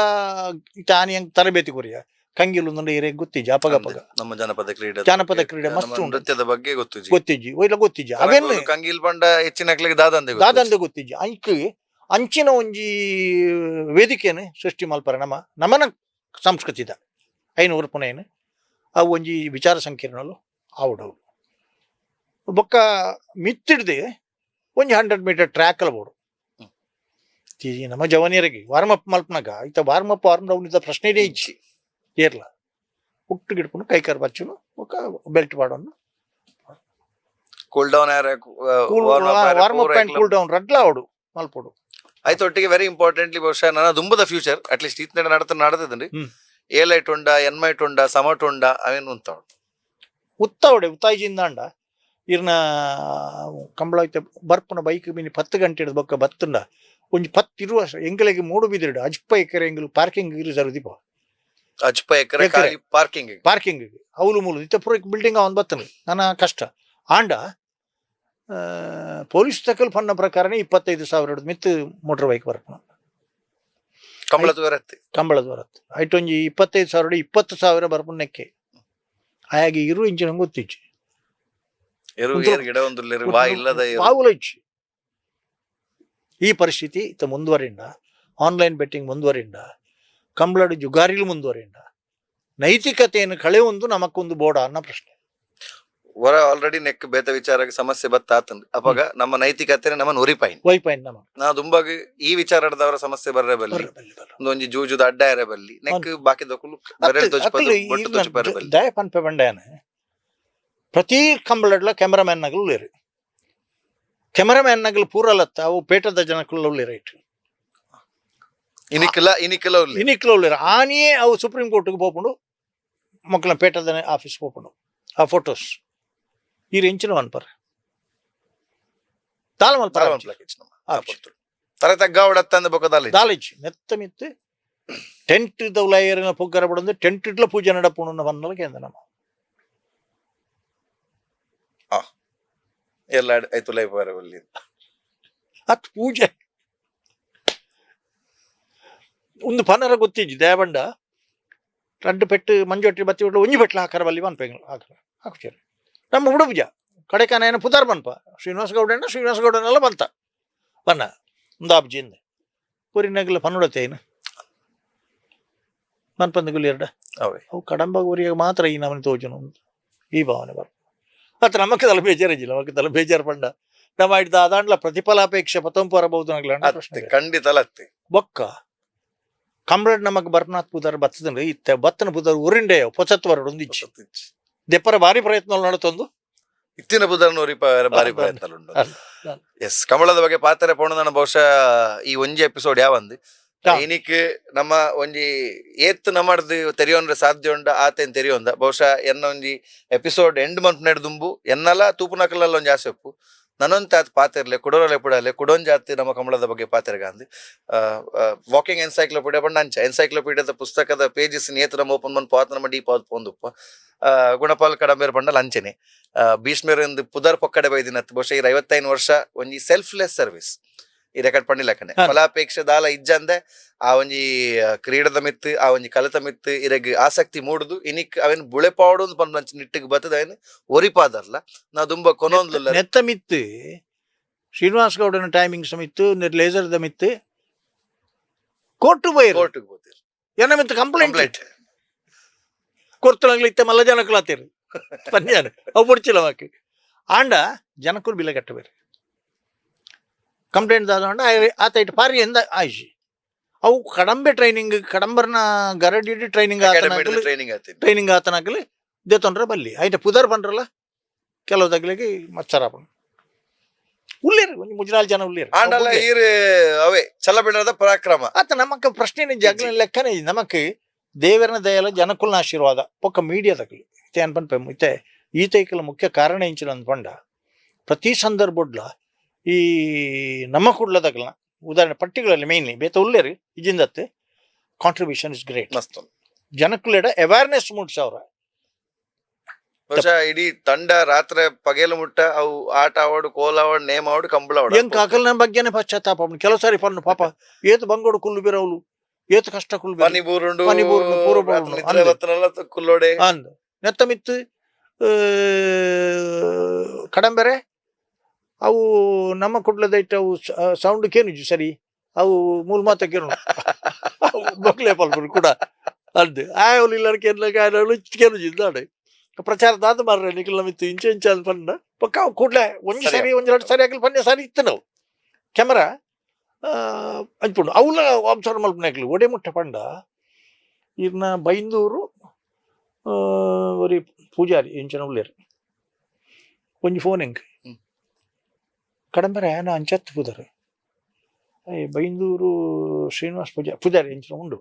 ಆನಿ ತರಬೇತಿ ಕೊರಿಯ ಕಂಗಿಲು ಇರೇ ಗೊತ್ತಿಜ್ಜಿ ಅಪಗಪಗ ನಮ್ಮ ಜಾನಪದ ಕ್ರೀಡೆ ಮಸ್ತ್ ನೃತ್ಯದ ಬಗ್ಗೆ ಗೊತ್ತಿಜ್ಜಿ ಒಯ್ಲ ಗೊತ್ತಿಜ್ಜಿ ಅವೇನು ಕಂಗಿಲ್ ಬಂಡ ಹೆಚ್ಚಿನ ದಾದಂದೆ ಗೊತ್ತಿಜ್ಜಿ ಅಂಕ್ ಅಂಚಿನ ಒಂಜಿ ವೇದಿಕೆಯನ್ನು ಸೃಷ್ಟಿ ಮಲ್ಪರ ನಮ್ಮನ ಸಂಸ್ಕೃತಿದ ಐನು ಉರ್ಪುನೇನು ಅವು ಒಂಜಿ ವಿಚಾರ ಸಂಕಿರಣಲು ಆವುಡವು ಬೊಕ್ಕ ಮಿತ್ತಿಡ್ದೆ ಒಂಜಿ 100 ಮೀಟರ್ ಟ್ರ್ಯಾಕ್ ಅಲ್ಲ ಬೋಡು ನಮ್ಮ ಜವನಿಯರಿಗೆ ವಾರ್ಮಪ್ ಮಲ್ಪನಾಗ ಇತ್ತ ವಾರ್ಮಪ್ ವಾರ್ಮ್ ಡೌನ್ ಇದ್ದ ಪ್ರಶ್ನೆನೇ ಇಚ್ಚಿ ಏರ್ಲ ಹುಟ್ಟು ಗಿಡ್ಕೊಂಡು ಕೈಕಾರ್ ಬಚ್ಚುನು ಬೊಕ್ಕ ಬೆಲ್ಟ್ ಪಾಡೋನು cool down warm up and cool down ರಡ್ಲ ಆವಡು ಮಲ್ಪೋಡು ಆಯ್ತು ಒಟ್ಟಿಗೆ ವೆರಿ ಇಂಪಾರ್ಟೆಂಟ್ಲಿ ಬಹುಶಃ ನನ್ನ ದುಂಬದ ಫ್ಯೂಚರ್ ಅಟ್ಲೀಸ್ಟ್ ಈತ ನಡೆದಿದ್ರಿ ಏಲೈಟ್ ಉಂಡ ಎನ್ಮೈಟ್ ಉಂಡ ಸಮಟ್ ಉಂಡ ಅವೇನು ಉತ್ತಾವಡೆ ಉತ್ತಾಯಿಜಿಂದ ಅಂಡ ಇರ್ನ ಕಂಬಳ ಐತೆ ಬರ್ಪನ ಬೈಕ್ ಮೀನಿ 10 ಗಂಟೆ ಹಿಡಿದು ಬೊಕ್ಕ ಬತ್ತಂಡ ಒಂಜಿ 10 ಇರುವ ಎಂಗಳಿಗೆ ಮೂಡು ಬಿದಿಡು ಅಜ್ಪ ಎಕರೆ ಎಂಗಲು ಪಾರ್ಕಿಂಗ್ ಇರು ದೀಪ ಅಜ್ಪ ಎಕರೆ ಪಾರ್ಕಿಂಗ್ ಅವಲು ಮೂಲು ಇತ್ತ ಪೂರ ಬಿಲ್ಡಿಂಗ್ ಅವನ್ ಬತ್ತನು ನನ್ನ ಕಷ್ಟ ಆಂಡ ಪೊಲೀಸ್ ತಕಲ್ ಪನ್ನ ಪ್ರಕಾರನೇ 25,000 ಮಿತ್ತು ಮೋಟರ್ ಬೈಕ್ ಬರ್ಪನ ಕಂಬಳದ ಬರತ್ತೆ ಐಟ್ ಒಂಜಿ 25,000 20,000 ಬರ್ಪನ ನೆಕ್ಕೆ ಹಾಗೆ ಇರು ಇಂಚಿನ ಗೊತ್ತಿಚ್ಚಿ ಈ ಪರಿಸ್ಥಿತಿ ಇತ್ತ ಮುಂದುವರಿಂಡ ಆನ್ಲೈನ್ ಬೆಟ್ಟಿಂಗ್ ಮುಂದುವರಿಂಡ ಕಂಬಳಡು ಜುಗಾರಿಲು ಮುಂದುವರಿಂಡ ನೈತಿಕತೆಯನ್ನು ಕಳೆಯೊಂದು ನಮಕ್ಕೊಂದು ಬೋಡ ಅನ್ನೋ ಪ್ರಶ್ನೆ ಹೊರ ಆಲ್ರೆಡಿ ನೆಕ್ ಬೇತ ವಿಚಾರಕ್ಕೆ ಸಮಸ್ಯೆ ಬತ್ತಾತಂದು ಅವಾಗ ನಮ್ಮ ನೈತಿಕತೆ ನಮ್ಮನ್ನು ಒಯ್ಪಾಯಿನ್ ನಾವು ದುಂಬಾಗಿ ಈ ವಿಚಾರದವರ ಸಮಸ್ಯೆ ಬರ್ರೆ ಬಲ್ಲಿ ಒಂದೊಂಜಿ ಜೂಜುದ ಅಡ್ಡ ಇರ ಬಲ್ಲಿ ನೆಕ್ ಬಾಕಿ ದಯ ಪನ್ಪೆ ಬಂಡಯನ ಪ್ರತಿ ಕಂಬಳಡ್ಲ ಕ್ಯಾಮರಾಮ್ಯಾನ್ ನಗಲು ಲೇರು ಕ್ಯಾಮರಾಮ್ಯಾನ್ ನಗಲು ಪೂರಲತ್ತ ಅವು ಪೇಟದ ಜನಕ್ಕಳು ರೈಟ್ ಇನಿಕ್ಲ ಆನಿಯೇ ಅವು ಸುಪ್ರೀಂ ಕೋರ್ಟ್ಗೆ ಹೋಗ್ಕೊಂಡು ಮಕ್ಕಳ ಪೇಟದ ಆಫೀಸ್ ಹೋಗ್ಕೊಂಡು ಆ ಫೋಟೋಸ್ ಈ ರೆಂಚಿನ ಅನ್ಪರ್ ತಾಳ ಮಲ್ಪರ ದಾಲಿಜ್ ಮೆತ್ತ ಮಿತ್ತು ಟೆಂಟ್ ದೌಲಾಯರಿನ ಪೊಗ್ಗರ ಬಡಂದು ಟೆಂಟ್ ಇಟ್ಲ ಪೂಜೆ ನಡಪುಣ ಬಂದಲಕ್ಕೆ ಅಂದ ನಮ್ಮ ಎಲ್ಲ ಆಯ್ತು ಲೈಫ್ ಬರಬಲ್ಲಿ ಅತ್ ಪೂಜೆ ಒಂದು ಪನರ ಗೊತ್ತಿಜ್ಜಿ ದೇವಂಡ ರಡ್ಡು ಪೆಟ್ಟು ಮಂಜೊಟ್ಟಿ ಬತ್ತಿ ಬಿಟ್ಟು ಒಂಜಿ ಬೆಟ್ಲ ಹಾಕರ ಬಲ್ಲಿ ಬನ್ಪೆಂಗ್ಳು ಹಾಕುಚೇರಿ ನಮ್ಮ ಉಡುಪುಜ ಕಡೆಕಾನ ಪುದಾರ್ ಬನ್ಪ ಶ್ರೀನಿವಾಸ ಗೌಡನೆಲ್ಲ ಬಂತ ಬನ್ನ ಒಂದಾಬ್ಜಿಂದ ಊರಿನಾಗಲ್ಲ ಪನ್ನುಡತ್ತೇನು ಮನ್ಪಂದ ಗುಲಿಯರ್ಡ ಅವು ಕಡಂಬ ಊರಿಗೆ ಮಾತ್ರ ಈ ನಮ್ಮನೆ ತೋಜನು ಈ ಭಾವನೆ ಬರ್ ಮತ್ತೆ ನಮಕ್ಕೆ ತಲೆ ಬೇಜಾರಿಜಿಲ್ಲ ನಮಕ್ಕೆ ತಲೆ ಬೇಜಾರು ಪಂಡ ನಮ್ಮ ಹಿಡ್ದ ಅದಾಂಡ್ಲ ಪ್ರತಿಫಲಾಪೇಕ್ಷೆ ಪತಂಪು ಬರಬಹುದು ಖಂಡಿತ ಬೊಕ್ಕ ಕಂಬಳಡ್ ನಮಕ್ ಬರ್ನಾಥ್ ಪುದಾರ್ ಬತ್ತದಂದ್ರೆ ಇತ್ತ ಬತ್ತನ ಪುದಾರ್ ಉರಿಂಡೆ ಪೊಸತ್ ಬರಡು ಒಂದಿಚ್ಚಿ ದೆಪ್ಪರ ಭಾರಿ ಪ್ರಯತ್ನ ನಡತೊಂದು ಇತ್ತಿನ ಬುಧನೂರಿ ಬಾರಿ ಪ್ರಯತ್ನ ಉಂಟು. ಎಸ್, ಕಮಲದ ಬಗ್ಗೆ ಪಾತ್ರೆ ಪೋಣ ಬಹುಶಃ ಈ ಒಂಜಿ ಎಪಿಸೋಡ್ ಯಾವಂದು ಇನಿಕ್ ನಮ್ಮ ಒಂಜಿ ಏತ್ ನಮ್ಮಡ್ದು ತೆರಿಯೋನ್ರೆ ಸಾಧ್ಯ ಉಂಡ ಆತೇನ್ ತೆರಿಯೋಂದ ಬಹುಶಃ ಎನ್ನ ಒಂಜಿ ಎಪಿಸೋಡ್ ಎಂಡ್ ಮಂತ್ ನೆಡ್ದುಂಬು ಎನ್ನಲ ತೂಪುನಕಲಲ್ಲ ಒಂಜಿ ಆಸೆ ಒಪ್ಪು ನನೊಂತ ಆತ್ ಪಾತಿರ್ಲೆ ಕುಡೋರಲೆ ಪುಡಲೆ ಕುಡೊಂಜಾತಿ ನಮ್ಮ ಕಮಲದ ಬಗ್ಗೆ ಪಾತಿರ್ಗಾಂದು ವಾಕಿಂಗ್ ಎನ್ಸೈಕ್ಲೋಪೀಡಿಯಾ ಪಂಡ ಅಂಚ ಎನ್ಸೈಕ್ಲೋಪೀಡಿಯಾದ ಪುಸ್ತಕದ ಪೇಜಸ್ ನೇತು ನಮ್ಮ ಓಪನ್ ಮನ್ ಪಾತ್ ನಮ್ಮ ಡೀಪ್ ಆದ್ ಪೋಂದುಪ್ಪ ಗುಣಪಾಲ್ ಕಡಂಬೇರ್ ಪಂಡಲ್ ಅಂಚನೆ ಭೀಷ್ಮರಿಂದ ಪುದರ್ ಪೊಕ್ಕಡೆ ಬೈದಿನತ್ ಬಹುಶಃ 55 ವರ್ಷ ಒಂಜಿ ಸೆಲ್ಫ್ಲೆಸ್ ಸರ್ವಿಸ್ ಈ ರೆಕಾರ್ಡ್ ಪಂಡಿಲಕ್ಕನೆ ಫಲಾಪೇಕ್ಷೆ ದಾಲ ಇಜ್ಜಂದೆ ಆ ಒಂಜಿ ಕ್ರೀಡದ ಮಿತ್ತು ಆ ಒಂಜಿ ಕಲಿತ ಮಿತ್ತು ಇರಗ್ ಆಸಕ್ತಿ ಮೂಡುದು ಇನಿಕ್ ಅವೇನ್ ಬುಳೆಪಾಡು ಪಂಡ ನಿಟ್ಟಿಗೆ ಬತ್ತದ ಅವೇನು ಒರಿಪಾದರ್ಲ ನಾ ದುಂಬ ಕೊನೊಂದ್ಲ ನೆತ್ತ ಮಿತ್ತು ಶ್ರೀನಿವಾಸ್ ಗೌಡನ ಟೈಮಿಂಗ್ಸ್ ಮಿತ್ತು ಲೇಸರ್ದ ಮಿತ್ತು ಕೋರ್ಟು ಬೈ ಕೋರ್ಟ್ಗೆ ಹೋಗ್ತೀರಿ ಏನ ಮಿತ್ತು ಕಂಪ್ಲೇಂಟ್ ಕೊರ್ತಲಂಗ್ಲ ಇತ್ತ ಮಲ್ಲ ಜನಕ್ಕಲಾತೀರಿ ಪನ್ಯಾನ ಅವು ಬಿಡ್ಚಿಲ್ಲ ಮಾಕಿ ಆಂಡ ಜನಕ್ಕೂ ಬಿಲ ಕಟ್ಟಬೇರಿ ಕಂಪ್ಲೇಂಟ್ ದಾದ ಆತ ಇಟ್ಟು ಪಾರಿ ಎಂದ ಆಯ್ಸಿ ಅವು ಕಡಂಬೆ ಟ್ರೈನಿಂಗ್ ಕಡಂಬರ್ನ ಗರಡಿ ಟ್ರೈನಿಂಗ್ ಟ್ರೈನಿಂಗ್ ಆತನಾಗಲಿ ದೇತೊಂಡ್ರೆ ಬಲ್ಲಿ ಆಯ್ತ ಪುದರ್ ಬಂದ್ರಲ್ಲ ಕೆಲವು ತಗ್ಲಿಗೆ ಮಚ್ಚರ ಉಳ್ಳೇರಿ ಒಂದು ಮುಜರಾಲ್ ಜನ ಉಳ್ಳೇರಿ ಆಂಡಲ ಈರ್ ಅವೇ ಚಲಬಿಡದ ಪರಾಕ್ರಮ ಆತ ನಮಕ್ ಪ್ರಶ್ನೆ ಜಗಳ ಲೆಕ್ಕನೇ ನಮಕ್ ದೇವರನ ದಯಲ ಜನಕ್ಕುಲ್ನ ಆಶೀರ್ವಾದ ಪೊಕ್ಕ ಮೀಡಿಯಾದಾಗಲಿ ಇತ್ತೆ ಅನ್ಪನ್ ಇತ್ತೆ ಈತೈಕಲ ಮುಖ್ಯ ಕಾರಣ ಇಂಚಿನ ಅಂದ್ಕೊಂಡ ಪ್ರತಿ ಸಂದರ್ಭಡ್ಲ ಈ ನಮ್ಮ ಕುಡ್ಲದಾಗಲ ಉದಾಹರಣೆ ಪರ್ಟಿಕ್ಯುಲರ್ಲಿ ಮೇನ್ಲಿ ಬೇತ ಉಳ್ಳೇರಿ ಇಜಿಂದತ್ತೆ ಕಾಂಟ್ರಿಬ್ಯೂಷನ್ ಇಸ್ ಗ್ರೇಟ್ ಮಸ್ತ್ ಜನಕ್ಕುಲೇಡ ಅವೇರ್ನೆಸ್ ಮೂಡ್ಸವ್ರ ಬಹುಶಃ ಇಡೀ ತಂಡ ರಾತ್ರಿ ಪಗೇಲು ಮುಟ್ಟ ಅವು ಆಟ ಆವಾಡು ಕೋಲ ಆವಾಡು ನೇಮ್ ಆವಾಡು ಕಂಬಳ ಆವಾಡು ಹೆಂಗ್ ಕಾಕಲ್ನ ಬಗ್ಗೆನೆ ಪಶ್ಚಾತ್ತಾಪ ಕೆಲವು ಸಾರಿ ಪನ್ನು ಪಾಪ ಏತು ಬಂಗೋಡು ಕುಲ್ಲು ಬಿರವಲು ಏತು ಕಷ್ಟ ಕುಲ್ಲು ಪನಿಬೂರುಂಡು ಪೂರ್ವ ಕುಲ್ಲೋಡೆ ಅಂದ್ ನೆತ್ತ ಮಿತ್ತು ಕಡಂಬೆರೆ ಅವು ನಮ್ಮ ಕುಡ್ಲದೈಟ್ ಅವು ಸೌಂಡ್ ಕೇನುಜು ಸರಿ ಅವು ಮೂಲ ಮಾತ ಕೇನು ಬಕ್ಲೆ ಪಲ್ಪರು ಕೂಡ ಅಂದ್ ಆಯವ್ಲು ಇಲ್ಲರ ಕೇನುಜು ಇದ್ದಾಡೆ ಪ್ರಚಾರ ದಾದ ಮಾರ್ರೆ ನಿಖಿಲ್ ಮಿತ್ತು ಇಂಚೆ ಇಂಚೆ ಅಂತ ಪಂಡ ಪಕ್ಕ ಅವು ಕೂಡ್ಲೆ ಒಂಜಿ ಸರಿ ಒಂಜೆರಡು ಸರಿ ಆಗಲಿ ಪನ್ಯ ಸರಿ ಇತ್ತು ನಾವು ಕ್ಯಾಮರಾ ಅಂಚ್ಪುಂಡು ಅವಳ ಅಬ್ಸರ್ವ್ ಮಲ್ಪನಾಗ್ಲಿ ಒಡೆ ಮುಟ್ಟ ಪಂಡ ಇರ್ನ ಬೈಂದೂರು ಒರಿ ಪೂಜಾರಿ ಇಂಚನ ಉಳ್ಳೇರು ಒಂಜಿ ಫೋನ್ ಹೆಂಗ್ ಕಡಂಬರೆ ನಾ ಅಂಚತ್ತು ಪುದರ್ ಬೈಂದೂರು ಶ್ರೀನಿವಾಸ್ ಪೂಜಾರಿ ಇಂಚಿನ ಉಂಡು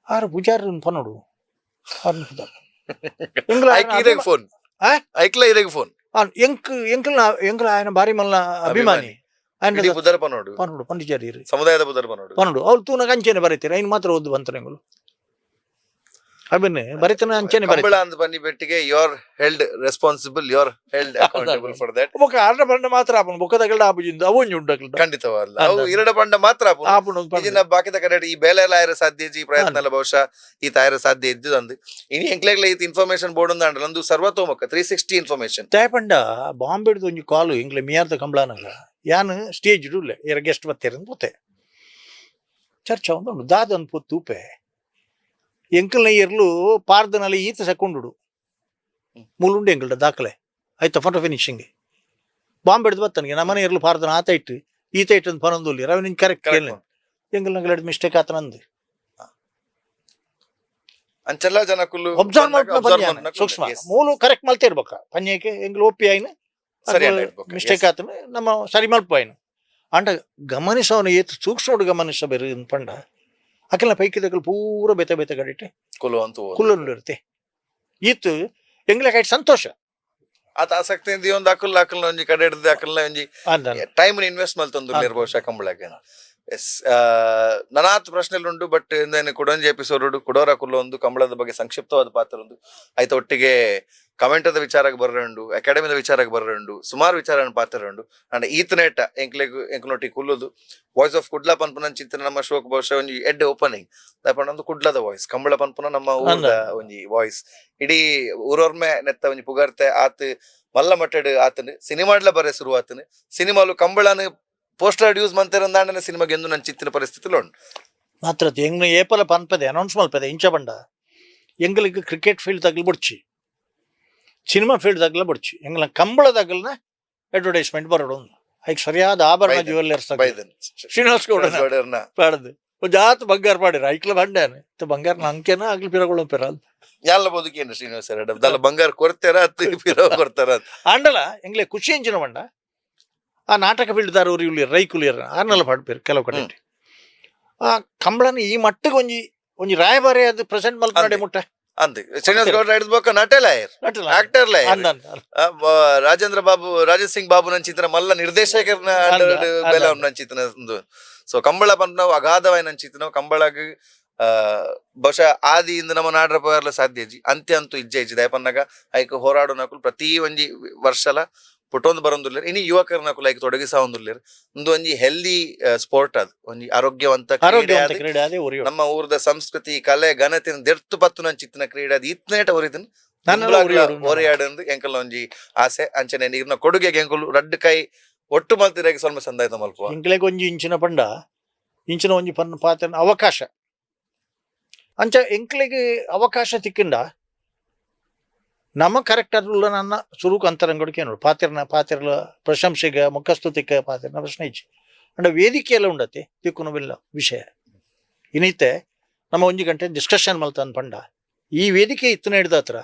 ಆರು ಪೂಜಾರಿ ಪನ್ನೋಡು ಆರು ಪುದರ್ ಫೋನ್ ಫೋನ್ ಎಂಕಲ್ ఆయన ಭಾರಿ ಮಲ್ಲ ಅಭಿಮಾನಿ ಬುಧರ್ ಪನ್ನೋಡು ಪನ್ನೋಡು ಪಂಡಿಚಾರಿ ಸಮುದಾಯದ ಬುಧರ್ ಪನ್ನೋಡು ಪನ್ನೋಡು ಅವ್ರು ತೂನ ಅಂಚೆನೆ ಬರೀತೀರ ಇನ್ನು ಮಾತ್ರ ಓದು ಬಂತಾರೆ ಎಂಗಳು ಅಭಿನ್ನೆ ಬರೀತಾನೆ ಅಂಚೆನೆ ಕಂಬಳ ಅಂತ ಬನ್ನಿ ಬೆಟ್ಟಿಗೆ you're held responsible you're held accountable for that ಬೊಕ ಆರ್ಡ ಬಂಡ ಮಾತ್ರ ಆಪುಂಡು ಬೊಕದಗಲ್ಡ ಆಪುಜಿಂದ ಅವೊಂಜಿ ಉಂಡಕಲ್ಡ ಖಂಡಿತವಲ್ಲ ಅವು ಇರಡ ಬಂಡ ಮಾತ್ರ ಆಪುಂಡು ಇದನ್ನ ಬಾಕಿದ ಕಡೆ ಈ ಬೇಲೆಲ್ಲ ಆಯ್ರ ಸಾಧ್ಯ ಈ ಪ್ರಯತ್ನ ಎಲ್ಲ ಬಹುಶಃ ಈ ತಾಯ್ರ ಸಾಧ್ಯ ಇದ್ದುದಂದು ಇನಿ ಎಂಕ್ಲೆಗ್ಲ ಈ ಇನ್ಫಾರ್ಮೇಶನ್ ಬೋರ್ಡ್ ಅಂದ ಒಂದು ಸರ್ವತೋಮುಖ 360 ಇನ್ಫಾರ್ಮೇಶನ್ ತೇಪಂಡ ಬಾಂಬೆಡ್ದು ಒಂಜಿ ಕಾಲು ಎಂಗ್ಲೆ ಮಿಯಾರ್ದ ಕಂಬಳನಾಗ ಯಾನು ಸ್ಟೇಜ್ ಇಡುಲ್ಲೆ ಇರ ಗೆಸ್ಟ್ ಬತ್ತೇರಂದು ಪೋತೆ ಚರ್ಚಾ ಒಂದು ದಾದನ್ ಪೊತ್ತು ಉಪೆ ಎಂಕಲ್ನ ಇರ್ಲು ಪಾರ್ದನಲ್ಲಿ ಈತ ಸೆಕೊಂಡುಡು ಮೂಲುಂಡು ಎಂಕಲ್ಡ ದಾಖಲೆ ಆಯ್ತಾ ಫೋಟೋ ಫಿನಿಶಿಂಗ್ ಬಾಂಬ್ ಹಿಡ್ದು ಬತ್ತನಿಗೆ ನಮ್ಮನೆ ಇರ್ಲು ಪಾರ್ದನ ಆತ ಇಟ್ಟು ಈತ ಇಟ್ಟು ಪನೊಂದುಲ್ಲಿ ರವಿ ನಿನ್ ಕರೆಕ್ಟ್ ಕೇಳಿ ಎಂಕಲ್ ನಂಗೆ ಮಿಸ್ಟೇಕ್ ಆತನಂದು ಅಂಚೆಲ್ಲ ಜನ ಕುಲ್ಲು ಒಬ್ಸರ್ವ್ ಮಾಡ್ಕೊಂಡು ಸೂಕ್ಷ್ಮ ಮೂಲು ಕರೆಕ್ಟ್ ಮಲ್ತಾ ಇರ್ಬೇಕ ಪಂಜಕ್ಕೆ ಎಂಗ್ಲು ಒಪ್ಪಿ ಆಯ್ನ ಮಿಸ್ಟೇಕ್ ಆತನ ನಮ್ಮ ಸರಿ ಮಲ್ಪ ಆಯ್ನ ಅಂಡ ಗಮನಿಸವನು ಏತು ಸೂಕ್ಷ್ಮ ಗಮನಿಸಬೇರು ಪಂಡ ಅಕಲ್ನ ಪೈಕಿದಗಳು ಪೂರ ಬೆತ ಬೆತ ಗಡಿಟ್ಟೆ ಕುಲ್ಲು ಇರುತ್ತೆ ಈತು ಎಂಗ್ಲ ಕೈ ಸಂತೋಷ ಆತ ಆಸಕ್ತಿ ಒಂದು ಅಕಲ್ ಅಕಲ್ನ ಒಂಜಿ ಕಡೆ ಹಿಡ್ದು ಅಕಲ್ನ ಒಂಜಿ ಟೈಮ್ ಇನ್ವೆಸ್ಟ್ ಮಲ್ತೊಂದು ಬಹುಶಃ ಕಂಬಳಕ್ಕೆ ಎಸ್ ನನಾತ್ ಪ್ರಶ್ನೆಲ್ ಉಂಟು ಬಟ್ ಕುಡೊಂಜಿ ಎಪಿಸೋಡ್ ಕುಡೋರ ಕುಲ್ಲ ಒಂದು ಕಂಬಳದ ಬಗ್ಗೆ ಸಂಕ್ಷಿಪ್ತವಾದ ಪಾತ್ರ ಒಂದು ಆಯ್ತು ಒಟ್ಟಿಗೆ ಕಮೆಂಟದ ವಿಚಾರಕ್ಕೆ ಬರ್ರಂಡು ಅಕಾಡೆಮಿದ ವಿಚಾರಕ್ಕೆ ಬರ್ರಂಡು ಸುಮಾರು ವಿಚಾರ ಪಾತ್ರರಂಡು ಅಂಡ್ ಈತನೇಟ ಎಂಕ್ಲೊಟ್ಟಿಗೆ ಕುಲ್ಲುದು ವಾಯ್ಸ್ ಆಫ್ ಕುಡ್ಲ ಪನ್ಪುನ ಚಿಂತನೆ ನಮ್ಮ ಶೋಕ್ ಬಹುಶಃ ಒಂಜಿ ಎಡ್ ಓಪನಿಂಗ್ ದಾಪಂಡ ಒಂದು ಕುಡ್ಲದ ವಾಯ್ಸ್ ಕಂಬಳ ಪನ್ಪುನ ನಮ್ಮ ಊರದ ಒಂಜಿ ವಾಯ್ಸ್ ಇಡೀ ಊರೊರ್ಮೆ ನೆತ್ತ ಒಂಜಿ ಪುಗಾರ್ತೆ ಆತ್ ಮಲ್ಲ ಮಟ್ಟಡ್ ಆತನು ಸಿನಿಮಾಡ್ಲ ಬರೆ ಶುರು ಆತನು ಸಿನಿಮಾಲು ಕಂಬಳನ ಪೋಸ್ಟರ್ ಯೂಸ್ ಮಂತೇರಂದಾಂಡನೆ ಸಿನಿಮಾಗೆ ಎಂದು ನನ್ನ ಚಿತ್ತಿನ ಪರಿಸ್ಥಿತಿలో ಉಂಟು ಮಾತ್ರ ಎಂಗ್ ಏಪಲ ಪನ್ಪದೆ ಅನೌನ್ಸ್ ಮಲ್ಪದೆ ಇಂಚ ಬಂಡ ಎಂಗಳಿಗೆ ಕ್ರಿಕೆಟ್ ಫೀಲ್ಡ್ ತಗಲ್ ಬಿಡ್ಚಿ ಸಿನಿಮಾ ಫೀಲ್ಡ್ ತಗಲ ಬಿಡ್ಚಿ ಎಂಗ್ಲ ಕಂಬಳದಾಗಲ್ನ ಅಡ್ವರ್ಟೈಸ್ಮೆಂಟ್ ಬರೋಡು ಐಕ್ ಸರಿಯಾದ ಆಭರಣ ಜ್ಯುವೆಲ್ಲರ್ಸ್ ಶ್ರೀನಿವಾಸ್ ಗೌಡ ಪಾಡದು ಜಾತ್ ಬಂಗಾರ ಮಾಡಿರ ಐಕ್ಲ ಬಂಡಾನೆ ಬಂಗಾರ ನಂಕೆನ ಆಗ್ಲಿ ಪಿರಗಳು ಪಿರಲ್ ಎಲ್ಲ ಬದುಕೇನು ಶ್ರೀನಿವಾಸ ರೆಡ್ಡಿ ದಲ್ಲ ಬಂಗಾರ ಕೊಡ್ತಾರ ಪಿರವ ಕೊಡ್ತಾರ ಆಂಡಲ ಎಂಗ್ಲೆ ಖುಷಿ ಎಂಜಿನ ಬಂಡ ಆ ನಾಟಕ ಬಿಡ್ದಾರ ಅವ್ರು ಇಲ್ಲಿ ರೈಕುಲಿಯರ್ ಆರ್ನೆಲ್ಲ ಪಾಡ್ಪೇರು ಕೆಲವು ಕಡೆ ಆ ಕಂಬಳನ ಈ ಮಟ್ಟಿಗೆ ಒಂಜಿ ಒಂಜಿ ರಾಯಬಾರಿ ಅದು ಪ್ರೆಸೆಂಟ್ ಮಲ್ಪನಾಡೆ ಮುಟ್ಟ ಅಂತೆ ಶ್ರೀನಿವಾಸ ಗೌಡ ಹಿಡಿದ ಬೊಕ್ಕ ನಟಲಾಯರ್ ಆಕ್ಟರ್ ಲಾಯರ್ ರಾಜೇಂದ್ರ ಸಿಂಗ್ ಬಾಬು ನಂಚಿತ್ರ ಮಲ್ಲ ನಿರ್ದೇಶಕರ್ನ ಬೆಲೆ ನಂಚಿತನ ಸೊ ಕಂಬಳ ಪಂಡ ನಾವು ಅಗಾಧವಾಯಿ ನಂಚಿತ ಕಂಬಳಗ್ ಬಹುಶಃ ಆದಿಯಿಂದ ನಮ್ಮ ನಾಡ್ರ ಪೋಯರ್ಲ ಸಾಧ್ಯಜಿ ಅಂತ್ಯ ಅಂತೂ ಇಜ್ಜೆ ಇಜ್ಜಿ ದಯಪನ್ನಾಗ ಐಕ್ ಹೋರಾಡೋ ನಕುಲು ಪ್ರತಿ ಒಂಜಿ ವರ್ಷಲ ಪುಟೊಂದು ಬರೋದಿಲ್ಲ ಇನ್ನು ಯುವಕರ ನಕುಲು ಐಕ್ ತೊಡಗಿಸ ಒಂದಿಲ್ಲ ಒಂದು ಒಂಜಿ ಹೆಲ್ದಿ ಸ್ಪೋರ್ಟ್ ಅದು ಒಂಜಿ ಆರೋಗ್ಯವಂತ ಕ್ರೀಡೆ ಅದೇ ನಮ್ಮ ಊರದ ಸಂಸ್ಕೃತಿ ಕಲೆ ಘನತೆ ದೆರ್ತು ಪತ್ತು ನಂಚಿತ್ತಿನ ಕ್ರೀಡೆ ಅದು ಇತ್ನೇಟ ಒರಿದನ್ ಒರಿಯಾಡಂದು ಎಂಕಲ್ ಒಂಜಿ ಆಸೆ ಅಂಚನೆ ನೀರ್ನ ಕೊಡುಗೆಗೆ ಎಂಕುಲು ರಡ್ಡು ಕೈ ಒಟ್ಟು ಮಲ್ತಿರಾಗಿ ಸ್ವಲ್ಪ ಸಂದಾಯ್ತ ಮಲ್ಪ ಎಂಕ್ಲೆಗ್ ಒಂಜಿ ಇಂಚಿನ ಪಂಡ ಇಂಚಿನ ಒಂಜಿ ಪನ್ನ ಪಾತ್ರ ಅವಕಾಶ ಅಂಚ ಎಂಕ್ಲೆಗ್ ಅವಕಾಶ ತಿಕ್ಕಿಂಡ ನಮ್ಮ ಕರೆಕ್ಟರ್ ನನ್ನ ಸುರುಕು ಅಂತರಂಗಡಿಕೆ ನೋಡು ಪಾತಿರ್ಲ ಪ್ರಶಂಸೆಗೆ ಮುಖಸ್ತುತಿಗೆ ಪಾತಿರ್ನ ಪ್ರಶ್ನೆ ಇಚ್ಚಿ ಅಂಡ ವೇದಿಕೆಯೆಲ್ಲ ಉಂಡತಿ ತಿಕ್ಕುನವಿಲ್ಲ ವಿಷಯ ಇನ್ನೈತೆ ನಮ್ಮ ಒಂಜಿ ಗಂಟೆ ಡಿಸ್ಕಷನ್ ಮಲ್ತನ್ ಪಂಡ ಈ ವೇದಿಕೆ ಇತ್ತನ ಹಿಡ್ದ ಹತ್ರ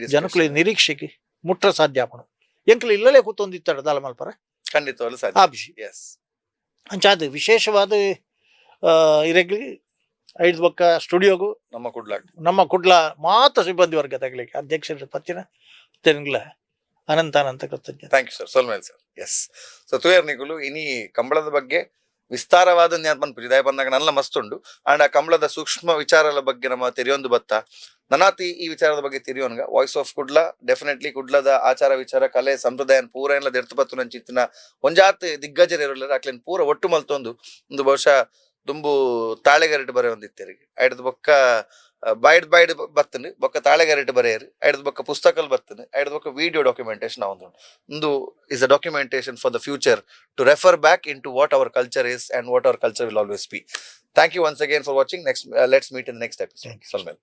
ಜನಕ್ಕಳು ನಿರೀಕ್ಷೆಗೆ ಮುಟ್ರ ಸಾಧ್ಯ ಆಪಣ ಎಂಕ್ಲು ಇಲ್ಲಲೇ ಕೂತೊಂದಿತ್ತಾಡ ದಾಲ ಮಲ್ಪರ ಖಂಡಿತವಾಗ್ಲೂ ಆ ಸಾಧ್ಯ ವಿಷಯ ಎಸ್ ಅಂಚ ಅದು ವಿಶೇಷವಾದ ಇರಗ್ಲಿ ಐದು ಬೊಕ್ಕ ಸ್ಟುಡಿಯೋಗು ನಮ್ಮ ಕುಡ್ಲ ಮಾತ್ರ ಸಿಬ್ಬಂದಿ ವರ್ಗ ತಗಲಿಕ್ಕೆ ಅಧ್ಯಕ್ಷರ ಪತ್ತಿನ ತೆಂಗ್ಲ ಅನಂತ ಕೃತಜ್ಞತೆ ಥ್ಯಾಂಕ್ ಯು ಸರ್ ಸೋಲ್ಮೇಲ್ ಸರ್ ಎಸ್ ಸೊ ತುಯರ್ ನಿಗುಲು ಇನಿ ಕಂಬಳದ ಬಗ್ಗೆ ವಿಸ್ತಾರವಾದ ಪನ್ಪುಜಿ ದಯ ಬಂದಾಗ ನನ್ನ ಮಸ್ತುಂಡು ಅಂಡ್ ಆ ಕಂಬಳದ ಸೂಕ್ಷ್ಮ ವಿಚಾರಗಳ ಬಗ್ಗೆ ನಮ್ಮ ತೆರೆಯೊಂದು ಬತ್ತ ನನಾತಿ ಈ ವಿಚಾರದ ಬಗ್ಗೆ ತಿರಿಯೋನ್ಗ ವಾಯ್ಸ್ ಆಫ್ ಕುಡ್ಲ ಡೆಫಿನೆಟ್ಲಿ ಕುಡ್ಲದ ಆಚಾರ ವಿಚಾರ ಕಲೆ ಸಂಪ್ರದಾಯ ಪೂರ ಎಲ್ಲ ದೆರ್ತಪತ್ತು ನಂಚಿತ್ತಿನ ಒಂಜಾತ್ ದಿಗ್ಗಜರು ಇರಲಿಲ್ಲ ಅಕ್ಲೇನ್ ಪೂರ ಒಟ್ಟು ಮಲ್ತೊಂದು ಒಂದು ಬಹುಶಃ ದುಂಬು ತಾಳೆಗರಿಟ್ಟು ಬರೆ ಒಂದಿತ್ತರಿಗೆ ಐಡದ ಬೊಕ್ಕ ಬೈಡ್ ಬರ್ತನೆ ಬೊಕ್ಕ ತಾಳೆಗರಿಟ್ಟು ಬರೆಯರು ಐಡದ ಬೊಕ್ಕ ಪುಸ್ತಕಲ್ ಬರ್ತನೆ ಐಡದ ಬೊಕ್ಕ ವಿಡಿಯೋ ಡಾಕ್ಯುಮೆಂಟೇಶನ್ ಒಂದು is a documentation for the future to refer back into what our culture is and what our culture will always be. Thank you once again for watching. Let's meet in the next episode. Salman.